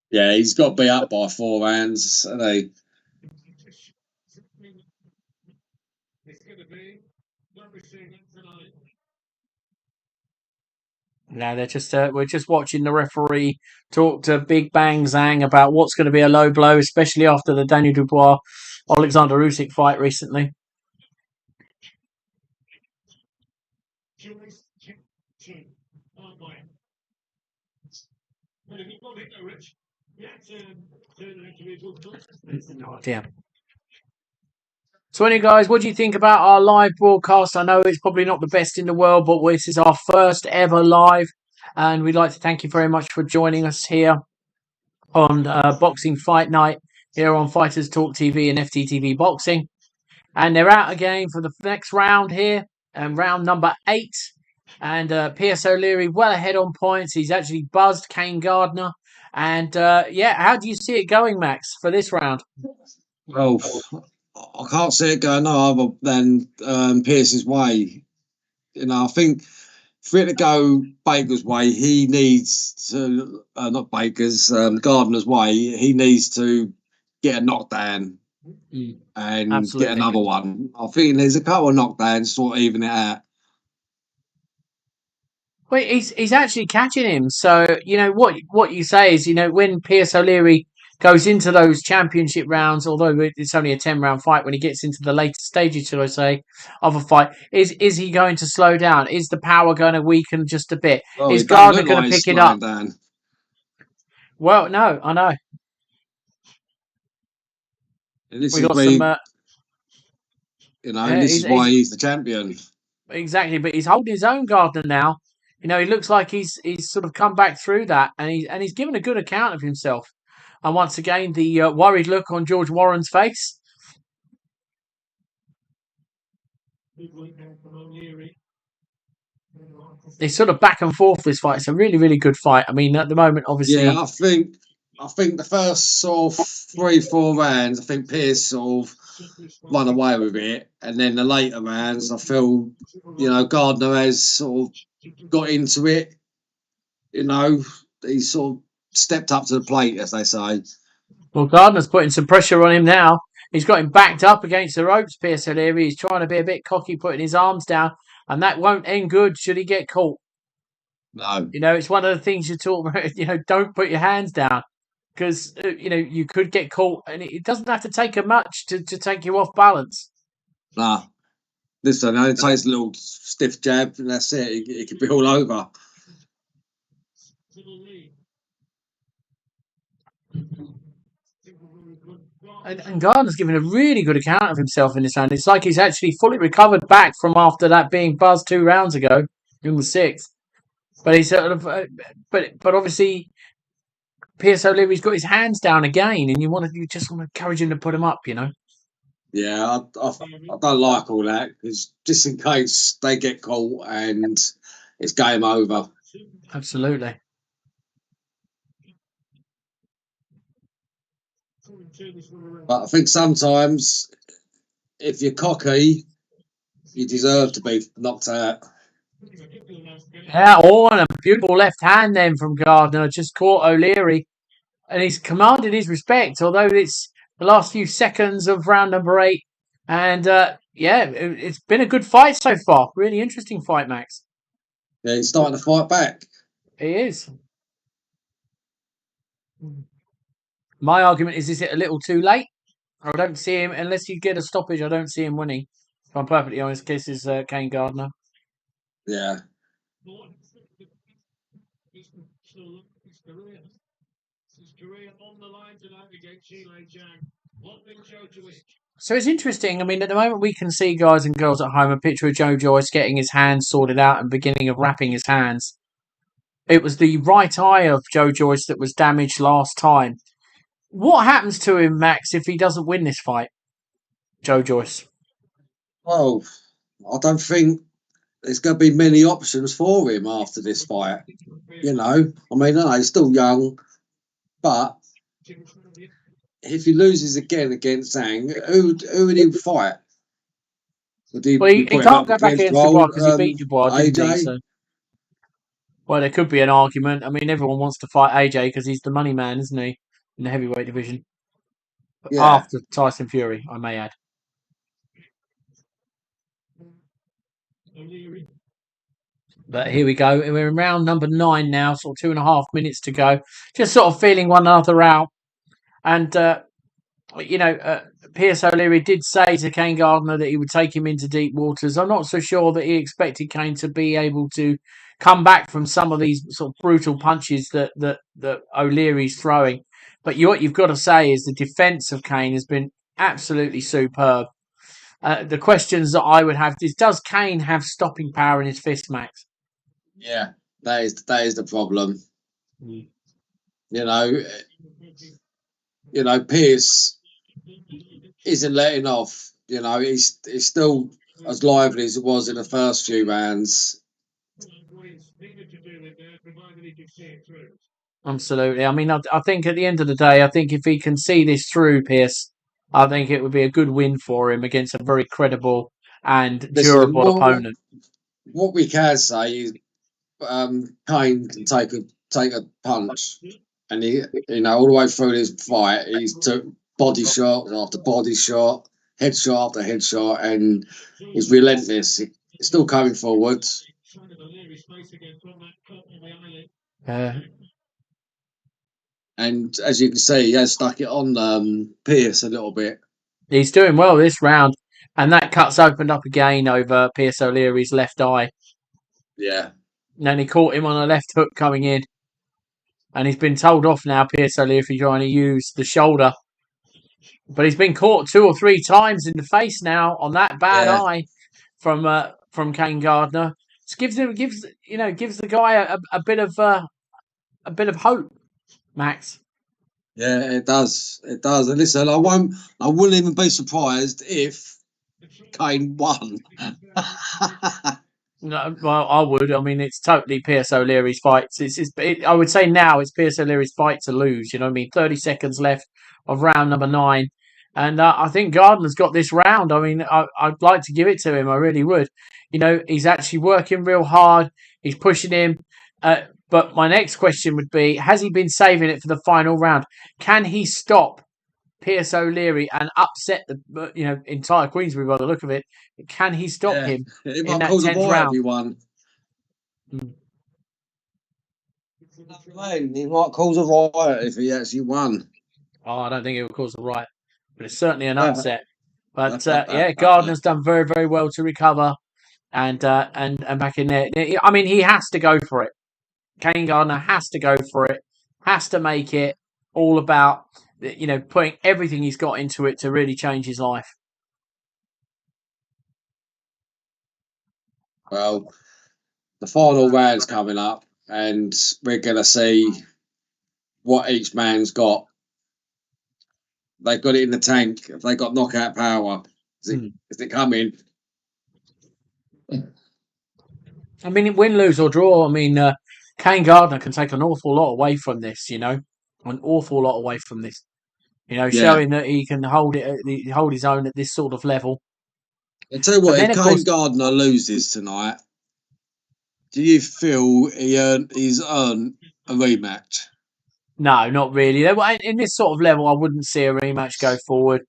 Yeah, he's got to be up by 4 rounds. Now we're just watching the referee talk to Big Bang Zhang about what's going to be a low blow, especially after the Daniel Dubois Alexander Usyk fight recently. Oh, dear. So anyway, guys, what do you think about our live broadcast? I know it's probably not the best in the world, but this is our first ever live. And we'd like to thank you very much for joining us here on Boxing Fight Night here on Fighters Talk TV and FTTV Boxing. And they're out again for the next round here, and round number 8. And Pierce O'Leary well ahead on points. He's actually buzzed Kane Gardner. And how do you see it going, Max, for this round? Well, I can't see it going no other than Pierce's way. I think for it to go Baker's way, he needs to not Baker's, Gardner's way. He needs to get a knockdown and Absolutely. get another one. I think there's a couple of knockdowns sort of even it out. Well, he's actually catching him. So what you say is when Pierce O'Leary goes into those championship rounds, although it's only a 10-round fight, when he gets into the later stages, shall I say, of a fight, is he going to slow down? Is the power going to weaken just a bit? Oh, Is it don't Gardner look going like to he's pick it up? slowing down. Well, no, I know. And this We is got where, some. this is why he's the champion. Exactly, but he's holding his own, Gardner, now. He looks like he's sort of come back through that, and he's given a good account of himself. And once again, the worried look on George Warren's face. It's sort of back and forth, this fight. It's a really, really good fight. I mean, at the moment, obviously. Yeah, I think the first sort of 3-4 rounds, I think Pierce sort of run away with it, and then the later rounds, I feel Gardner has sort of got into it. He sort of stepped up to the plate, as they say. Well, Gardner's putting some pressure on him now. He's got him backed up against the ropes, Pierce O'Leary. He's trying to be a bit cocky, putting his arms down, and that won't end good should he get caught. No. It's one of the things you talk about, don't put your hands down, because, you could get caught, and it doesn't have to take a much to take you off balance. Nah. This one only takes a little stiff jab, and that's it. It could be all over. And Gardner's given a really good account of himself in this round. It's like he's actually fully recovered back from after that being buzzed 2 rounds ago in the 6th. But he's sort of, but obviously, Pierce O'Leary's got his hands down again, and you just want to encourage him to put them up, Yeah, I don't like all that, because just in case they get caught and it's game over. Absolutely. But I think sometimes, if you're cocky, you deserve to be knocked out. Yeah, and a beautiful left hand then from Gardner, just caught O'Leary, and he's commanded his respect, although it's the last few seconds of round number 8. And it's been a good fight so far. Really interesting fight, Max. Yeah, he's starting to fight back. He is. My argument is it a little too late? I don't see him, unless you get a stoppage, I don't see him winning. If I'm perfectly honest, this is Kane Gardner. Yeah. So it's interesting. I mean, at the moment, we can see, guys and girls at home, a picture of Joe Joyce getting his hands sorted out and beginning of wrapping his hands. It was the right eye of Joe Joyce that was damaged last time. What happens to him, Max, if he doesn't win this fight, Joe Joyce? Well, I don't think there's going to be many options for him after this fight. I know he's still young, but if he loses again against Zhang, who would he fight? Would he Can't go back against Dubois because he beat Dubois, didn't he? AJ? So, well, there could be an argument. I mean, everyone wants to fight AJ because he's the money man, isn't he, in the heavyweight division? Yeah. After Tyson Fury, I may add. But here we go. We're in round number 9 now, sort of 2.5 minutes to go. Just sort of feeling one another out. And, Pierce O'Leary did say to Kane Gardner that he would take him into deep waters. I'm not so sure that he expected Kane to be able to come back from some of these sort of brutal punches that O'Leary's throwing. But what you've got to say is the defence of Kane has been absolutely superb. The questions that I would have is, does Kane have stopping power in his fist, Max? Yeah, that is the problem. Pierce isn't letting off. He's still as lively as it was in the first few rounds. Absolutely. I mean, I think at the end of the day, I think if he can see this through, Pierce, I think it would be a good win for him against a very credible and durable opponent. What we can say is, Kane can take a punch, and he, all the way through this fight, he's took body shot after body shot, headshot after headshot, and he's relentless. He's still coming forwards. And as you can see, he has stuck it on Pierce a little bit. He's doing well this round. And that cut's opened up again over Pierce O'Leary's left eye. Yeah. And then he caught him on a left hook coming in. And he's been told off now, Pierce O'Leary, for trying to use the shoulder. But he's been caught 2 or 3 times in the face now on that bad eye from Kane Gardner. It gives the guy a bit of hope, Max. Yeah, it does. It does. And listen, I wouldn't even be surprised if Kane won. No, well, I would. I mean, it's totally Pierce O'Leary's fight. I would say now it's Pierce O'Leary's fight to lose. You know what I mean? 30 seconds left of round number 9. And I think Gardner's got this round. I mean, I'd like to give it to him. I really would. You know, he's actually working real hard. He's pushing him. But my next question would be, has he been saving it for the final round? Can he stop Pierce O'Leary and upset the entire Queensbury by the look of it? Can he stop him in that 10th round? Everyone. He might cause a riot if he actually won. Oh, I don't think it will cause a riot, but it's certainly an upset. But Gardner's done very, very well to recover and back in there. I mean, he has to go for it. Kane Gardner has to go for it. Has to make it all about putting everything he's got into it to really change his life. Well, the final round's coming up, and we're going to see what each man's got. They've got it in the tank. Have they got knockout power? Is it coming? I mean, win, lose or draw. I mean, Kane Gardner can take an awful lot away from this. An awful lot away from this. Showing that he can hold his own at this sort of level. I'll tell you what, if Kane Gardner loses tonight, do you feel he's earned a rematch? No, not really. In this sort of level, I wouldn't see a rematch go forward.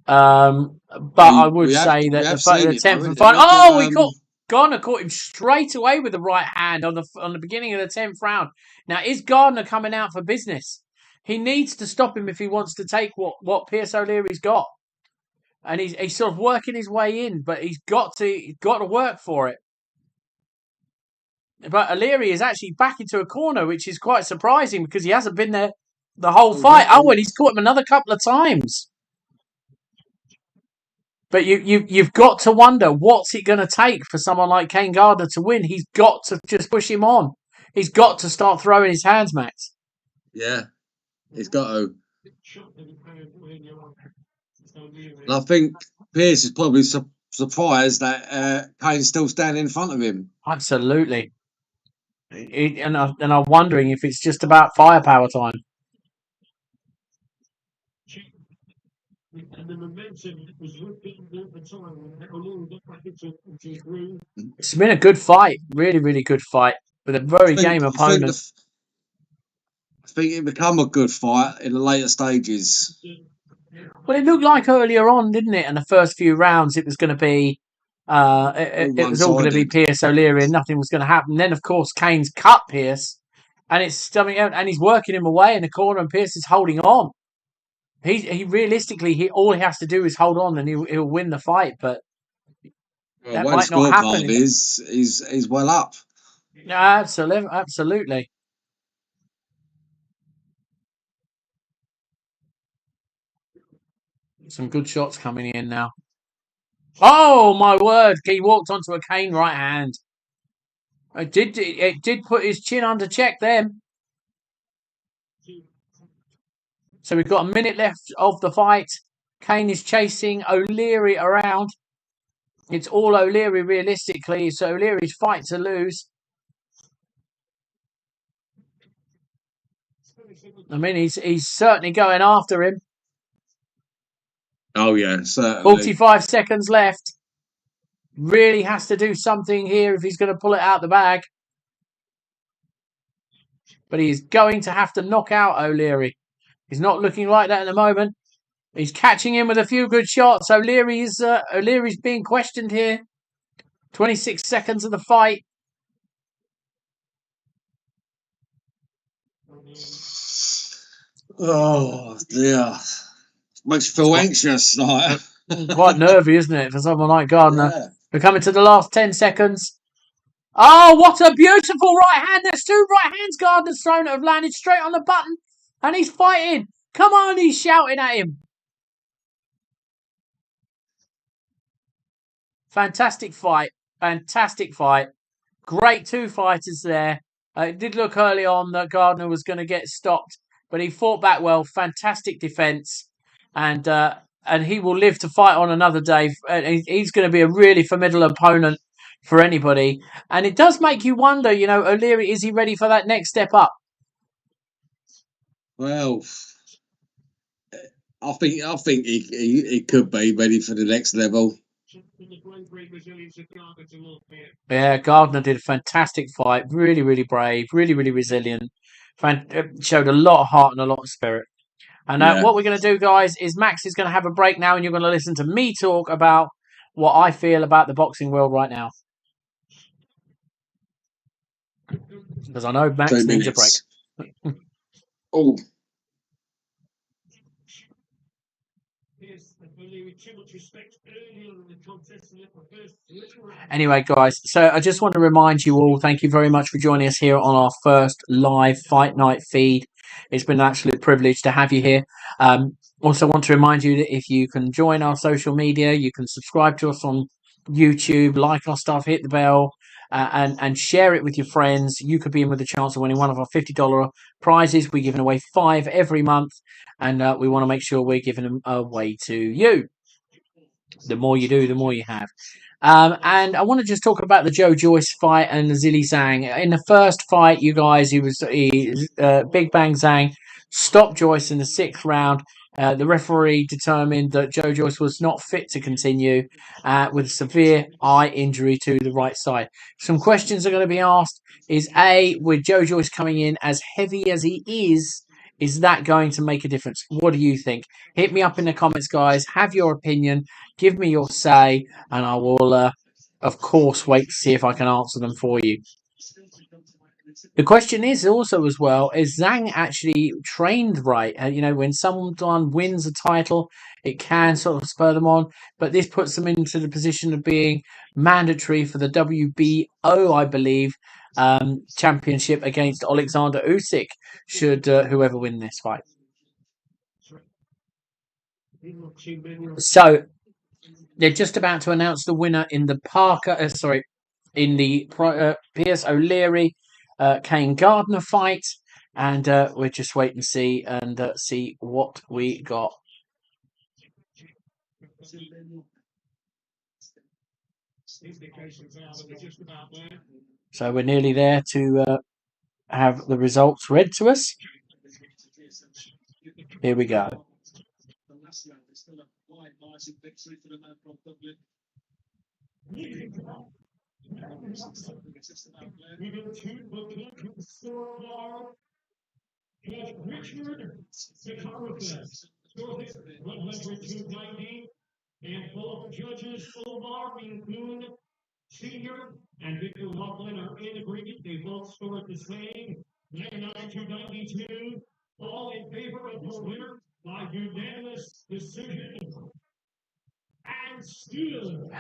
But I would say that the 10th and final. Gardner caught him straight away with the right hand on the beginning of the 10th round. Now, is Gardner coming out for business? He needs to stop him if he wants to take what Pierce O'Leary's got, and he's sort of working his way in, but he's got to work for it. But O'Leary is actually back into a corner, which is quite surprising because he hasn't been there the whole fight. Oh, and he's caught him another couple of times. But you've got to wonder, what's it going to take for someone like Kane Gardner to win? He's got to just push him on. He's got to start throwing his hands, Max. Yeah, he's got to. And I think Pierce is probably surprised that Kane's still standing in front of him. Absolutely. And I'm wondering if it's just about firepower time. It's been a good fight, really, really good fight with a very game opponent. I think it become a good fight in the later stages. Well, it looked like earlier on, didn't it? In the first few rounds, it was going to be it was all going to be Pierce O'Leary, and nothing was going to happen. Then, of course, Kane's cut Pierce, and it's coming out, and he's working him away in the corner, and Pierce is holding on. He realistically, all he has to do is hold on, and he'll win the fight. But that might not happen. He's well up. Yeah, absolutely. Some good shots coming in now. Oh my word! He walked onto a Kane right hand. It did put his chin under check then. So we've got a minute left of the fight. Kane is chasing O'Leary around. It's all O'Leary realistically. It's O'Leary's fight to lose. I mean, he's certainly going after him. Oh yeah, certainly. 45 seconds left. Really has to do something here if he's going to pull it out the bag. But he's going to have to knock out O'Leary. He's not looking like that at the moment. He's catching him with a few good shots. O'Leary's being questioned here. 26 seconds of the fight. Oh dear, makes you feel anxious. Like, Quite nervy, isn't it, for someone like Gardner? yeah. We're coming to the last 10 seconds. Oh, what a beautiful right hand. There's two right hands Gardner's thrown that have landed straight on the button. And he's fighting. Come on, he's shouting at him. Fantastic fight. Fantastic fight. Great two fighters there. It did look early on that Gardner was going to get stopped, but he fought back well. Fantastic defence. And he will live to fight on another day. He's going to be a really formidable opponent for anybody. And it does make you wonder, O'Leary, is he ready for that next step up? Well, I think he could be ready for the next level. Yeah, Gardner did a fantastic fight. Really, really brave. Really, really resilient. Showed a lot of heart and a lot of spirit. And what we're going to do, guys, is Max is going to have a break now, and you're going to listen to me talk about what I feel about the boxing world right now. Because I know Max needs a break. Oh. Anyway, guys, so I just want to remind you all, thank you very much for joining us here on our first live Fight Night feed. It's been an absolute privilege to have you here. Also want to remind you that if you can join our social media, you can subscribe to us on YouTube, like our stuff, hit the bell, and share it with your friends. You could be in with a chance of winning one of our $50 prizes. We're giving away 5 every month, and we want to make sure we're giving them away to you. The more you do, the more you have. And I want to just talk about the Joyce fight and the Zhilei Zhang. In the first fight, you guys, Big Bang Zhang stopped Joyce in the 6th round. The referee determined that Joyce was not fit to continue with a severe eye injury to the right side. Some questions are going to be asked. Is A, with Joyce coming in as heavy as he is that going to make a difference? What do you think? Hit me up in the comments, guys. Have your opinion. Give me your say, and I will, of course, wait to see if I can answer them for you. The question is also, as well, is Zhang actually trained right? When someone wins a title, it can sort of spur them on, but this puts them into the position of being mandatory for the WBO, I believe, championship against Alexander Usyk, should whoever win this fight. So they're just about to announce the winner in the Pierce O'Leary Kane Gardner fight, and we're just waiting to see what we got. So we're nearly there to have the results read to us. Here we go. And both judges so far, including Senior and Victor Laughlin, are in agreement. They both scored the same, 99-92, all in favor of the winner by unanimous decision.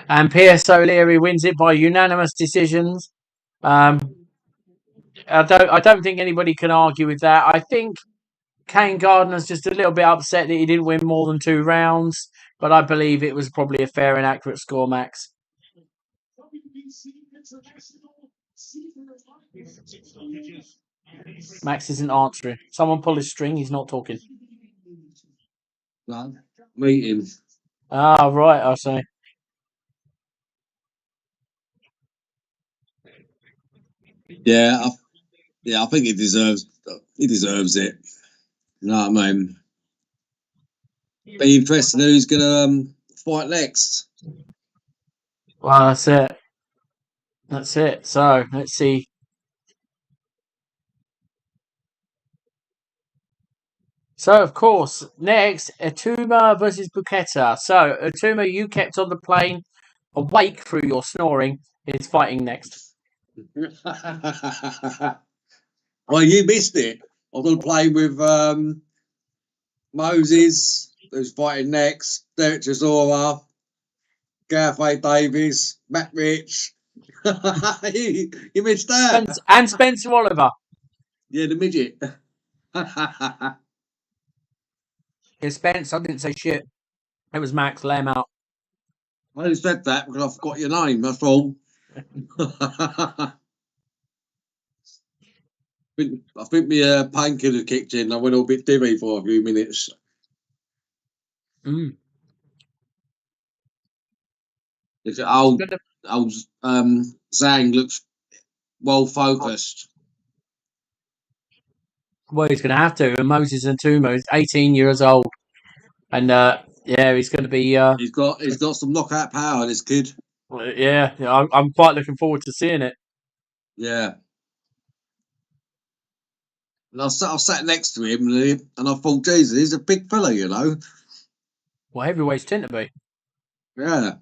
And Pierce O'Leary wins it by unanimous decisions. I don't think anybody can argue with that. I think Kane Gardner's just a little bit upset that he didn't win more than 2 rounds, but I believe it was probably a fair and accurate score, Max. Max isn't answering. Someone pull his string. He's not talking. No, meeting. Ah, right. I see. Yeah, I think he deserves it. You know what I mean? Be interested in who's gonna fight next. Well, that's it. That's it. So let's see. So of course, next Atuma versus Buketa. So Atuma, you kept on the plane awake through your snoring. Is fighting next. Well, you missed it. I was on a plane with Moses, who's fighting next, Derek Chisora, Gareth A. Davies, Matt Rich. you missed that. And Spencer Oliver. Yeah, the midget. Yeah, Spence, I didn't say shit. It was Max. Lay him out. I only said that because I forgot your name, that's all. I think my painkiller kicked in. I went all a bit divvy for a few minutes. Mm. It's old Zhang looks well focused. Well, he's going to have to. And Moses Antumo is 18 years old. And, yeah, he's going to be... He's got some knockout power, this kid. yeah, I'm quite looking forward to seeing it. Yeah. And I sat next to him and I thought, Jesus, he's a big fella, you know. Well, heavyweights tend to be. Yeah.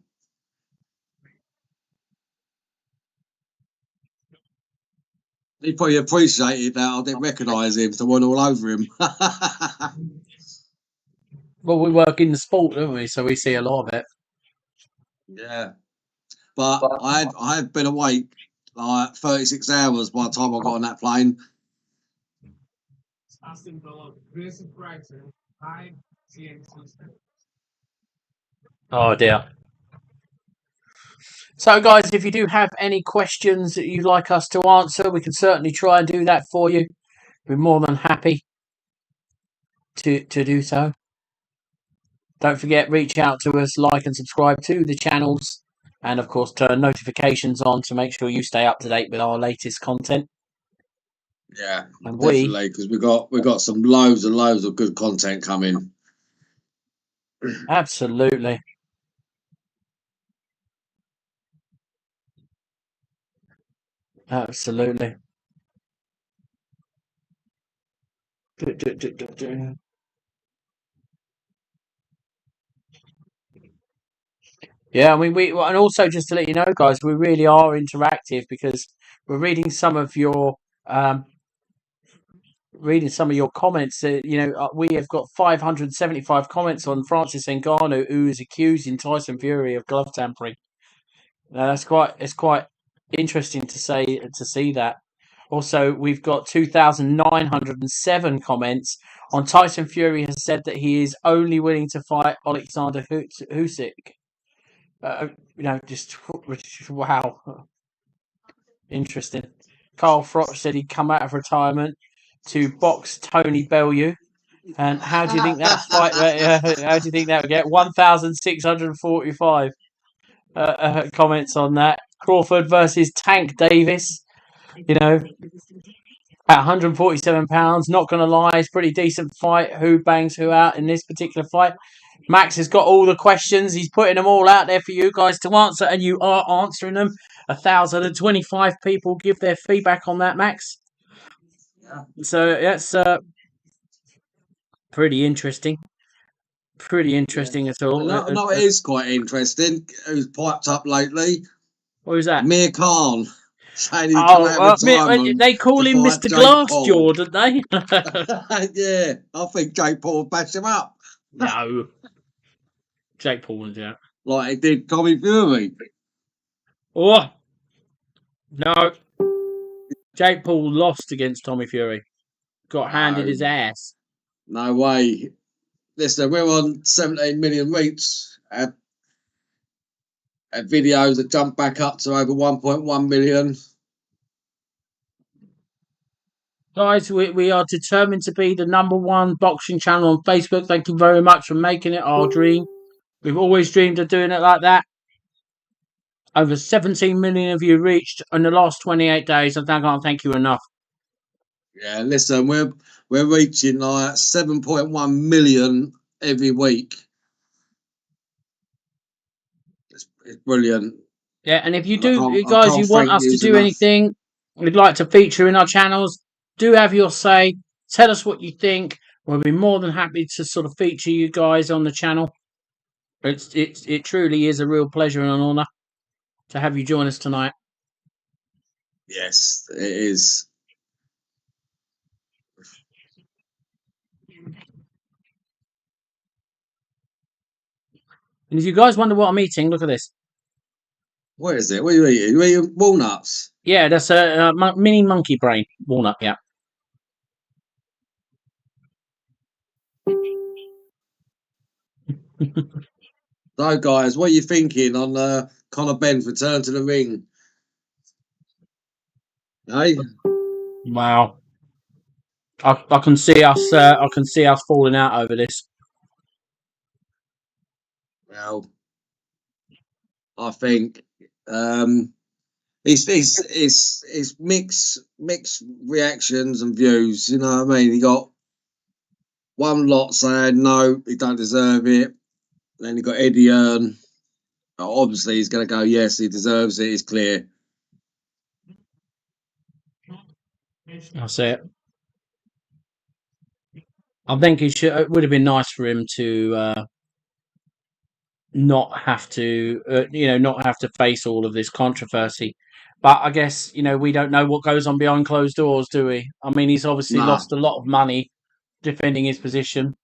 He probably appreciated that I didn't recognise him, so I went all over him. Well, we work in the sport, don't we? So we see a lot of it. Yeah. But I had been awake like 36 hours by the time I got on that plane. Aston Villa versus Brighton, 5 p.m. Oh, dear. So, guys, if you do have any questions that you'd like us to answer, we can certainly try and do that for you. We're more than happy to do so. Don't forget, reach out to us, like and subscribe to the channels, and of course turn notifications on to make sure you stay up to date with our latest content. Yeah, And definitely, because we got some loads and loads of good content coming. Absolutely. Absolutely. Yeah, I mean, and also just to let you know, guys, we really are interactive because we're reading some of your comments. We have got 575 comments on Francis Ngannou, who is accusing Tyson Fury of glove tampering. It's quite interesting to see that. Also, we've got 2,907 comments on Tyson Fury has said that he is only willing to fight Alexander Usyk. Just wow, interesting. Carl Froch said he'd come out of retirement to box Tony Bellew. And how do you think that fight? How do you think that would get 1,645 comments on that? Crawford versus Tank Davis. At 147 pounds, not going to lie, it's a pretty decent fight. Who bangs who out in this particular fight? Max has got all the questions. He's putting them all out there for you guys to answer, and you are answering them. 1,025 people give their feedback on that, Max. Yeah. So that's pretty interesting. Pretty interesting at all. No, it is quite interesting. Who's piped up lately? What was that? Amir Khan saying he'd come out of retirement. They call him Mr. Glassjaw, don't they? Yeah, I think Jake Paul would bash him up. No. Jake Paul was out. Like he did Tommy Fury. Oh, no. Jake Paul lost against Tommy Fury. Got handed his ass. No way. Listen, we're on 17 million reach. Had videos that jumped back up to over 1.1 million. Guys, we are determined to be the #1 boxing channel on Facebook. Thank you very much for making it our dream. We've always dreamed of doing it like that. Over 17 million of you reached in the last 28 days. I can't thank you enough. Yeah, listen, we're reaching like 7.1 million every week. It's brilliant. Yeah, and if you you want us to do anything, we'd like to feature in our channels, do have your say. Tell us what you think. We'll be more than happy to sort of feature you guys on the channel. It truly is a real pleasure and an honour to have you join us tonight. Yes, it is. And if you guys wonder what I'm eating, look at this. What is it? What are you eating? You eating walnuts? Yeah, that's a mini monkey brain walnut. Yeah. So, guys, what are you thinking on Conor Ben's return to the ring? Hey? Wow. I can see us. I can see us falling out over this. Well, I think it's mixed reactions and views. You know what I mean? You got one lot saying no, he don't deserve it. Then you got Eddie Earn. Obviously, he's going to go, yes, he deserves it. It's clear. I see it. I think it would have been nice for him to not have to, not have to face all of this controversy. But I guess we don't know what goes on behind closed doors, do we? I mean, he's obviously Nah. lost a lot of money defending his position.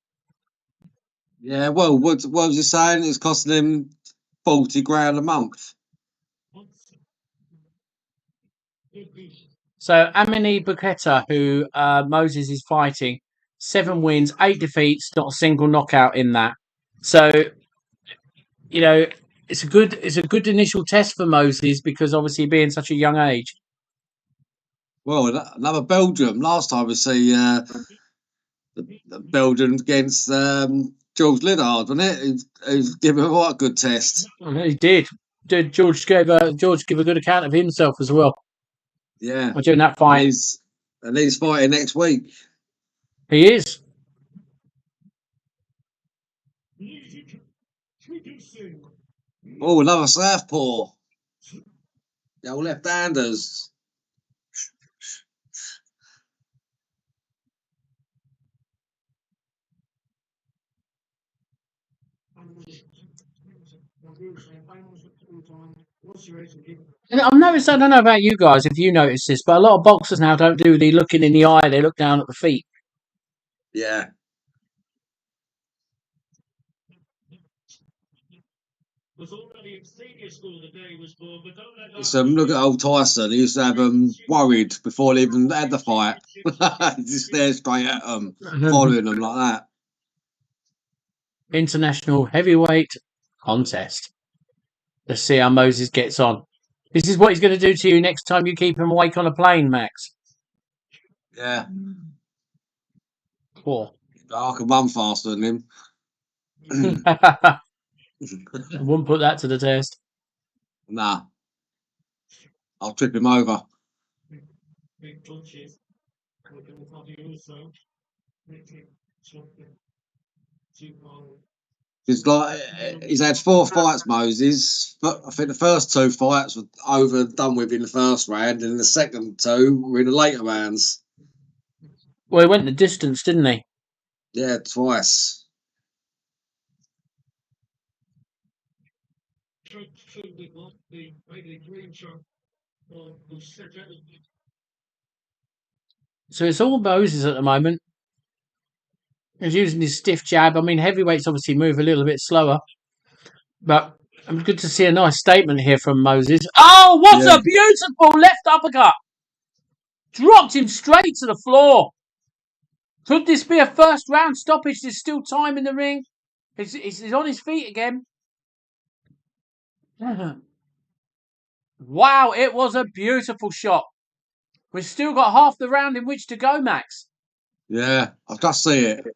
Yeah, well, what was he saying? It's costing him 40 grand a month. So Amini Buketa, who Moses is fighting, 7 wins, 8 defeats, not a single knockout in that. So, it's a good initial test for Moses because obviously being such a young age. Well, another Belgium. Last time we see the Belgium against George Liddard, wasn't it? Who's given a what a good test. He did. George give a good account of himself as well. Yeah. During that fight. And he's fighting next week. He is. Oh, another southpaw. Yeah, all left-handers. I've noticed, I don't know about you guys if you notice this, but a lot of boxers now don't do the looking in the eye, they look down at the feet. Yeah. Look at old Tyson. He used to have them worried before they even had the fight. He just stared straight at them, following them like that. International heavyweight contest. Let's see how Moses gets on. This is what he's going to do to you next time you keep him awake on a plane, Max. Yeah. Poor. I can run faster than him. I wouldn't put that to the test. Nah. I'll trip him over. He's had 4 fights, Moses. But I think the first 2 fights were over and done with in the first round, and the second 2 were in the later rounds. Well, he went the distance, didn't he? Yeah, twice. So it's all Moses at the moment. He's using his stiff jab. I mean, heavyweights obviously move a little bit slower. But it's good to see a nice statement here from Moses. Oh, what a beautiful left uppercut! Dropped him straight to the floor. Could this be a first round stoppage? There's still time in the ring. He's on his feet again. Wow, it was a beautiful shot. We've still got half the round in which to go, Max. Yeah, I've just seen it.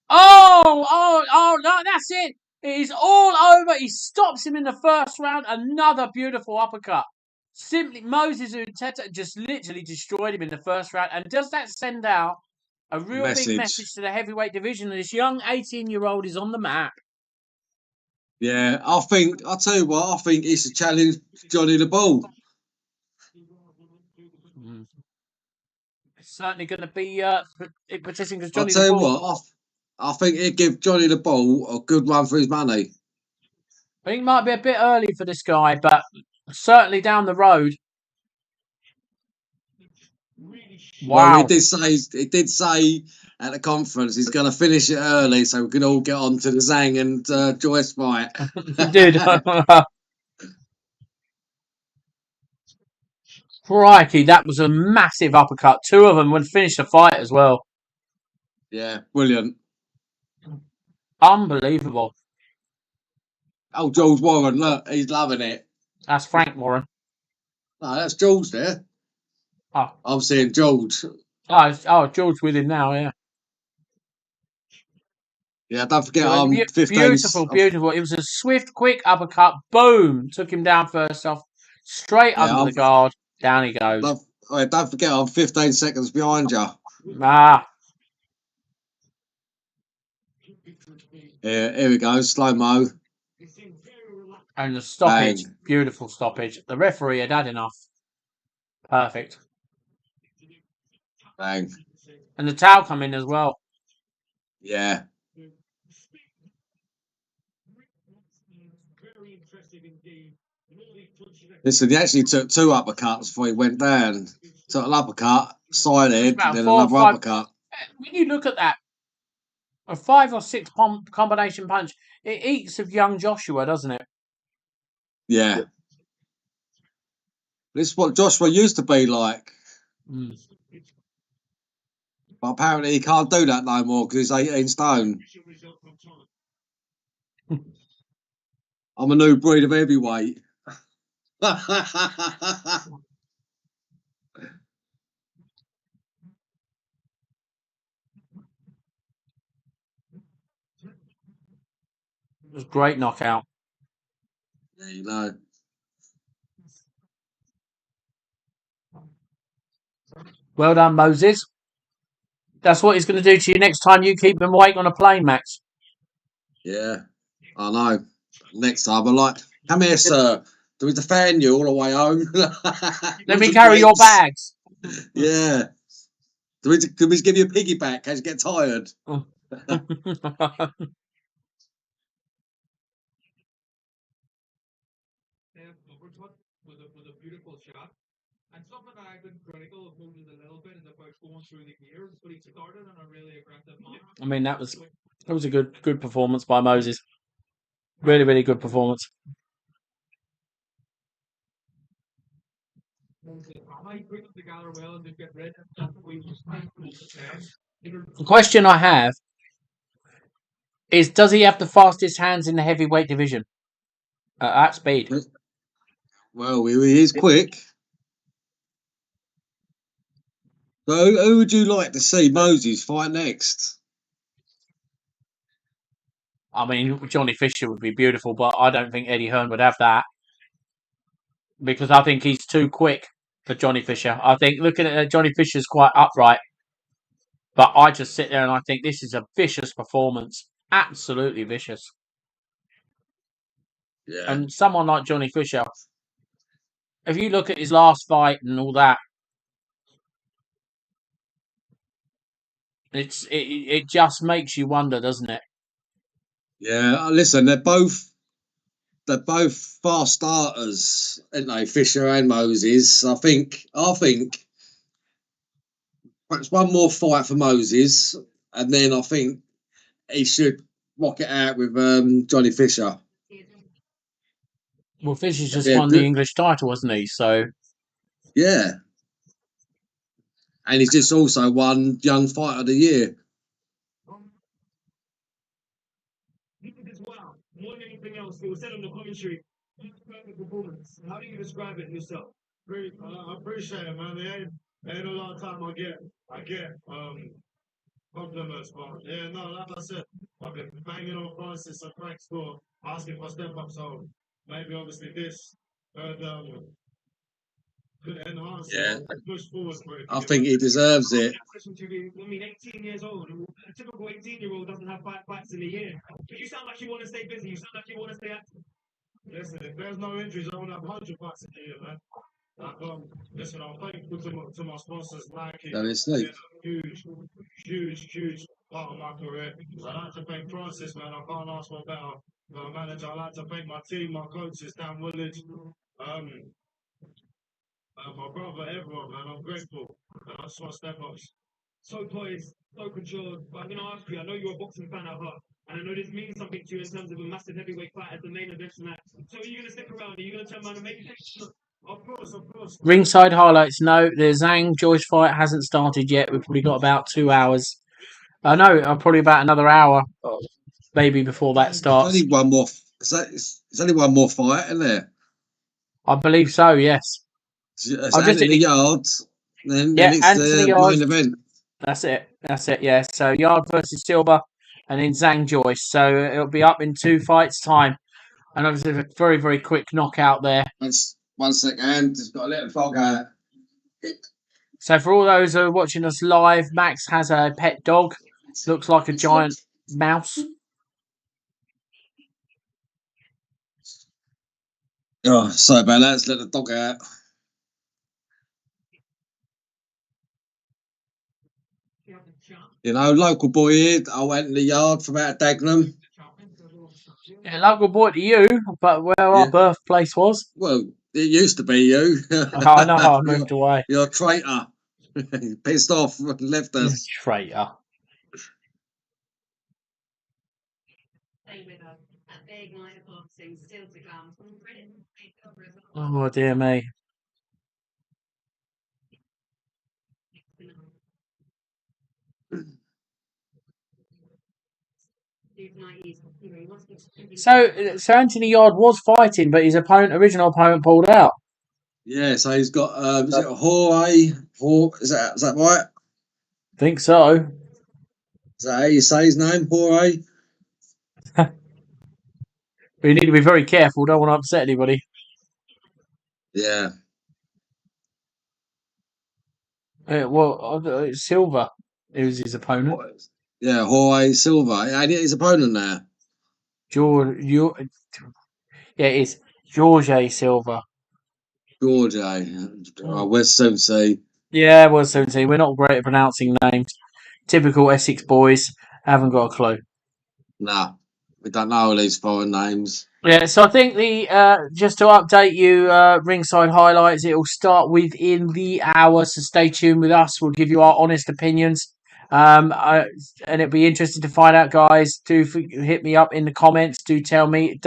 Oh, no, that's it. It is all over. He stops him in the first round. Another beautiful uppercut. Simply, Moses Uteta just literally destroyed him in the first round. And does that send out a real big message to the heavyweight division? This young 18-year-old is on the map. Yeah, I'll tell you what, I think it's a challenge Johnny the Bull. It's certainly going to be protecting because Johnny I'll tell the you Bull. what, I think it'd give Johnny the Bull a good run for his money. I think it might be a bit early for this guy, but certainly down the road. Well, Wow. he did say at the conference he's going to finish it early so we can all get on to the Zhang and Joyce fight. Dude. Crikey, that was a massive uppercut. Two of them would finish the fight as well. Yeah, brilliant. Unbelievable. Oh, George Warren, look, he's loving it. That's Frank Warren. No, that's George there. Oh, I'm seeing George. George with him now, yeah. Yeah, don't forget I'm 15. Beautiful. It was a swift, quick uppercut. Boom. Took him down first off. Straight under the guard. Down he goes. Don't forget I'm 15 seconds behind you. Ah. Yeah, here we go. Slow-mo. And the stoppage. Bang. Beautiful stoppage. The referee had enough. Perfect. Bang. And the towel come in as well. Yeah. Listen, he actually took two uppercuts before he went down. Took an uppercut, side head, About then 4 or another 5. uppercut. When you look at that, a 5 or 6 combination punch, it eats of young Joshua, doesn't it? Yeah. This is what Joshua used to be like. Mm. But apparently he can't do that no more because he's 18 stone. I'm a new breed of heavyweight. It was a great knockout. Yeah, you know. Well done, Moses. That's what he's going to do to you next time you keep him awake on a plane, Max. Yeah, I know. Next time, I'm like, come here, sir. Do we have to fan you all the way home? Let me carry your bags. Yeah. Do we just give you a piggyback as you get tired? With a beautiful shot. And something that I've been critical of Moses a little bit is about going through the gears, but he started on a really aggressive manner. I mean, that was a good performance by Moses. Really, really good performance. The question I have is, does he have the fastest hands in the heavyweight division at that speed? Well, he is quick. So who would you like to see Moses fight next? I mean, Johnny Fisher would be beautiful, but I don't think Eddie Hearn would have that because I think he's too quick for Johnny Fisher. I think looking at Johnny Fisher's quite upright, but I just sit there and I think this is a vicious performance, absolutely vicious. Yeah. And someone like Johnny Fisher, if you look at his last fight and all that, it just makes you wonder, doesn't it? Yeah, listen, they're both fast starters, aren't they? Fisher and Moses. I think perhaps one more fight for Moses, and then I think he should rock it out with Johnny Fisher. Well, Fisher's That'd just be a won the good, English title, hasn't he? So yeah. And he's just also won Young Fighter of the Year. Wow. More than anything else, it was said on the commentary. Performance. How do you describe it yourself? I appreciate it, man. There ain't a lot of time I get compliments, but yeah, no, like I said, I've been banging on Francis and Frank's for asking for step up, so maybe obviously this could enhance Yeah, it, push forward for it. I think he deserves it. I mean, 18 years old. A typical 18-year-old doesn't have 5 fights in a year. But you sound like you want to stay busy. You sound like you want to stay active. Listen, if there's no injuries, I want to have 100 fights in a year, man. Listen, I'm thankful to my sponsors, Nike. That is sleep. Huge part of my career. I'd like to thank Francis, man. I can't ask for better. My manager, I'd like to thank my team, my coaches, Dan Woolidge. My brother, everyone, man, I'm grateful. And I just want to step up. So poised, so controlled. But I'm going to ask you, I know you're a boxing fan at heart, and I know this means something to you in terms of a massive heavyweight fight as the main event tonight. So are you going to stick around? Are you going to turn around and make it? Of course, of course. Ringside highlights note: the Zhang Joyce fight hasn't started yet. We've probably got about 2 hours. No, probably about another hour, maybe before that There's starts. only one more. It's only one more fight, isn't there? I believe so. Yes. It's I'm just Anthony Yards. Then it's Anthony the Yards. main event. That's it. That's it. Yeah. So Yard versus Silva, and then Zhang Joyce. So it'll be up in 2 fights time. And obviously a very, very quick knockout there. That's 1 second. Just got a little fog out. So for all those who are watching us live, Max has a pet dog. Looks like a giant mouse. Oh, sorry about that. Let's let the dog out. You know, local boy here. I went in the yard from out of Dagenham. Yeah, local boy to you, but where our birthplace was. Well, it used to be you. I know I moved away. You're a traitor. Pissed off and left us. Traitor. Oh dear me. So Anthony Yard was fighting, but his original opponent pulled out. Yeah, so he's got is it Jorge? Is that right? Think so. Is that how you say his name? Jorge? We need to be very careful. Don't want to upset anybody. Yeah. Silva. It was his opponent. Yeah, Jorge Silva. And his opponent there. Yeah, it's Jorge Silva. George. We'll soon see. Yeah, well, 17. We're not great at pronouncing names. Typical Essex boys. Haven't got a clue. Nah, we don't know all these foreign names. Yeah, so I think just to update you, ringside highlights. It will start within the hour, so stay tuned with us. We'll give you our honest opinions, and it'll be interesting to find out, guys. Do hit me up in the comments. Do tell me,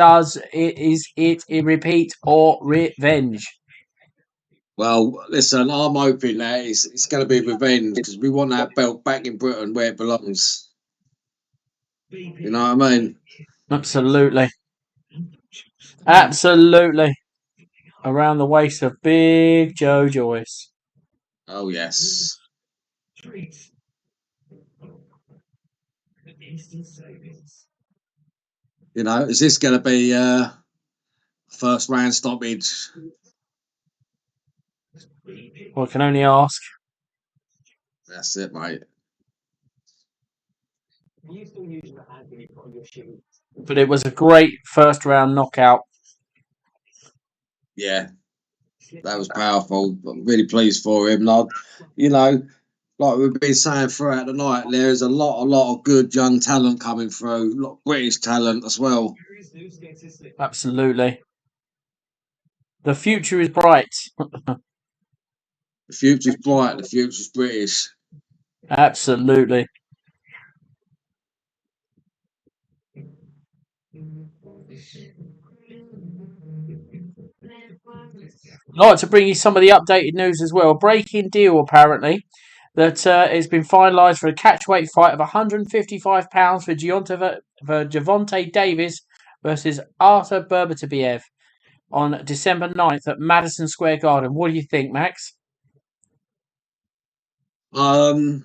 is it a repeat or revenge? Well, listen, I'm hoping that it's going to be revenge because we want that belt back in Britain where it belongs. You know what I mean? Absolutely. Absolutely. Around the waist of Big Joe Joyce. Oh, yes. You know, is this going to be first round stoppage? Well, I can only ask. That's it, mate. But it was a great first round knockout. Yeah, that was powerful. I'm really pleased for him. And you know, like we've been saying throughout the night, there's a lot of good young talent coming through. A lot of British talent as well. Absolutely. The future is bright. The future's bright. The future's British. Absolutely. I'd like to bring you some of the updated news as well. Breaking deal, apparently, that it's been finalised for a catchweight fight of £155 for Javonte Davis versus Arthur Berbatabiev on December 9th at Madison Square Garden. What do you think, Max? I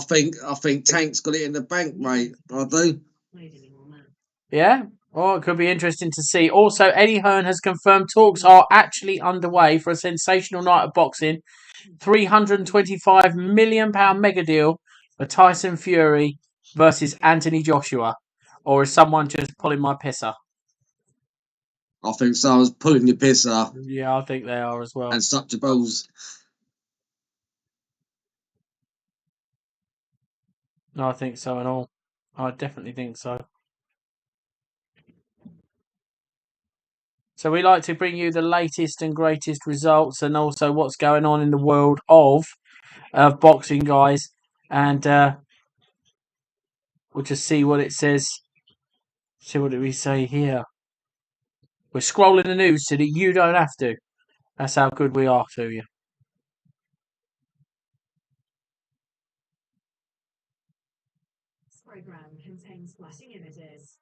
think Tank's got it in the bank, mate. I do. Yeah? Well, it could be interesting to see. Also, Eddie Hearn has confirmed talks are actually underway for a sensational night of boxing. £325 million mega deal for Tyson Fury versus Anthony Joshua. Or is someone just pulling my pisser? I think so. I was pulling your pisser. Yeah, I think they are as well. And such a balls. No, I think so and all. I definitely think so. So we like to bring you the latest and greatest results, and also what's going on in the world of boxing, guys. And we'll just see what it says. See what do we say here. We're scrolling the news so that you don't have to. That's how good we are to you. This program contains flashing images.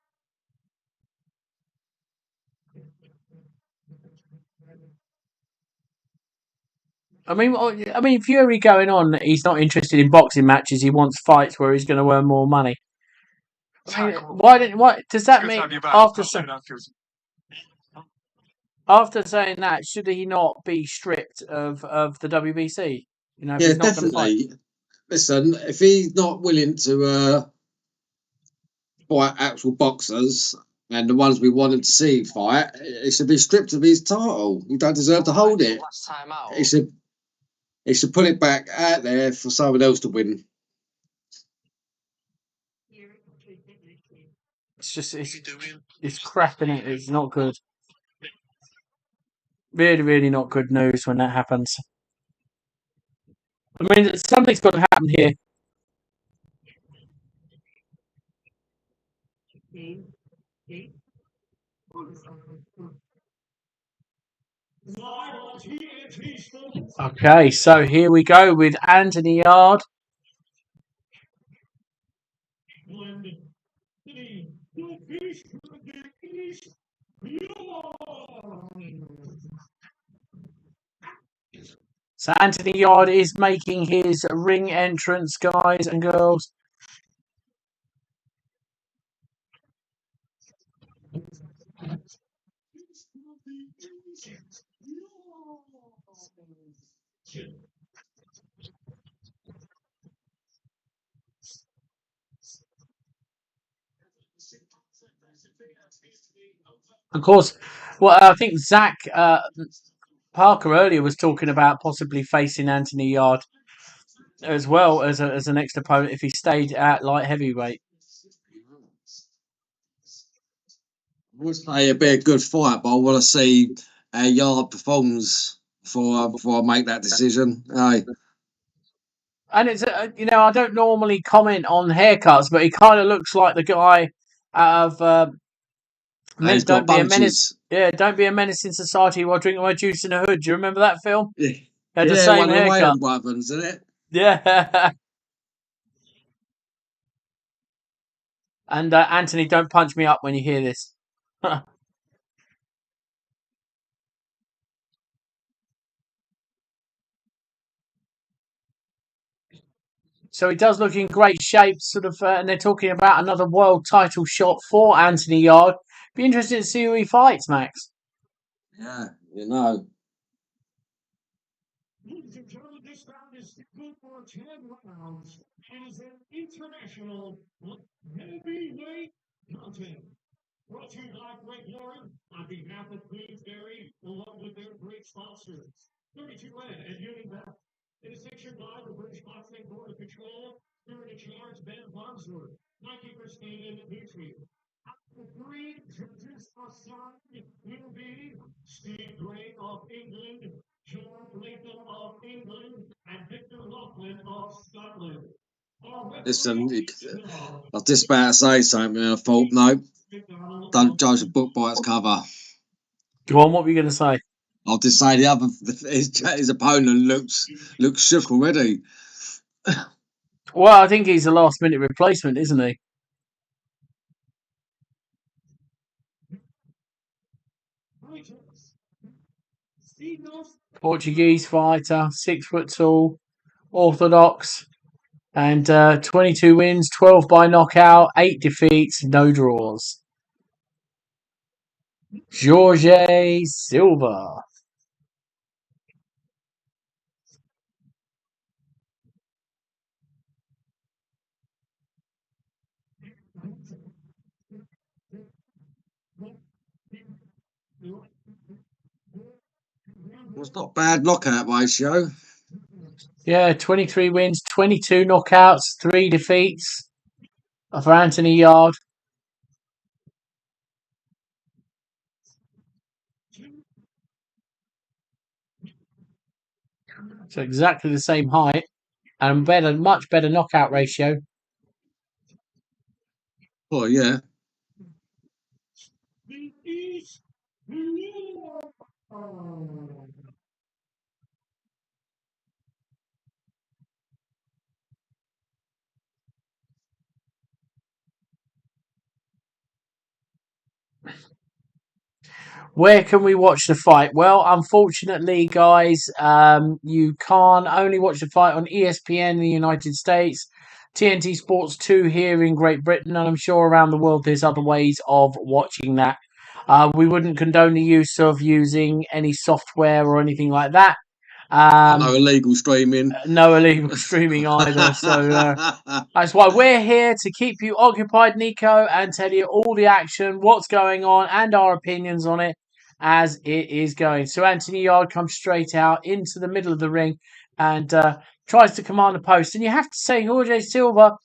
I mean, Fury going on. He's not interested in boxing matches. He wants fights where he's going to earn more money. I mean, why does that mean after saying that, should he not be stripped of the WBC? You know, if Yeah, he's not going to fight. definitely. Listen, if he's not willing to fight actual boxers and the ones we want him to see fight, he should be stripped of his title. He don't deserve to hold it. He should put it back out there for someone else to win. It's just it's crap in it. It's not good. Really, really not good news when that happens. I mean, something's got to happen here. Okay, so here we go with Anthony Yard. So Anthony Yard is making his ring entrance, guys and girls. Of course, well, I think Zach Parker earlier was talking about possibly facing Anthony Yard as well as a next opponent if he stayed at light heavyweight. I would say it'd be a good fight, but I want to see how Yard performs before I make that decision. Aye. And it's I don't normally comment on haircuts, but he kind of looks like the guy out of He's got Don't Be a Menace. bunches. Yeah, Don't Be a Menace in Society while drinking my juice in the hood. Do you remember that film? Yeah, Had the same one of the haircut. Wayans brothers, isn't it? Yeah. And Anthony, don't punch me up when you hear this. So he does look in great shape, sort of, and they're talking about another world title shot for Anthony Yard. Be interested to see who he fights, Max. Yeah, you know. Ladies and gentlemen, this round is scheduled for 10 rounds and is an international heavyweight contest. Brought to you by Greg Lauren on behalf of Queensberry, along with their great sponsors. 32 Red and Unibet. It is sanctioned by the British Boxing Board of Control, Spirit in Charge, Ben Farnsworth, Nike for Stadium Patriot. The three judges assigned will be Steve Gray of England, John Latham of England, and Victor Laughlin of Scotland. Listen, I was just about to say something and I thought, no, don't judge a book by its cover. Go on, what were you going to say? I'll just say his opponent looks shook already. Well, I think he's a last minute replacement, isn't he? Portuguese fighter, 6 foot tall, orthodox, and 22 wins, 12 by knockout, 8 defeats, no draws. Jorge Silva. Well, it's not bad knockout ratio. Yeah, 23 wins, 22 knockouts, 3 defeats for Anthony Yard. So exactly the same height and much better knockout ratio. Oh yeah. Where can we watch the fight? Well, unfortunately, guys, you can't only watch the fight on ESPN in the United States, TNT Sports 2 here in Great Britain, and I'm sure around the world there's other ways of watching that. We wouldn't condone the use of using any software or anything like that. No illegal streaming. No illegal streaming either. So that's why we're here to keep you occupied, Nico, and tell you all the action, what's going on, and our opinions on it as it is going. So Anthony Yard comes straight out into the middle of the ring and tries to command the post. And you have to say, Jorge Silva,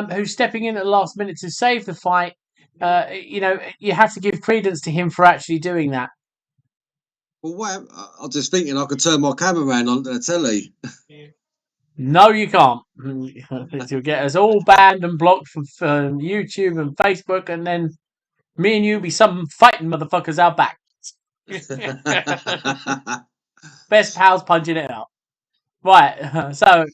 who's stepping in at the last minute to save the fight, you have to give credence to him for actually doing that. Well, what? I was just thinking I could turn my cameraman onto the telly. No, you can't. You'll get us all banned and blocked from YouTube and Facebook, and then me and you be some fighting motherfuckers out back. Best pals punching it out. Right, so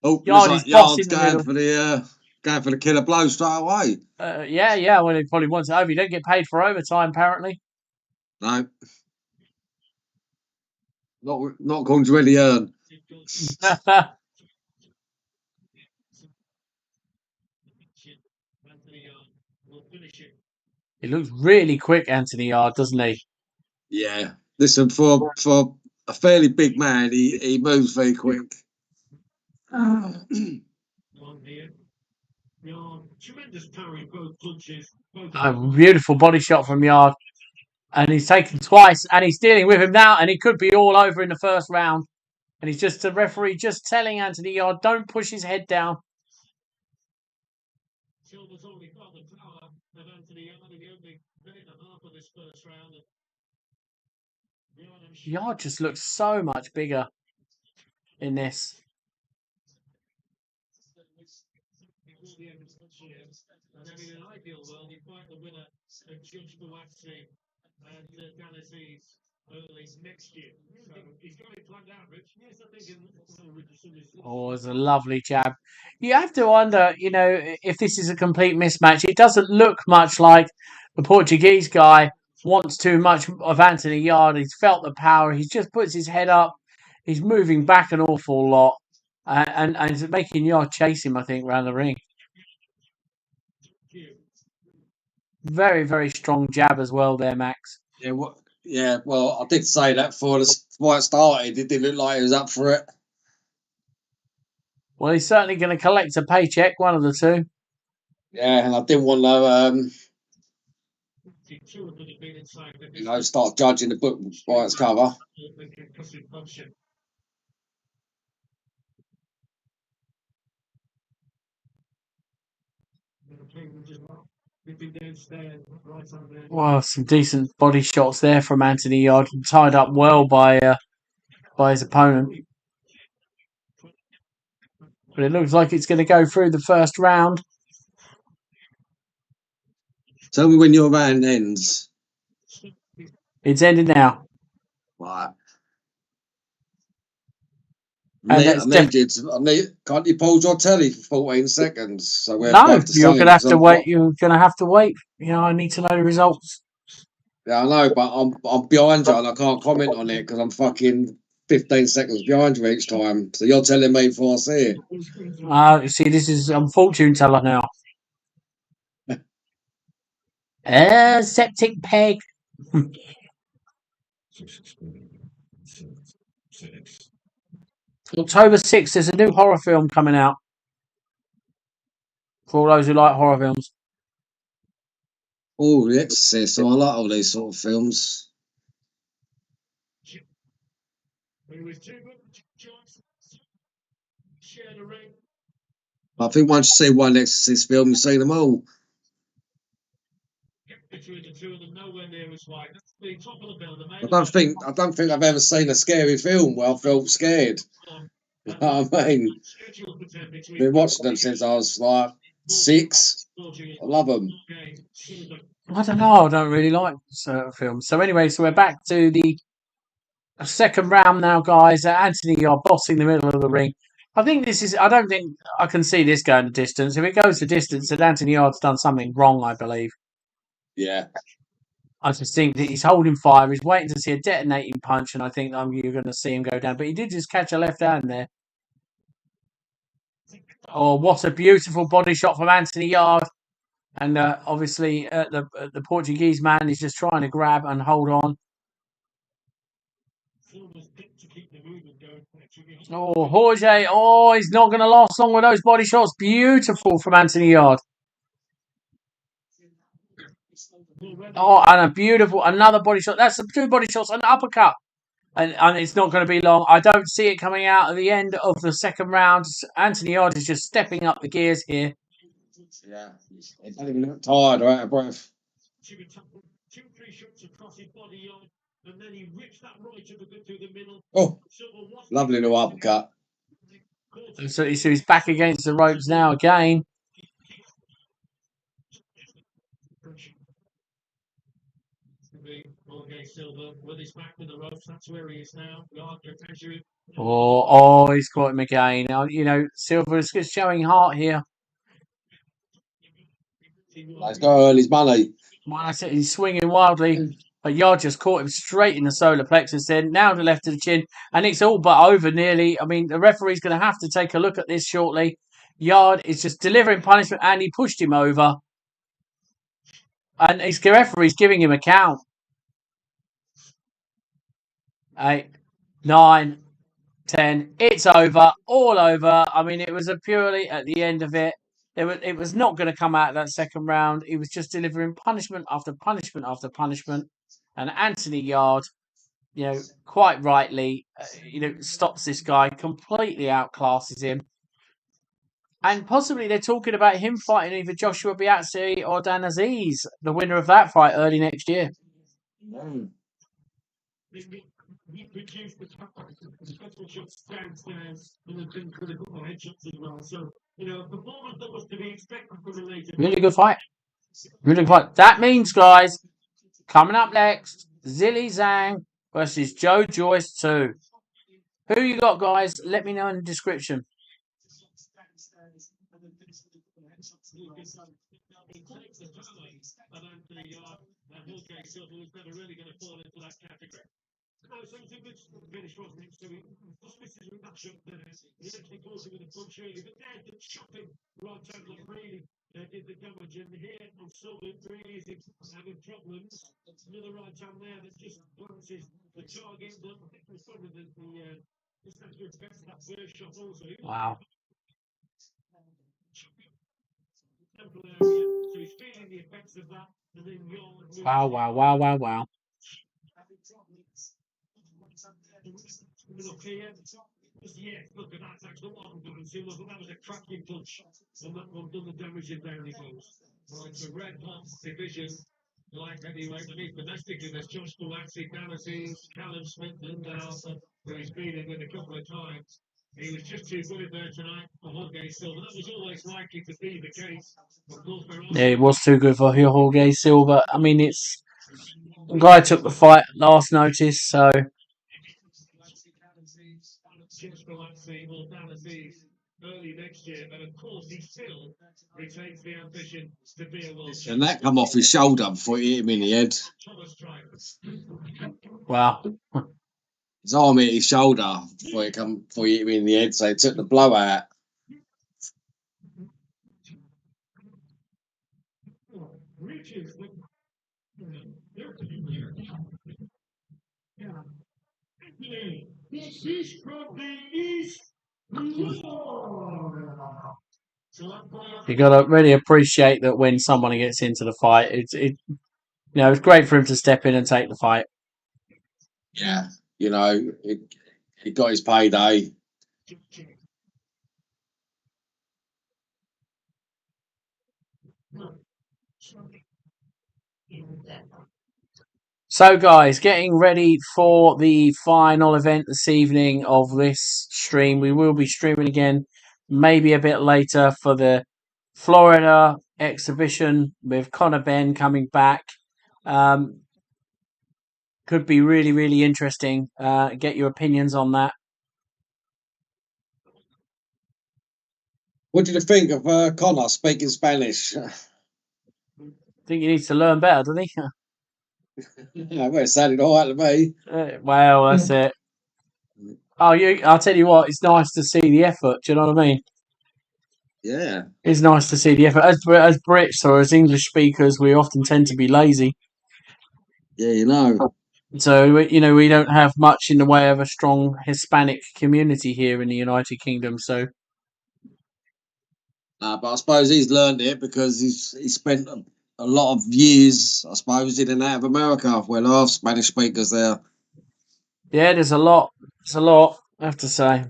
Oh, looks Yard is like boss Yard's in the middle. going for the killer blow straight away. Yeah. Well, he probably wants it over. You don't get paid for overtime, apparently. No, not according to Eddie Earn. He looks really quick, Anthony Yard, doesn't he? Yeah. Listen, for a fairly big man, he moves very quick. Tremendous power in both punches. A beautiful body shot from Yard. And he's taken twice, and he's dealing with him now, and he could be all over in the first round. And he's just the referee just telling Anthony Yard, don't push his head down. Silva's only got the power of Anthony Yard in the opening minute and a half of this first round. Yard just looks so much bigger in this. And then in an ideal world, you fight the winner of Judge Buatsi and Galazi's early next year. So he's got it planned out, Rich. Yes, I think Oh, it's a lovely jab. You have to wonder, if this is a complete mismatch. It doesn't look much like the Portuguese guy wants too much of Anthony Yard. He's felt the power. He just puts his head up. He's moving back an awful lot. And he's making Yard chase him, I think, around the ring. Very, very strong jab as well there, Max. Yeah, well, I did say that before the fight started. It didn't look like he was up for it. Well, he's certainly going to collect a paycheck, one of the two. Yeah, and I didn't want to, start judging the book by its cover. Well, some decent body shots there from Anthony Yard, tied up well by his opponent. But it looks like it's going to go through the first round. Tell me when your round ends. It's ended now. Right. Can't you pause your telly for 14 seconds? So we're both the you're same. going to have to wait. You're going to have to wait. I need to know the results. Yeah, I know, but I'm behind you and I can't comment on it because I'm fucking 15 seconds behind you each time. So you're telling me before I see it. See, this is fortune teller now. Septic peg. October 6th, there's a new horror film coming out. For all those who like horror films. Oh, The Exorcist. So I like all these sort of films. I think once you see one Exorcist film, you see them all. Between the two of them, nowhere near as wide. That's the top of the bill. I don't think I've ever seen a scary film where I felt scared. You know what I mean? Been watching them since I was like 6. I love them. I don't know. I don't really like certain films. So anyway, so we're back to the second round now, guys. Anthony, you're bossing the middle of the ring. I think this is. I don't think I can see this going the distance. If it goes the distance, then Anthony Yard's done something wrong, I believe. Yeah. I just think that he's holding fire. He's waiting to see a detonating punch, and I think you're going to see him go down. But he did just catch a left hand there. Oh, what a beautiful body shot from Anthony Yard. And obviously, the Portuguese man is just trying to grab and hold on. Oh, Jorge. Oh, he's not going to last long with those body shots. Beautiful from Anthony Yard. Oh, and a beautiful, another body shot. That's the 2 body shots, an uppercut. And it's not going to be long. I don't see it coming out at the end of the second round. Anthony Yard is just stepping up the gears here. Yeah. He doesn't even look tired or out of breath. 2, 3 shots across his body, and then he rips that right through the middle. Oh, lovely little uppercut. So he's back against the ropes now again. Oh, he's caught him again. You know, Silver is just showing heart here. He's got to earn his money. Well, I said he's swinging wildly. But Yard just caught him straight in the solar plexus then. Now the left of the chin. And it's all but over nearly. I mean, the referee's going to have to take a look at this shortly. Yard is just delivering punishment and he pushed him over. And his referee's giving him a count. 8, 9, 10. It's over. All over. I mean, it was a purely at the end of it. It was not going to come out of that second round. He was just delivering punishment after punishment after punishment. And Anthony Yard, you know, quite rightly, stops this guy, completely outclasses him. And possibly they're talking about him fighting either Joshua Buatsi or Dan Aziz, the winner of that fight early next year. He produced the special shots downstairs and has been critical for headshots as well. So, performance that was to be expected from the later. Really good fight. Really good fight. That means, guys, coming up next, Zhilei Zhang versus Joyce II. Who you got, guys? Let me know in the description. So it's a good finish, wasn't it? So he dismisses with that shot there. He actually goes with a punch early, but there's the chopping right out that really did the damage. And here on Silver really is having problems. Another right hand there that just glances the target. But I think it's probably the center effects of that first shot also. Wow. Temple area. So he's feeling the effects of that. And then Wow. Look here. Yeah, look at that. That's not what I'm doing. See, look, that was a cracking punch. And that one done the damage and down he goes. Right, so red hot division. Like heavyweight, I mean, domestically, there's Josh Buatsi, Dan Aziz, Callum Smith, Lindell, who he's been in with a couple of times. He was just too good in there tonight for Jorge Silva. That was always likely to be the case. Yeah, it was too good for Jorge Silva. I mean, it's the guy took the fight last notice, so. Early next year, but of course he still retains the ambition to be a world champion. And that come off his shoulder before he hit him in the head. Wow. His arm hit his shoulder before he hit him in the head, so he took the blowout. This is from the East. You gotta really appreciate that when someone gets into the fight. It's great for him to step in and take the fight. Yeah, he got his payday. So, guys, getting ready for the final event this evening of this stream. We will be streaming again, maybe a bit later, for the Florida exhibition with Conor Benn coming back. Could be really, really interesting. Get your opinions on that. What did you think of Connor speaking Spanish? I think he needs to learn better, doesn't he? Yeah, well, it sounded all right to me. Well, that's it. I'll tell you what, it's nice to see the effort. Do you know what I mean? Yeah. It's nice to see the effort. As Brits or as English speakers, we often tend to be lazy. Yeah, you know. So, we don't have much in the way of a strong Hispanic community here in the United Kingdom. So, But I suppose he's learned it because he spent a lot of years, I suppose, in and out of America where there are Spanish speakers there. yeah, there's a lot. It's a lot, I have to say.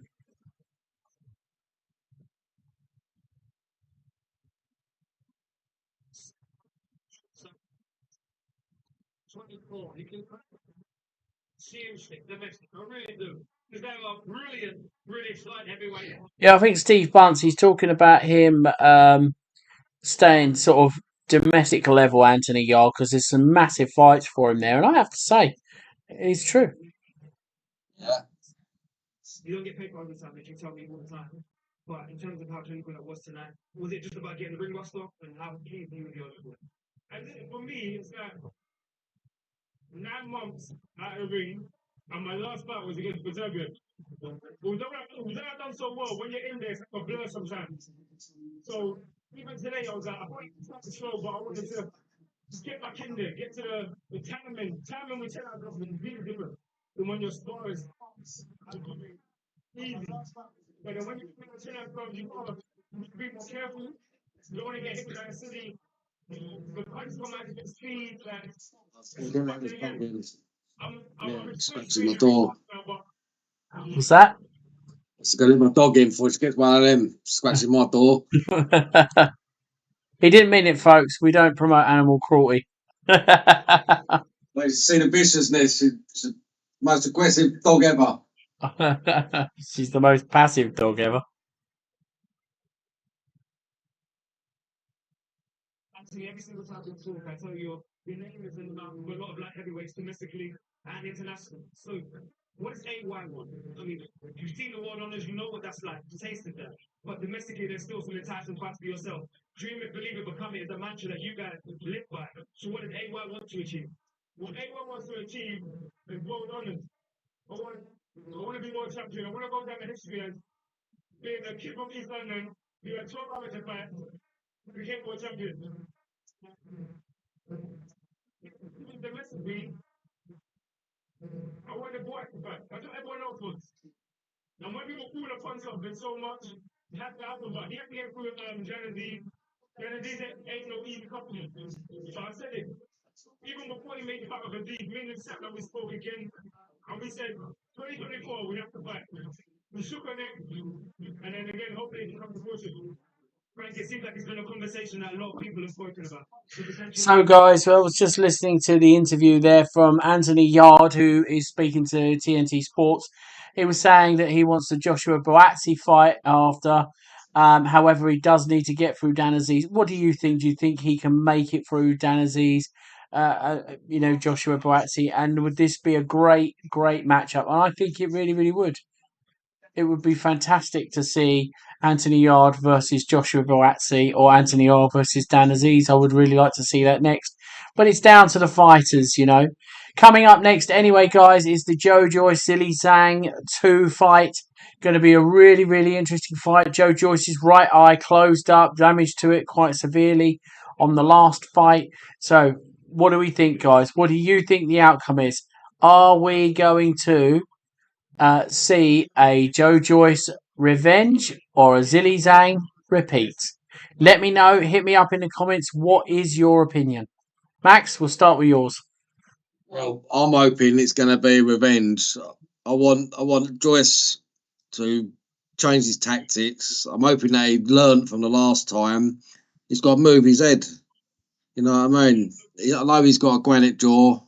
Seriously, domestic. I really do. Because they are brilliant, really exciting heavyweight. Yeah, I think Steve Bunce, he's talking about him staying sort of domestic level, Anthony Yarde, because there's some massive fights for him there. And I have to say, it's true. Yeah. You don't get paid for overtime, they can tell me all the time. But in terms of how clinical it was tonight, was it just about getting the ring rust off and how keen you were the other? And for me, it's like 9 months out of the ring, and my last fight was against Brazilian. Although I've done so well, when you're in there, it's like a blur sometimes. So even today, I was like, I thought it was slow, but I wanted to just get back in there, get to the timing. Timing with 10 out of is really different than when your score is easy. But then when you put 10 out of you gotta be more careful. You don't want to get hit with that city. The punch come out at speed, like. I'm Scratching my door. What's that? It's going to let my dog in before she gets one of them scratching my door. He didn't mean it, folks. We don't promote animal cruelty. Well, you see the viciousness. She's the most aggressive dog ever. She's the most passive dog ever. Actually, every single time we talk, I tell you, your name is in the mouth of a lot of light heavyweights domestically and internationally. So, what is AY one? I mean, you've seen the world honors, you know what that's like, you tasted that. But domestically, there's still some enticing parts for yourself. Dream it, believe it, become it is a mantra that you guys live by. So, what does AY want to achieve? What AY wants to achieve is world honors. I want to be world champion. I want to go down the history as being a kid from East London, who had 12 amateur fights, became world champion. Domestically, I want the boy to fight. That's what everyone else wants. And when people pull upon something so much, you have to happen, but he had to get through Genevieve. Genevieve ain't no easy company. So I said it. Even before he made the fight with Habib, me and him sat down, we spoke again, and we said, 2024, we have to fight. We shook our neck, and then again, hopefully it can come to fruition. Frank, it seems like it's been a conversation that a lot of people have spoken about. So, guys, I was just listening to the interview there from Anthony Yarde, who is speaking to TNT Sports. He was saying that he wants the Joshua Boazzi fight after. However, he does need to get through Dan Aziz. What do you think? Do you think he can make it through Dan Aziz? Joshua Boazzi, and would this be a great, great matchup? And I think it really, really would. It would be fantastic to see Anthony Yarde versus Joshua Boazzi or Anthony Yarde versus Dan Aziz. I would really like to see that next. But it's down to the fighters, Coming up next, anyway, guys, is the Joyce Zhilei Zhang 2 fight. Going to be a really, really interesting fight. Joe Joyce's right eye closed up, damage to it quite severely on the last fight. So, what do we think, guys? What do you think the outcome is? Are we going to see a Joe Joyce revenge or a Zhilei Zhang repeat? Let me know. Hit me up in the comments. What is your opinion? Max, we'll start with yours. Well, I'm hoping it's going to be revenge. I want Joyce to change his tactics. I'm hoping that he learned from the last time. He's got to move his head. You know what I mean? I know he's got a granite jaw.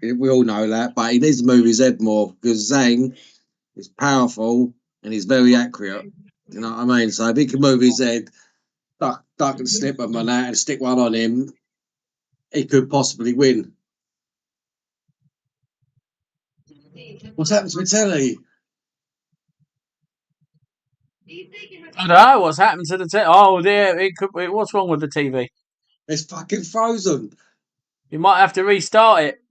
We all know that, but he needs to move his head more because Zhang is powerful and he's very accurate. You know what I mean? So if he can move his head, duck and slip him and that, and stick one on him, he could possibly win. What's happened to my telly? I don't know what's happened to the TV. Oh, dear, it could be. What's wrong with the TV? It's fucking frozen. You might have to restart it.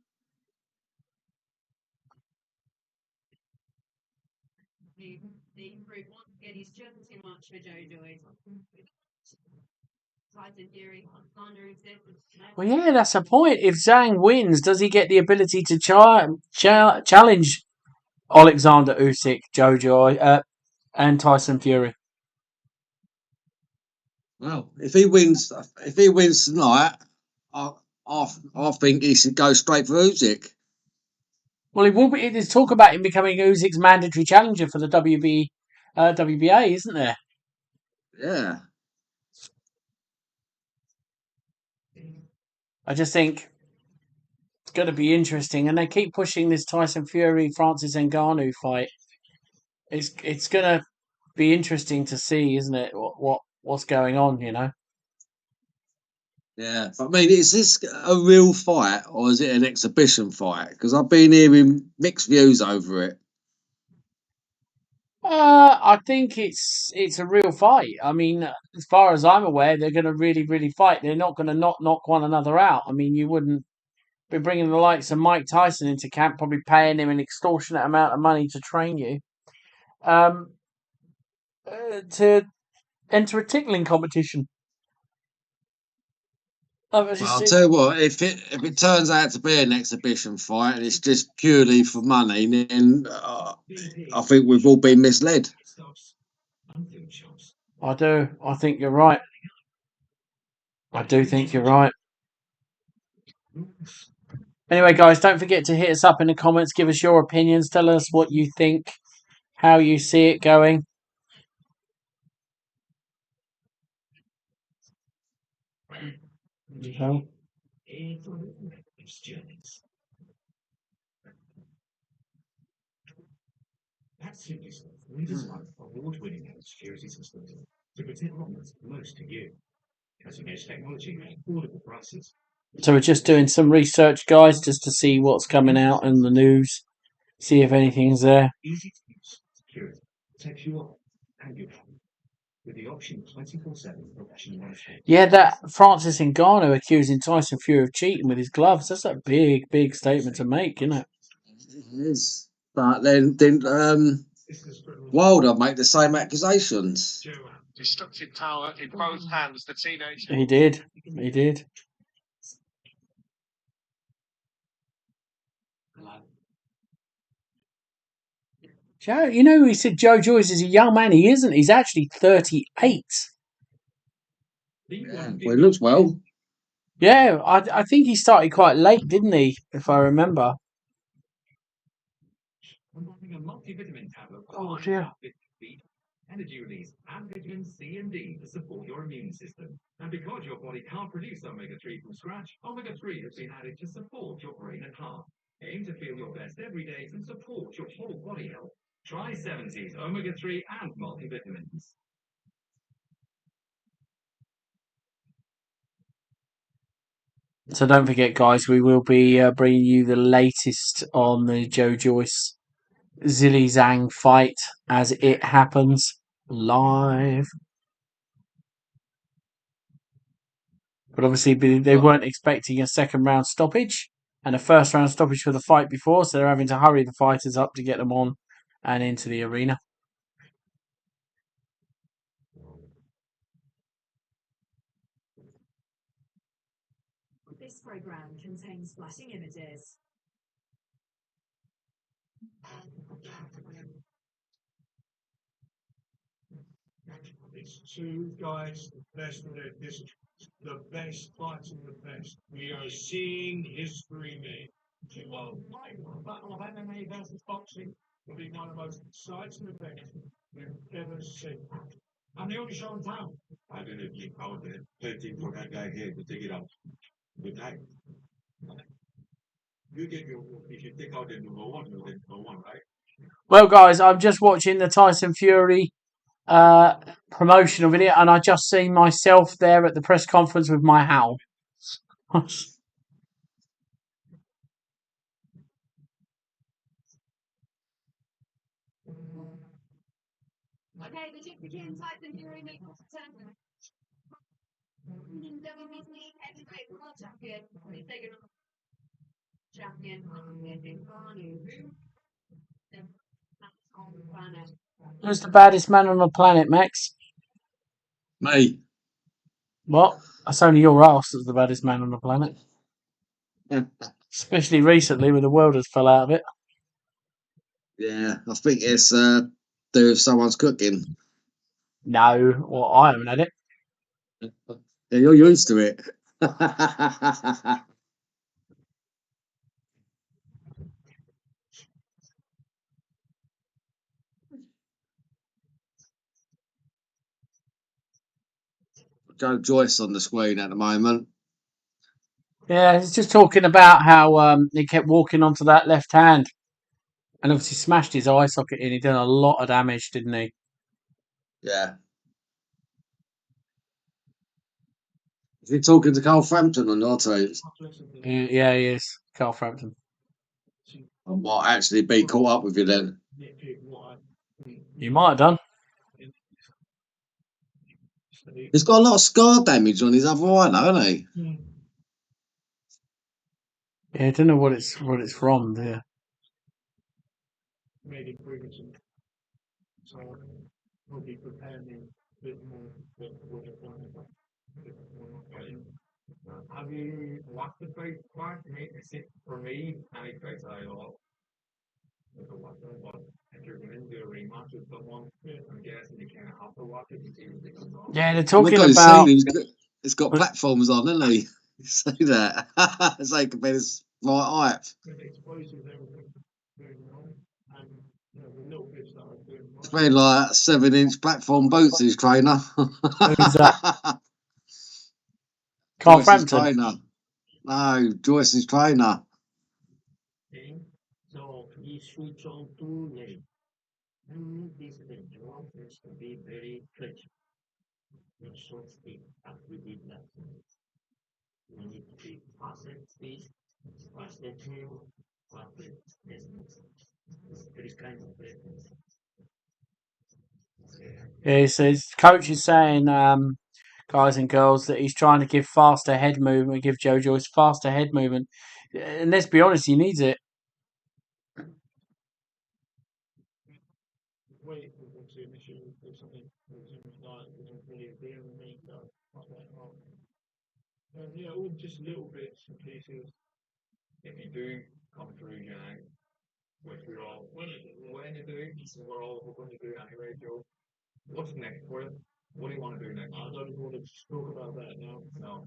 The improve once again. He's just too much for Joyce. Tyson Fury, Thunder exists. Well, yeah, that's the point. If Zhang wins, does he get the ability to challenge Alexander Usyk, and Tyson Fury? Well, if he wins tonight, I think he should go straight for Usyk. Well, he will be. There's talk about him becoming Usyk's mandatory challenger for the WBA, isn't there? Yeah. I just think it's going to be interesting, and they keep pushing this Tyson Fury Francis Ngannou fight. It's going to be interesting to see, isn't it? What's going on? You know. Yeah, but I mean, is this a real fight or is it an exhibition fight? Because I've been hearing mixed views over it. I think it's a real fight. I mean, as far as I'm aware, they're going to really fight. They're not going to knock one another out. I mean, you wouldn't be bringing the likes of Mike Tyson into camp, probably paying him an extortionate amount of money to train you, to enter a tickling competition. Well, I'll tell you what, if it turns out to be an exhibition fight and it's just purely for money, then I think we've all been misled. I do. I think you're right. I do think you're right. Anyway, guys, don't forget to hit us up in the comments. Give us your opinions. Tell us what you think, how you see it going. So, That's simply so. We design award-winning security systems to protect what's most to you. Cutting-edge technology at affordable prices. so we're just doing some research, guys, just to see what's coming out in the news, see if anything's there. Easy to use security protects you all and your family with the option 24/7 professional monitoring. Yeah, that Francis Ngannou accusing Tyson Fury of cheating with his gloves. That's a big statement to make, isn't it? It is. But then Wilder make the same accusations. Destructive power in both hands. The teenager. He did. He did. Joe, you know, he said Joe Joyce is a young man. He isn't. He's actually 38. Yeah, well, he looks well. Yeah, I think he started quite late, didn't he? If I remember. Combining a multivitamin tablet with Oh dear. energy release and vitamin C and D to support your immune system. And because your body can't produce omega-3 from scratch, omega-3 has been added to support your brain and heart. Aim to feel your best every day and support your whole body health. Try 70's omega-3 and multivitamins. So don't forget, guys, we will be bringing you the latest on the Joe Joyce Zhilei Zhang fight as it happens live. But obviously, they weren't expecting a second round stoppage and a first round stoppage for the fight before, so they're having to hurry the fighters up to get them on and into the arena. This program contains flashing images. It's two guys, the best of their discipline, the best fighting the best. We are seeing history made. Well, battle of MMA versus boxing will be one of the most exciting events we've ever seen. I'm the only show in town. I don't know if you out there 13 for that guy here to take it out. Good night. You get your, if you take out the number one, you're the number one, right? Well, guys, I'm just watching the Tyson Fury promotional video, and I just see myself there at the press conference with my howl. Okay, the chick became Tyson Fury makes WBC heavyweight world champion. He's taken on champion on the planet. Who's the baddest man on the planet, Max? Me. What? That's only your ass that's the baddest man on the planet. Especially recently when the world has fell out of it. Yeah, I think it's do with someone's cooking. No, well, I haven't had it. Yeah, you're used to it. Joyce on the screen at the moment. Yeah, he's just talking about how he kept walking onto that left hand and obviously smashed his eye socket in. He done a lot of damage, didn't he? Yeah. Is he talking to Carl Frampton or not? Yeah, he is. Carl Frampton. I might actually be caught up with you then. You might have done. He's got a lot of scar damage on his other eye, though, hasn't he? Yeah, I don't know what it's from. Yeah. Made improvements in so will be preparing me a bit more for have you watched the fight part? For me, I fight I all. If you're going to do a rematch with someone, I'm guessing you can't have to watch it. Yeah, they're Oh my talking God, about. it's got platforms on, hasn't he? You say that. So he can be his right height. Explosives, everything going on, and the little bits that are doing It's been like 7-inch platform boots, his trainer. Who's that? Carl Joyce's Frampton. trainer. No, Joyce's trainer. So he switched on to lane. And this is the job is to be very clutch. Your short speed and we did that. We need to be faster speed, faster tail, faster distance. Very kind of difference. Yeah, he says coach is saying, guys and girls, that he's trying to give faster head movement, give Joe Joyce faster head movement. And let's be honest, he needs it. Wait for them to initially do something like really deal with me. Yeah, all just little bits and pieces. If you do come through, Jack, which we all when you do, we're all going to do anyway, Joe. What's next for you? What do you want to do next? I don't even want to talk about that now. No.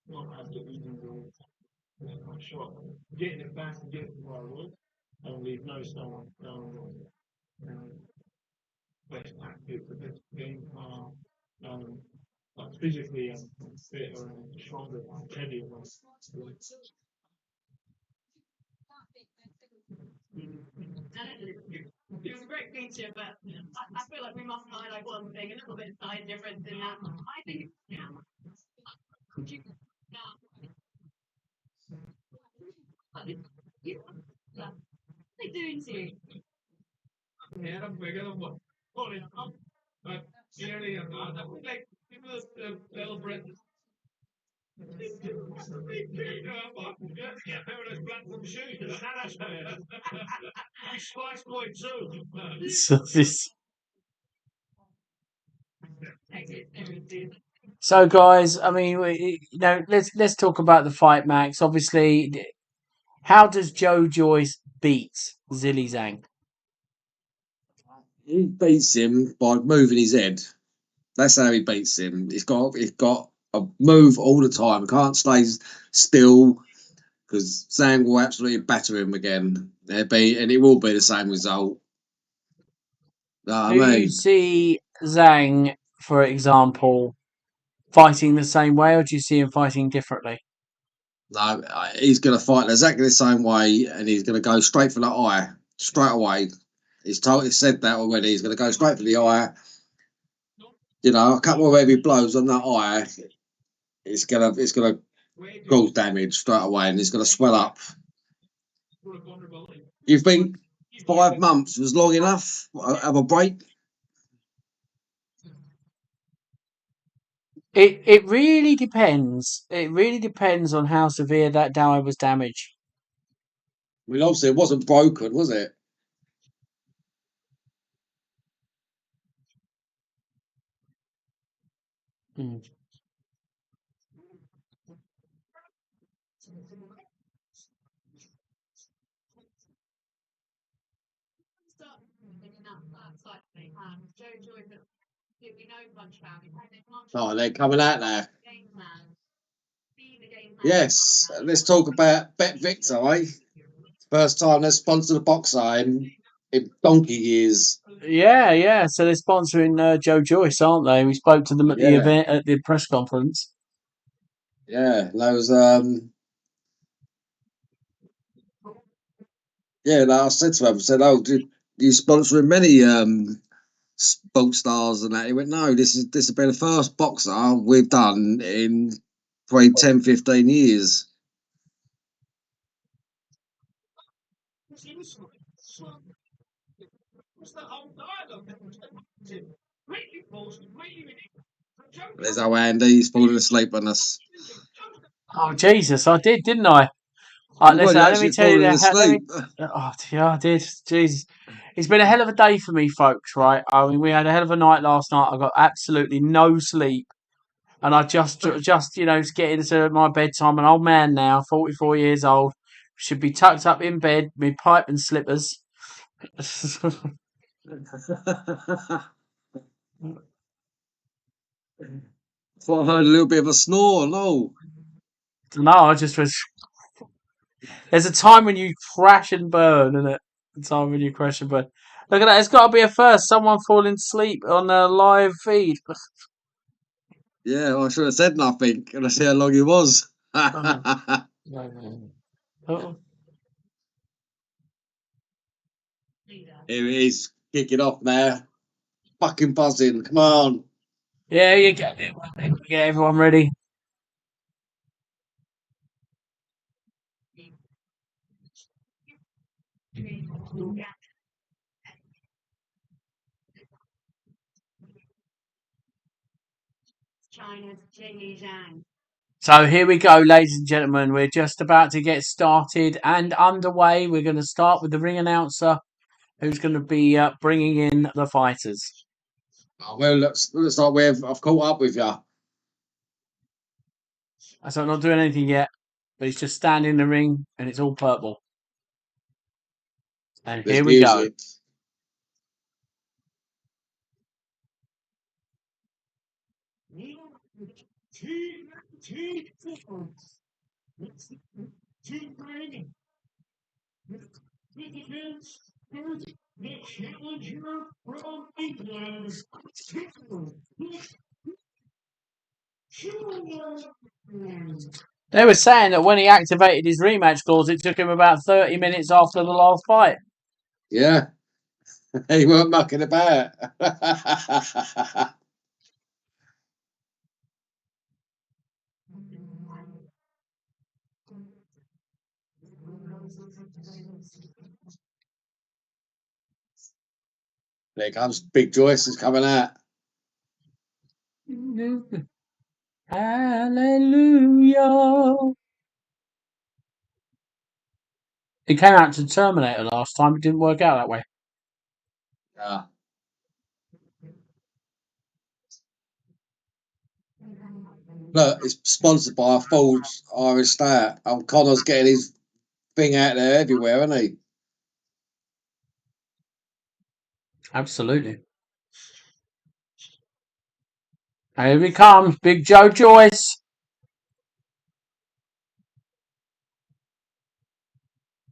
Not after eating the shot. Getting it back and getting where I was, and leave no stone down. Best tactic, the best game plan, like physically and fitter and stronger and heavier. It's a great feature, but I feel like we must highlight one thing, a little bit side difference in that. I think, yeah. They doing to you? Yeah, I'm bigger than what? Holy up. But clearly I'm not. I would like people to celebrate. So, guys, I mean, let's talk about the fight, Max. Obviously, how does Joe Joyce beat Zhilei Zhang? He beats him by moving his head. That's how he beats him. He's got a move all the time. Can't stay still because Zhang will absolutely batter him again. And it will be the same result. Know what I Do you mean? see Zhang, for example, fighting the same way, or do you see him fighting differently? No, he's going to fight exactly the same way, and he's going to go straight for the eye straight away. He's said that already. He's going to go straight for the eye. You know, a couple of heavy blows on that eye, it's gonna cause damage straight away, and it's going to swell up. You think 5 months was long enough? Have a break? It really depends. It really depends on how severe that eye was damaged. I mean, obviously, it wasn't broken, was it? Hmm. Oh, they're coming out now. Yes, let's talk about Bet Victor, eh? First time they sponsored a boxer in donkey years. Yeah. So they're sponsoring Joyce, aren't they? We spoke to them at the Yeah, event at the press conference. yeah, those yeah. Like I said to him, I said, "Oh, do you sponsoring many sports stars and that?" He went, "No, this has been the first boxer we've done in probably 10, 15 years." There's our Andy, he's falling asleep on us. Oh Jesus, I did, didn't I? Well, Listen, you're let me actually tell you falling that. Let me. asleep. Oh, yeah, I did. Jesus, it's been a hell of a day for me, folks. Right? I mean, we had a hell of a night last night. I got absolutely no sleep, and I just was getting to my bedtime. An old man now, 44 years old, should be tucked up in bed with pipe and slippers. Thought I heard a little bit of a snore. No. No, I just was. There's a time when you crash and burn, isn't it? A time when you crash and burn. Look at that. It's got to be a first. Someone falling asleep on a live feed. Yeah, well, I should have said nothing and I see how long he was. Oh. Here he is, kicking off now. Fucking buzzing. Come on. Yeah, you get it. Get everyone ready. China's Zhilei Zhang. So here we go, ladies and gentlemen. We're just about to get started and underway. We're going to start with the ring announcer, who's going to be bringing in the fighters. Oh, well, looks like I've caught up with you. So I'm not doing anything yet, but he's just standing in the ring, and it's all purple. And There's here we go. music. The challenger from England, They were saying that when he activated his rematch clause, it took him about 30 minutes after the last fight. Yeah. He weren't mucking about. There comes Big Joyce is coming out. Hallelujah. He came out to Terminator last time. It didn't work out that way. Yeah. Look, it's sponsored by a Forge Irish Stout. Connor's getting his thing out there everywhere, isn't he? Absolutely. Here he comes, Big Joe Joyce.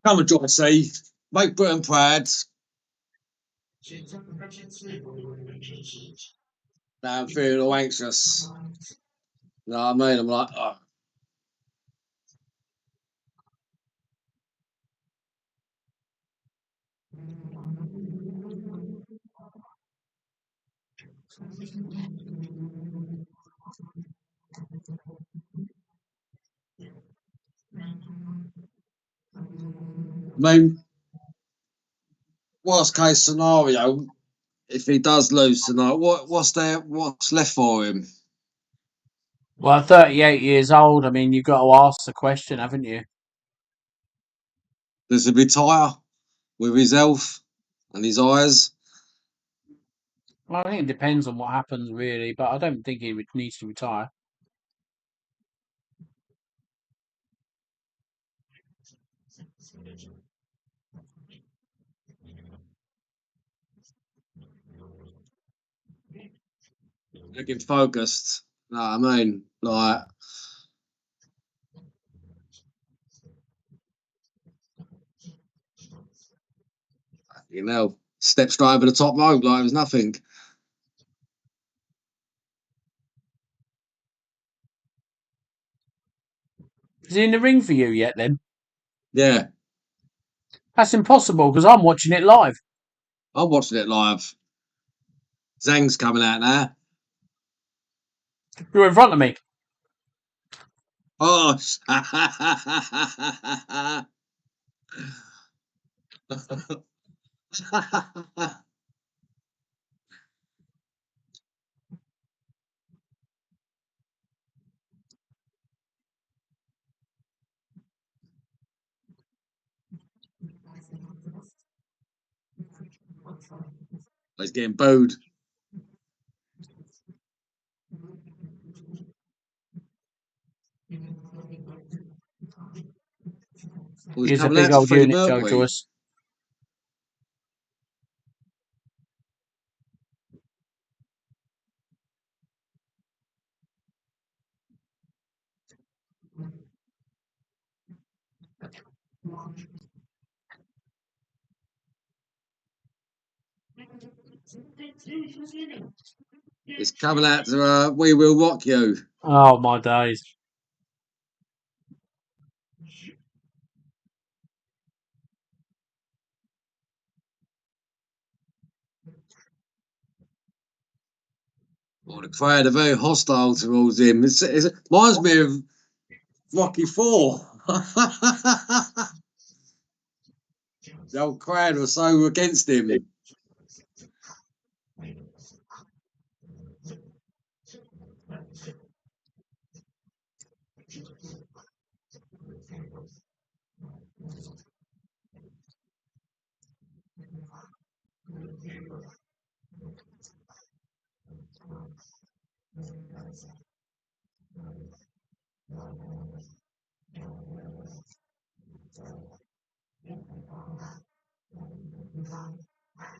Come on, Joyce. Make Britain proud. Now I'm feeling all anxious. know what I mean? I'm like, oh. I mean, worst case scenario, if he does lose tonight, what's left for him? Well, 38 years old. I mean, you've got to ask the question, haven't you? Does he retire with his health and his eyes? Well, I think it depends on what happens, really, but I don't think he needs to retire. Looking focused. No, I mean, like, step straight over the top rope like it was nothing. Is he in the ring for you yet, then? Yeah, That's impossible, because I'm watching it live. I'm watching it live. Zhang's coming out now. You're in front of me. Oh, he's getting booed. Oh, he's He's a coming big out to old Freddie unit, Joe Mercury. Joyce. He's coming out to We Will Rock You. Oh, my days. Oh, the crowd are very hostile towards him. It reminds me of Rocky 4. The old crowd was so against him.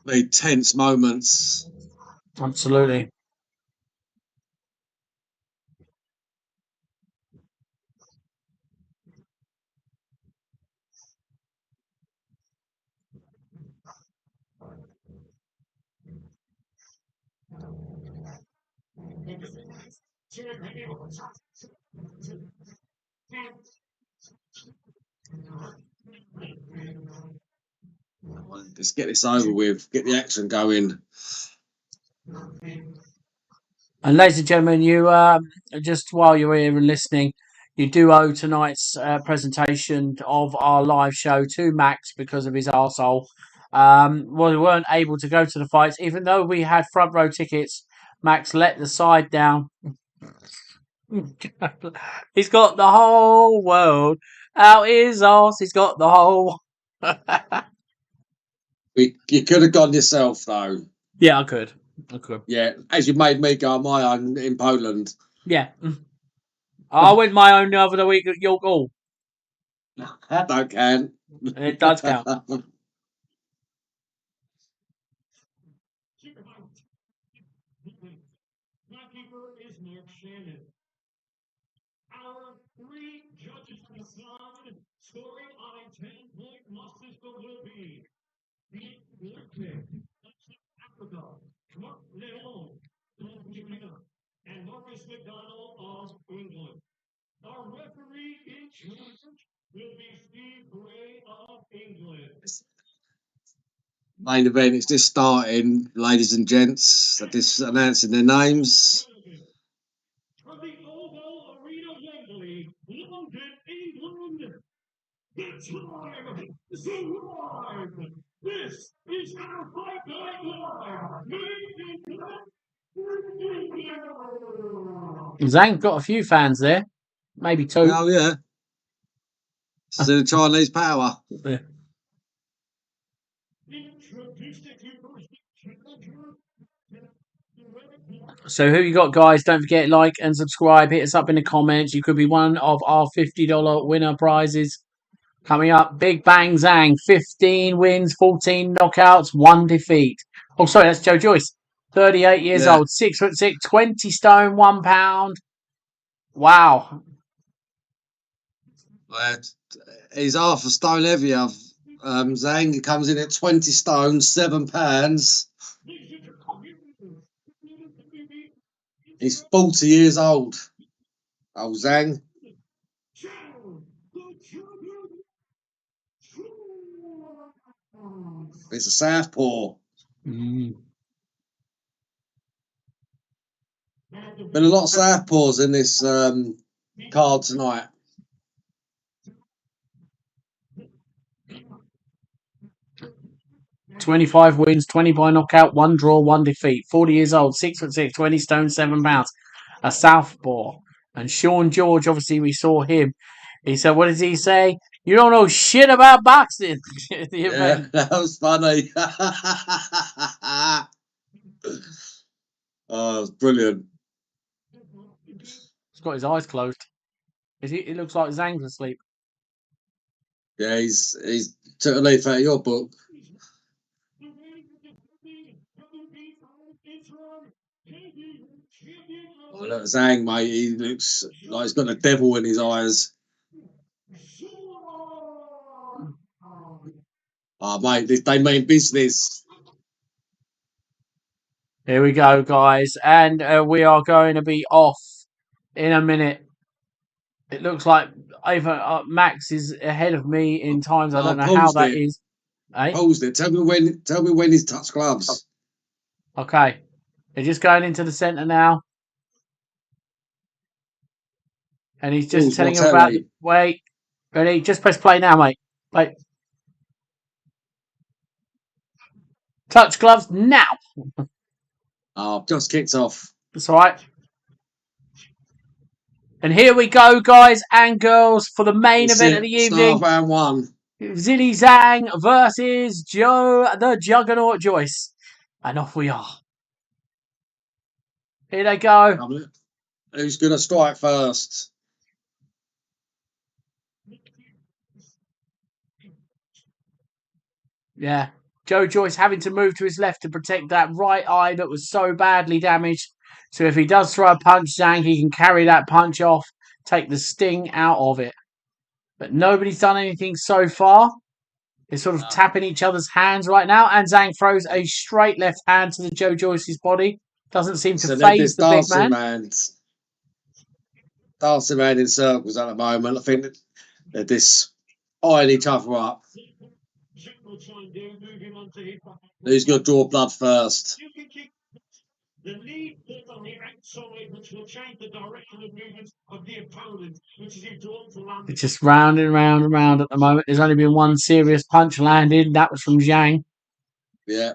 Very tense moments. Absolutely. Let's get this over with. Get the action going. And ladies and gentlemen, you just while you're here and listening, you do owe tonight's presentation of our live show to Max because of his arsehole. Well, we weren't able to go to the fights, even though we had front row tickets. Max let the side down. He's got the whole world out his arse. He's got the whole. You could have gone yourself, though. Yeah, I could. Yeah, as you made me go on my own in Poland. Yeah. I went my own the other week at York Hall. That don't count. It does count. Timekeeper is Mark Shannon. Our three judges decide scoring on a 10-point must system will be the Black Pick of South Africa, Mark Leon, and Marcus McDonald of Main event is just starting, ladies and gents. Just announcing their names. From the OVO Arena Wembley, London, England, the time is alive. This is our Fight Night Live. Zhang's got a few fans there, maybe two. Oh yeah, it's the Chinese power. Yeah. So who you got, guys? Don't forget, like and subscribe. Hit us up in the comments. You could be one of our $50 winner prizes. Coming up, Big Bang Zhang, 15 wins, 14 knockouts, 1 defeat. Oh, sorry, that's Joe Joyce. 38 years Yeah. old, 6'6", 20 stone, 1 pound. Wow. He's half a stone heavier. Zhang comes in at 20 stone, 7 pounds. He's 40 years old. Oh, Zhang. It's a southpaw. Been a lot of southpaws in this card tonight. $25 wins, 20 by knockout, 1 draw, 1 defeat. 40 years old, 6'6", 20 stone, 7 pounds. A southpaw. And Sean George, obviously, we saw him. He said, what does he say? You don't know shit about boxing. At the event. That was funny. Oh, it's brilliant. He's got his eyes closed. It looks like Zhang's asleep. Yeah, he's took a leaf out of your book. Oh, look, Zhang, mate, he looks like he's got a devil in his eyes. Oh, mate, they mean business. Here we go, guys. And we are going to be off in a minute. It looks like either Max is ahead of me in times. I don't know how that is. Eh? Paused it. Tell me when he's touched gloves. Okay. They're just going into the centre now. And he's just telling him about... Wait. Ready? Just press play now, mate. Wait. Touch gloves now. Oh, just kicked off. That's all right. And here we go, guys and girls, for the main event of the evening. Start round 1. Zhilei Zhang versus Joe the Juggernaut Joyce. And off we are. Here they go. Who's going to strike first? Yeah. Joe Joyce having to move to his left to protect that right eye that was so badly damaged. So if he does throw a punch, Zhang, he can carry that punch off, take the sting out of it. But nobody's done anything so far. They're sort of tapping each other's hands right now. And Zhang throws a straight left hand to the Joe Joyce's body. Doesn't seem to faze the big man. Dancing around in circles at the moment. I think they're just eyeing each other up. Who's going to draw blood first? The lead bit on the outside, which will change the direction of movement of the opponent, which is drawn to land. It's just round and round and round at the moment. There's only been one serious punch landed. That was from Zhang. Yeah.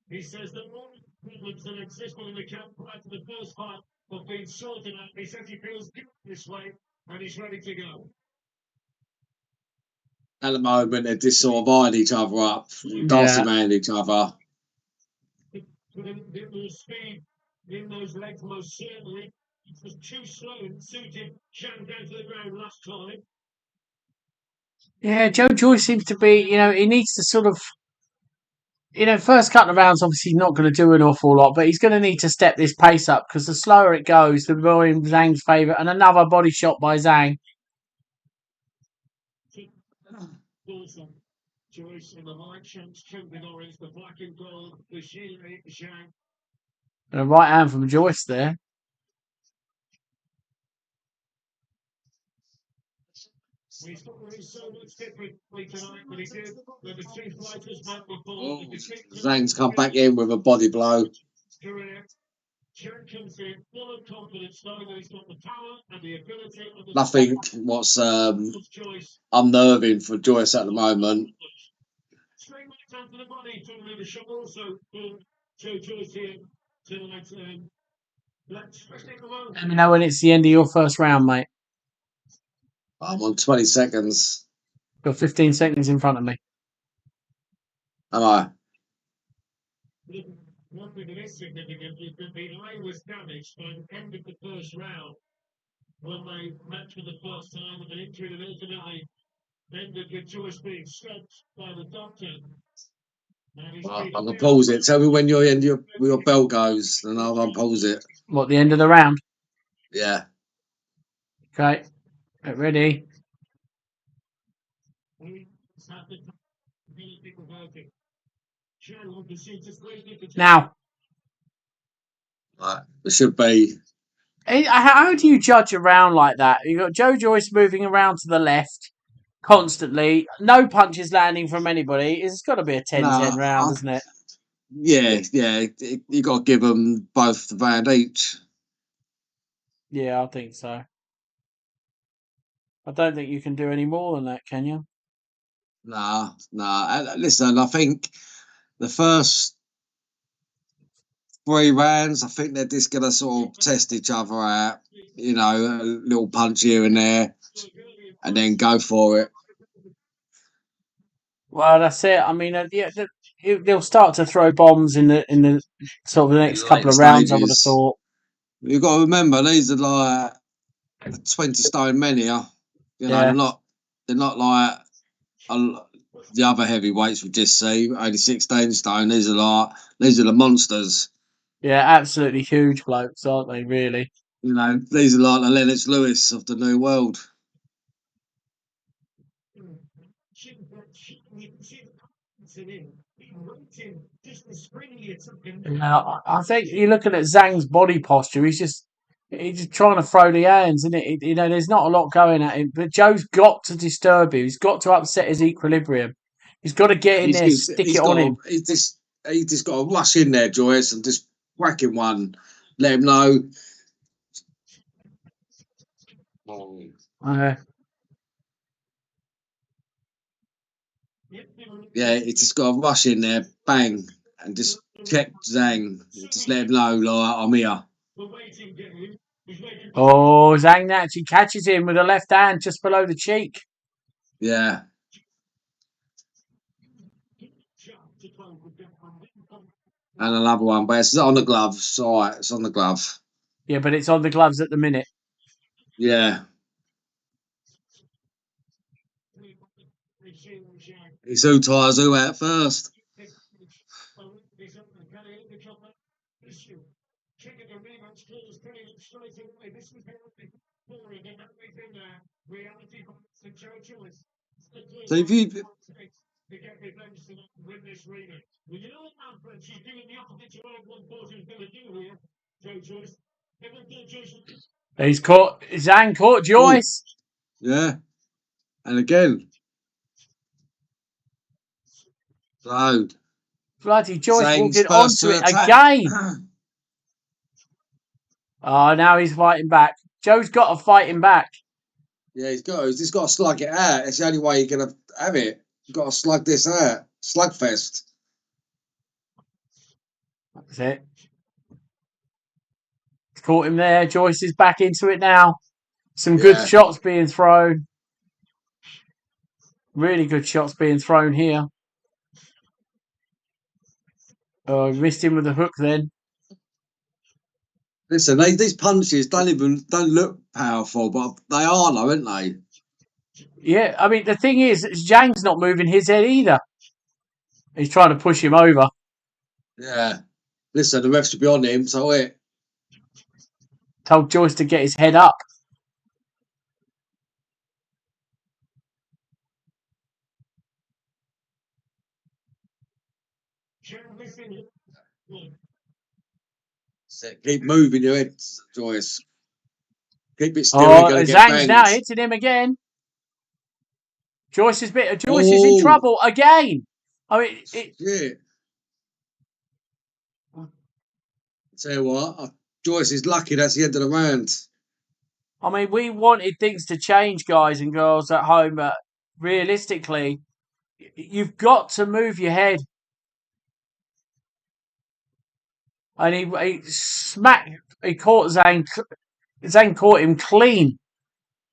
He says that all problems that exist in the camp prior to the first fight have been sorted out. He says he feels good this way and he's ready to go. At the moment, they're just sort of eyeing each other up, dancing around each other. With a bit more speed in those legs, most certainly. It was too slow and suited Zhang down to the ground last time. Yeah, Joe Joyce seems to be, he needs to sort of, first couple of rounds, obviously not going to do an awful lot, but he's going to need to step this pace up because the slower it goes, the more in Zhang's favour. And another body shot by Zhang. Joyce in the light shirts, trimmed in orange, the black and gold, the Zhilei Zhang. And a right hand from Joyce there. He's got to be so much differently tonight than he did when the two fighters met before. Oh, Zhang's come back in with a body blow. Career. Chen comes in full of confidence, knowing that he's got the power and the ability of the Nothing what's choice. unnerving for Joyce at the moment. Straight back down to the money from leadership also for Joyce here tonight. Let's stick around. Let me know when it's the end of your first round, mate. I'm on 20 seconds. Got 15 seconds in front of me. Am I? One thing that is significant is that the eye was damaged by the end of the first round when they met for the first time with an injury that ultimately ended with Joyce being stopped by the doctor. Well, I'm going to pause it. Tell me when your bell goes, and I'll unpause it. What, the end of the round? Yeah. Okay. Get ready. Now. Right. It should be. How do you judge a round like that? You've got Joe Joyce moving around to the left constantly. No punches landing from anybody. It's got to be a 10-10 round, isn't it? Yeah. You got to give them both the round each. Yeah, I think so. I don't think you can do any more than that, can you? Nah. Listen, I think the first 3 rounds, I think they're just going to sort of test each other out. You know, a little punch here and there, and then go for it. Well, that's it. I mean, they'll start to throw bombs in the sort of the next couple of rounds. I would have thought. You've got to remember these are like 20 stone men here. You know, they're not like the other heavyweights we just see, only 16 stone. These are the monsters. Yeah, absolutely huge blokes, aren't they? Really. You know, these are like the Lennox Lewis of the new world. Now, I think you're looking at Zhang's body posture. He's just trying to throw the hands, isn't it? You know, there's not a lot going at him, but Joe's got to disturb him. He's got to upset his equilibrium. He's got to get in there, stick it on him. He's just got to rush in there, Joyce, and just whack him one. Let him know. Yeah, he's just got to rush in there, bang, and just check Zhang. Just let him know, like, I'm here. Oh, Zhang actually catches him with a left hand just below the cheek. Yeah. And another one, but it's on the glove. It's all right, it's on the glove. Yeah, but it's on the gloves at the minute. Yeah. It's who tires who out first. So if you to get revenge to win this rematch. Well, you know what, Alfred? She's doing the opposite to what everyone thought she was going to do here, Joe Joyce. Everyone thought Joyce was... He's caught. Zhang caught Joyce. Yeah. And again. So. Bloody Joyce Zhang's walking onto it again. Oh, now he's fighting back. Joe's got to fight him back. Yeah, he's just got to slug it out. It's the only way you're going to have it. You've got to slug this out. Slugfest. That's it. Caught him there. Joyce is back into it now. Some good shots being thrown. Really good shots being thrown here. Oh, missed him with the hook then. Listen, these punches don't look powerful, but they are, though, aren't they? Yeah, I mean, the thing is, Zhang's not moving his head either. He's trying to push him over. Yeah. Listen, the refs should be on him, so it. Told Joyce to get his head up. Keep moving your head, Joyce. Keep it still. Oh, You're going to get Zhang's banged. now hitting him again. Joyce is in trouble again. I mean, Shit. Tell you what, Joyce is lucky that's the end of the round. I mean, we wanted things to change, guys and girls at home, but realistically, you've got to move your head. And he smacked. He caught Zhang. Zhang caught him clean.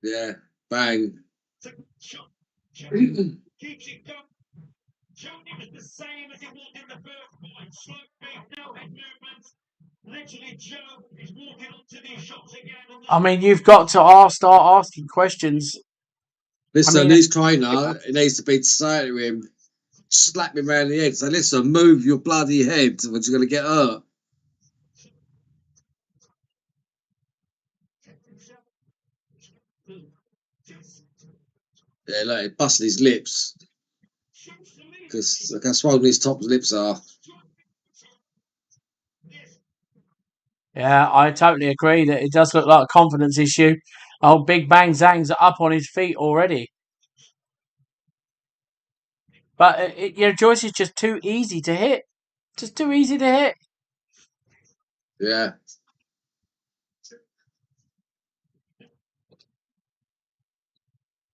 Yeah, bang. Keeps it going. Johnny was the same as he was in the first point. Slow beat, no head movements. Literally, Joe is walking onto these shots again. I mean, you've got to start asking questions. Listen, his trainer, it needs to be saying to him, slap him around the head. Say, listen, move your bloody head, or you're going to get hurt. Yeah, look, he busted his lips. Because look how swollen his top lips are. Yeah, I totally agree that it does look like a confidence issue. Oh, Big Bang Zhang's up on his feet already. But, Joyce is just too easy to hit. Just too easy to hit. Yeah.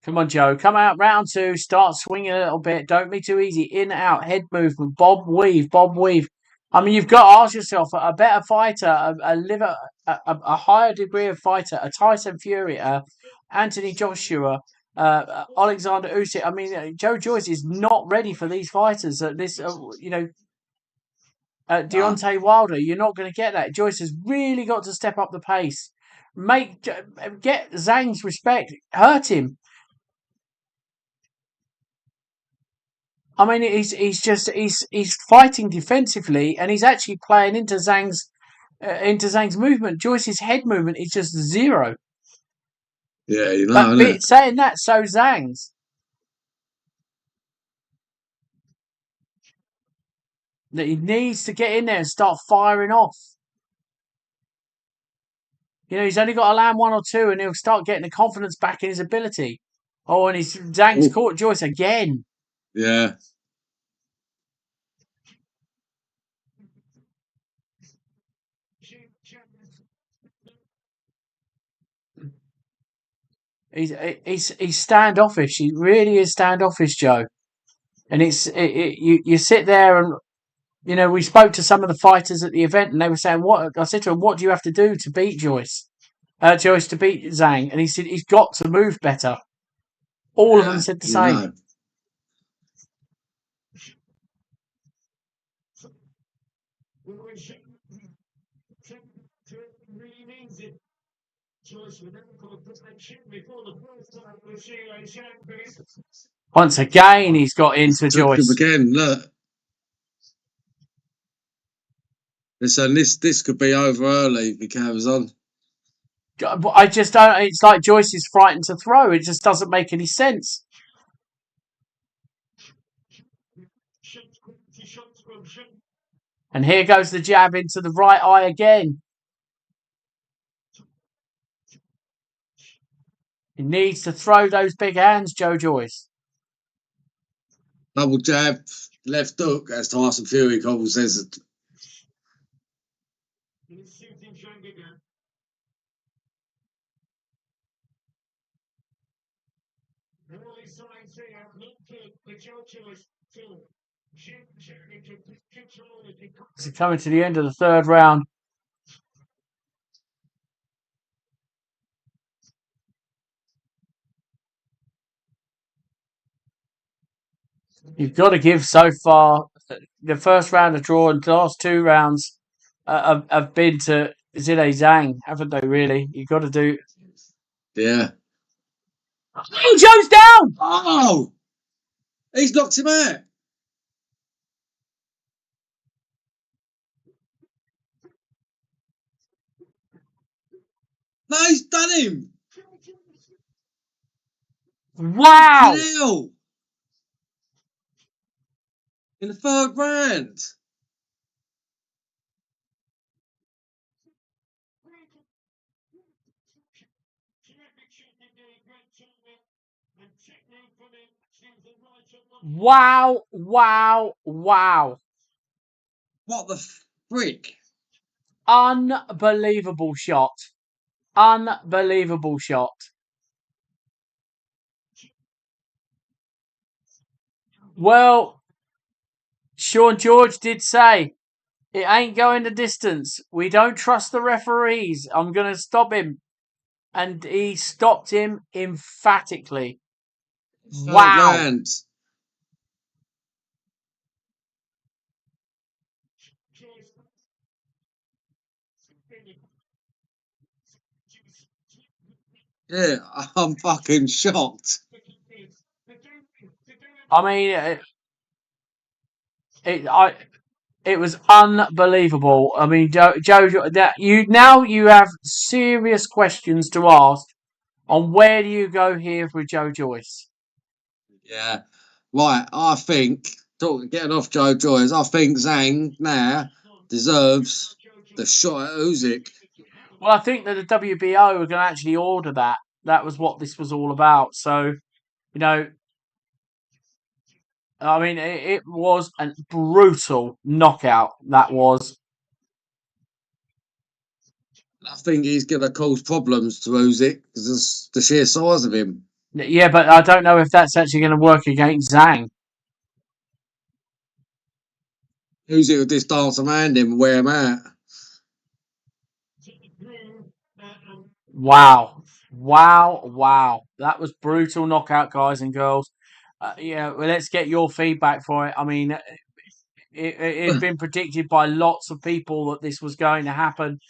Come on, Joe. Come out round two. Start swinging a little bit. Don't be too easy. In, out, head movement. Bob, weave. Bob, weave. I mean, you've got to ask yourself, a better fighter, a higher degree of fighter, a Tyson Fury, Anthony Joshua, Alexander Usyk. I mean, Joe Joyce is not ready for these fighters. Deontay Wilder, you're not going to get that. Joyce has really got to step up the pace. Get Zhang's respect. Hurt him. I mean, he's fighting defensively, and he's actually playing into Zhang's movement. Joyce's head movement is just zero. Yeah, you know. But saying that, so Zhang's. That he needs to get in there and start firing off. He's only got to land one or two, and he'll start getting the confidence back in his ability. Oh, and Zhang's caught Joyce again. Yeah. He's standoffish. He really is standoffish, Joe. And you sit there and we spoke to some of the fighters at the event, and they were saying, "What?" I said to him, "What do you have to do to beat Joyce? Joyce to beat Zhang?" And he said, "He's got to move better." All of them said the same. Know. Once again, he's got into Joyce. Again, look. Listen, this could be over early if he carries on. I just don't. It's like Joyce is frightened to throw. It just doesn't make any sense. And here goes the jab into the right eye again. He needs to throw those big hands, Joe Joyce. Double jab, left hook, as Tyson Fury says it. So coming to the end of the third round. You've got to give so far. The first round a draw, and the last two rounds have been to Zhilei Zhang, haven't they? Really, you've got to do. Yeah. Oh, Joe's down. Oh, he's knocked him out. No, he's done him. Wow. Hell. In the third round. Wow, wow, wow. What the frick? Unbelievable shot. Unbelievable shot. Well, Sean George did say, it ain't going the distance. We don't trust the referees. I'm going to stop him. And he stopped him emphatically. Third Wow. round. Yeah, I'm fucking shocked. I mean, it was unbelievable. I mean, Joe, that you have serious questions to ask on where do you go here for Joe Joyce. Yeah. Right, I think, getting off Joe Joyce, I think Zhang now deserves the shot at Usyk. Well, I think that the WBO are going to actually order that. That was what this was all about. So, you know, I mean, it was a brutal knockout. That was. I think he's going to cause problems to Usyk because of the sheer size of him. Yeah, but I don't know if that's actually going to work against Zhang. Usyk will just dance around him and wear him out. Wow. Wow, wow. That was brutal knockout, guys and girls. Yeah, well, let's get your feedback for it. I mean, it's been predicted by lots of people that this was going to happen.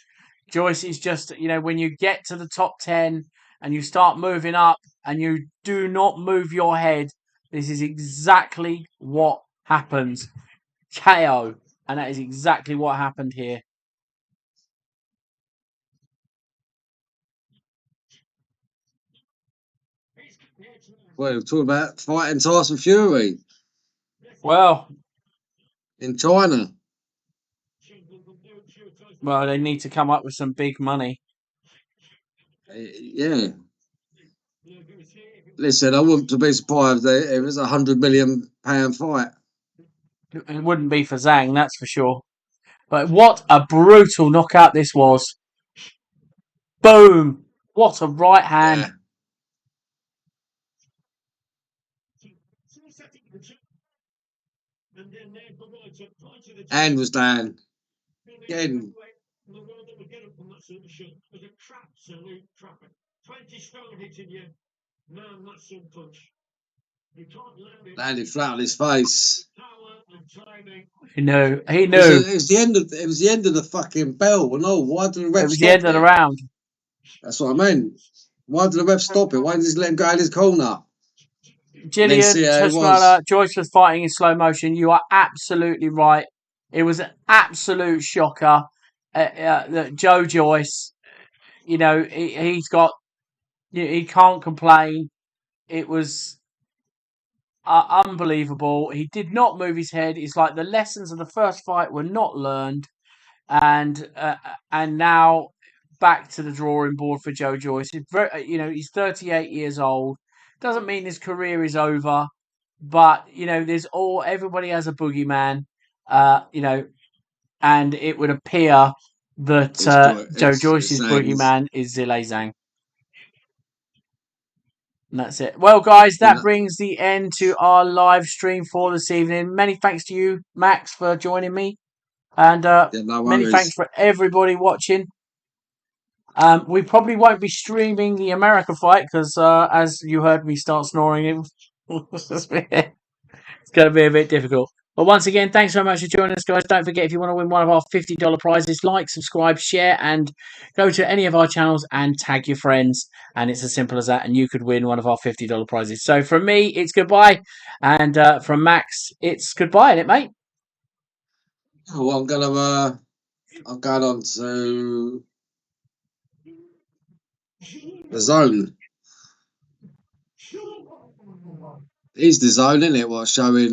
Joyce is just, when you get to the top 10 and you start moving up and you do not move your head, this is exactly what happens. KO. And that is exactly what happened here. Well, we're talking about fighting Tyson Fury Well, in China. they need to come up with some big money. Yeah. Listen, I wouldn't be surprised if it was £100 million fight. It wouldn't be for Zhang, that's for sure. But what a brutal knockout this was. Boom. What a right hand. Yeah. And was down. Again. The world that would get up from that sort of shot was a absolute trapper. 20 stone hitting you. Man, that's some punch. You can't land it. Landed flat on his face. Power and timing. He knew. He It was, knew. it was the end of it was the end of the fucking bell. No, why did the ref It was the stop end of the it? round. That's what I meant. Why did the ref stop it? Why didn't he just let him go in his corner? And then see Gillian, how he Tushmala, was. Joyce was fighting in slow motion. You are absolutely right. It was an absolute shocker that Joe Joyce, he's got, he can't complain. It was unbelievable. He did not move his head. It's like the lessons of the first fight were not learned, and now back to the drawing board for Joe Joyce. He's 38 years old. Doesn't mean his career is over, but everybody has a boogeyman, and it would appear that Joe It's Joyce's Zhang's. boogeyman is Zhilei Zhang. And that's it. Well, guys, that brings the end to our live stream for this evening. Many thanks to you, Max, for joining me. And No many thanks worries. for everybody watching. We probably won't be streaming the America fight because, as you heard me start snoring, it's going to be a bit difficult. But once again, thanks very much for joining us, guys. Don't forget, if you want to win one of our $50 prizes, like, subscribe, share, and go to any of our channels and tag your friends. And it's as simple as that. And you could win one of our $50 prizes. So from me, it's goodbye. And from Max, it's goodbye, isn't it, mate? Well, I'm going on to the zone. It's the zone, isn't it? What's showing the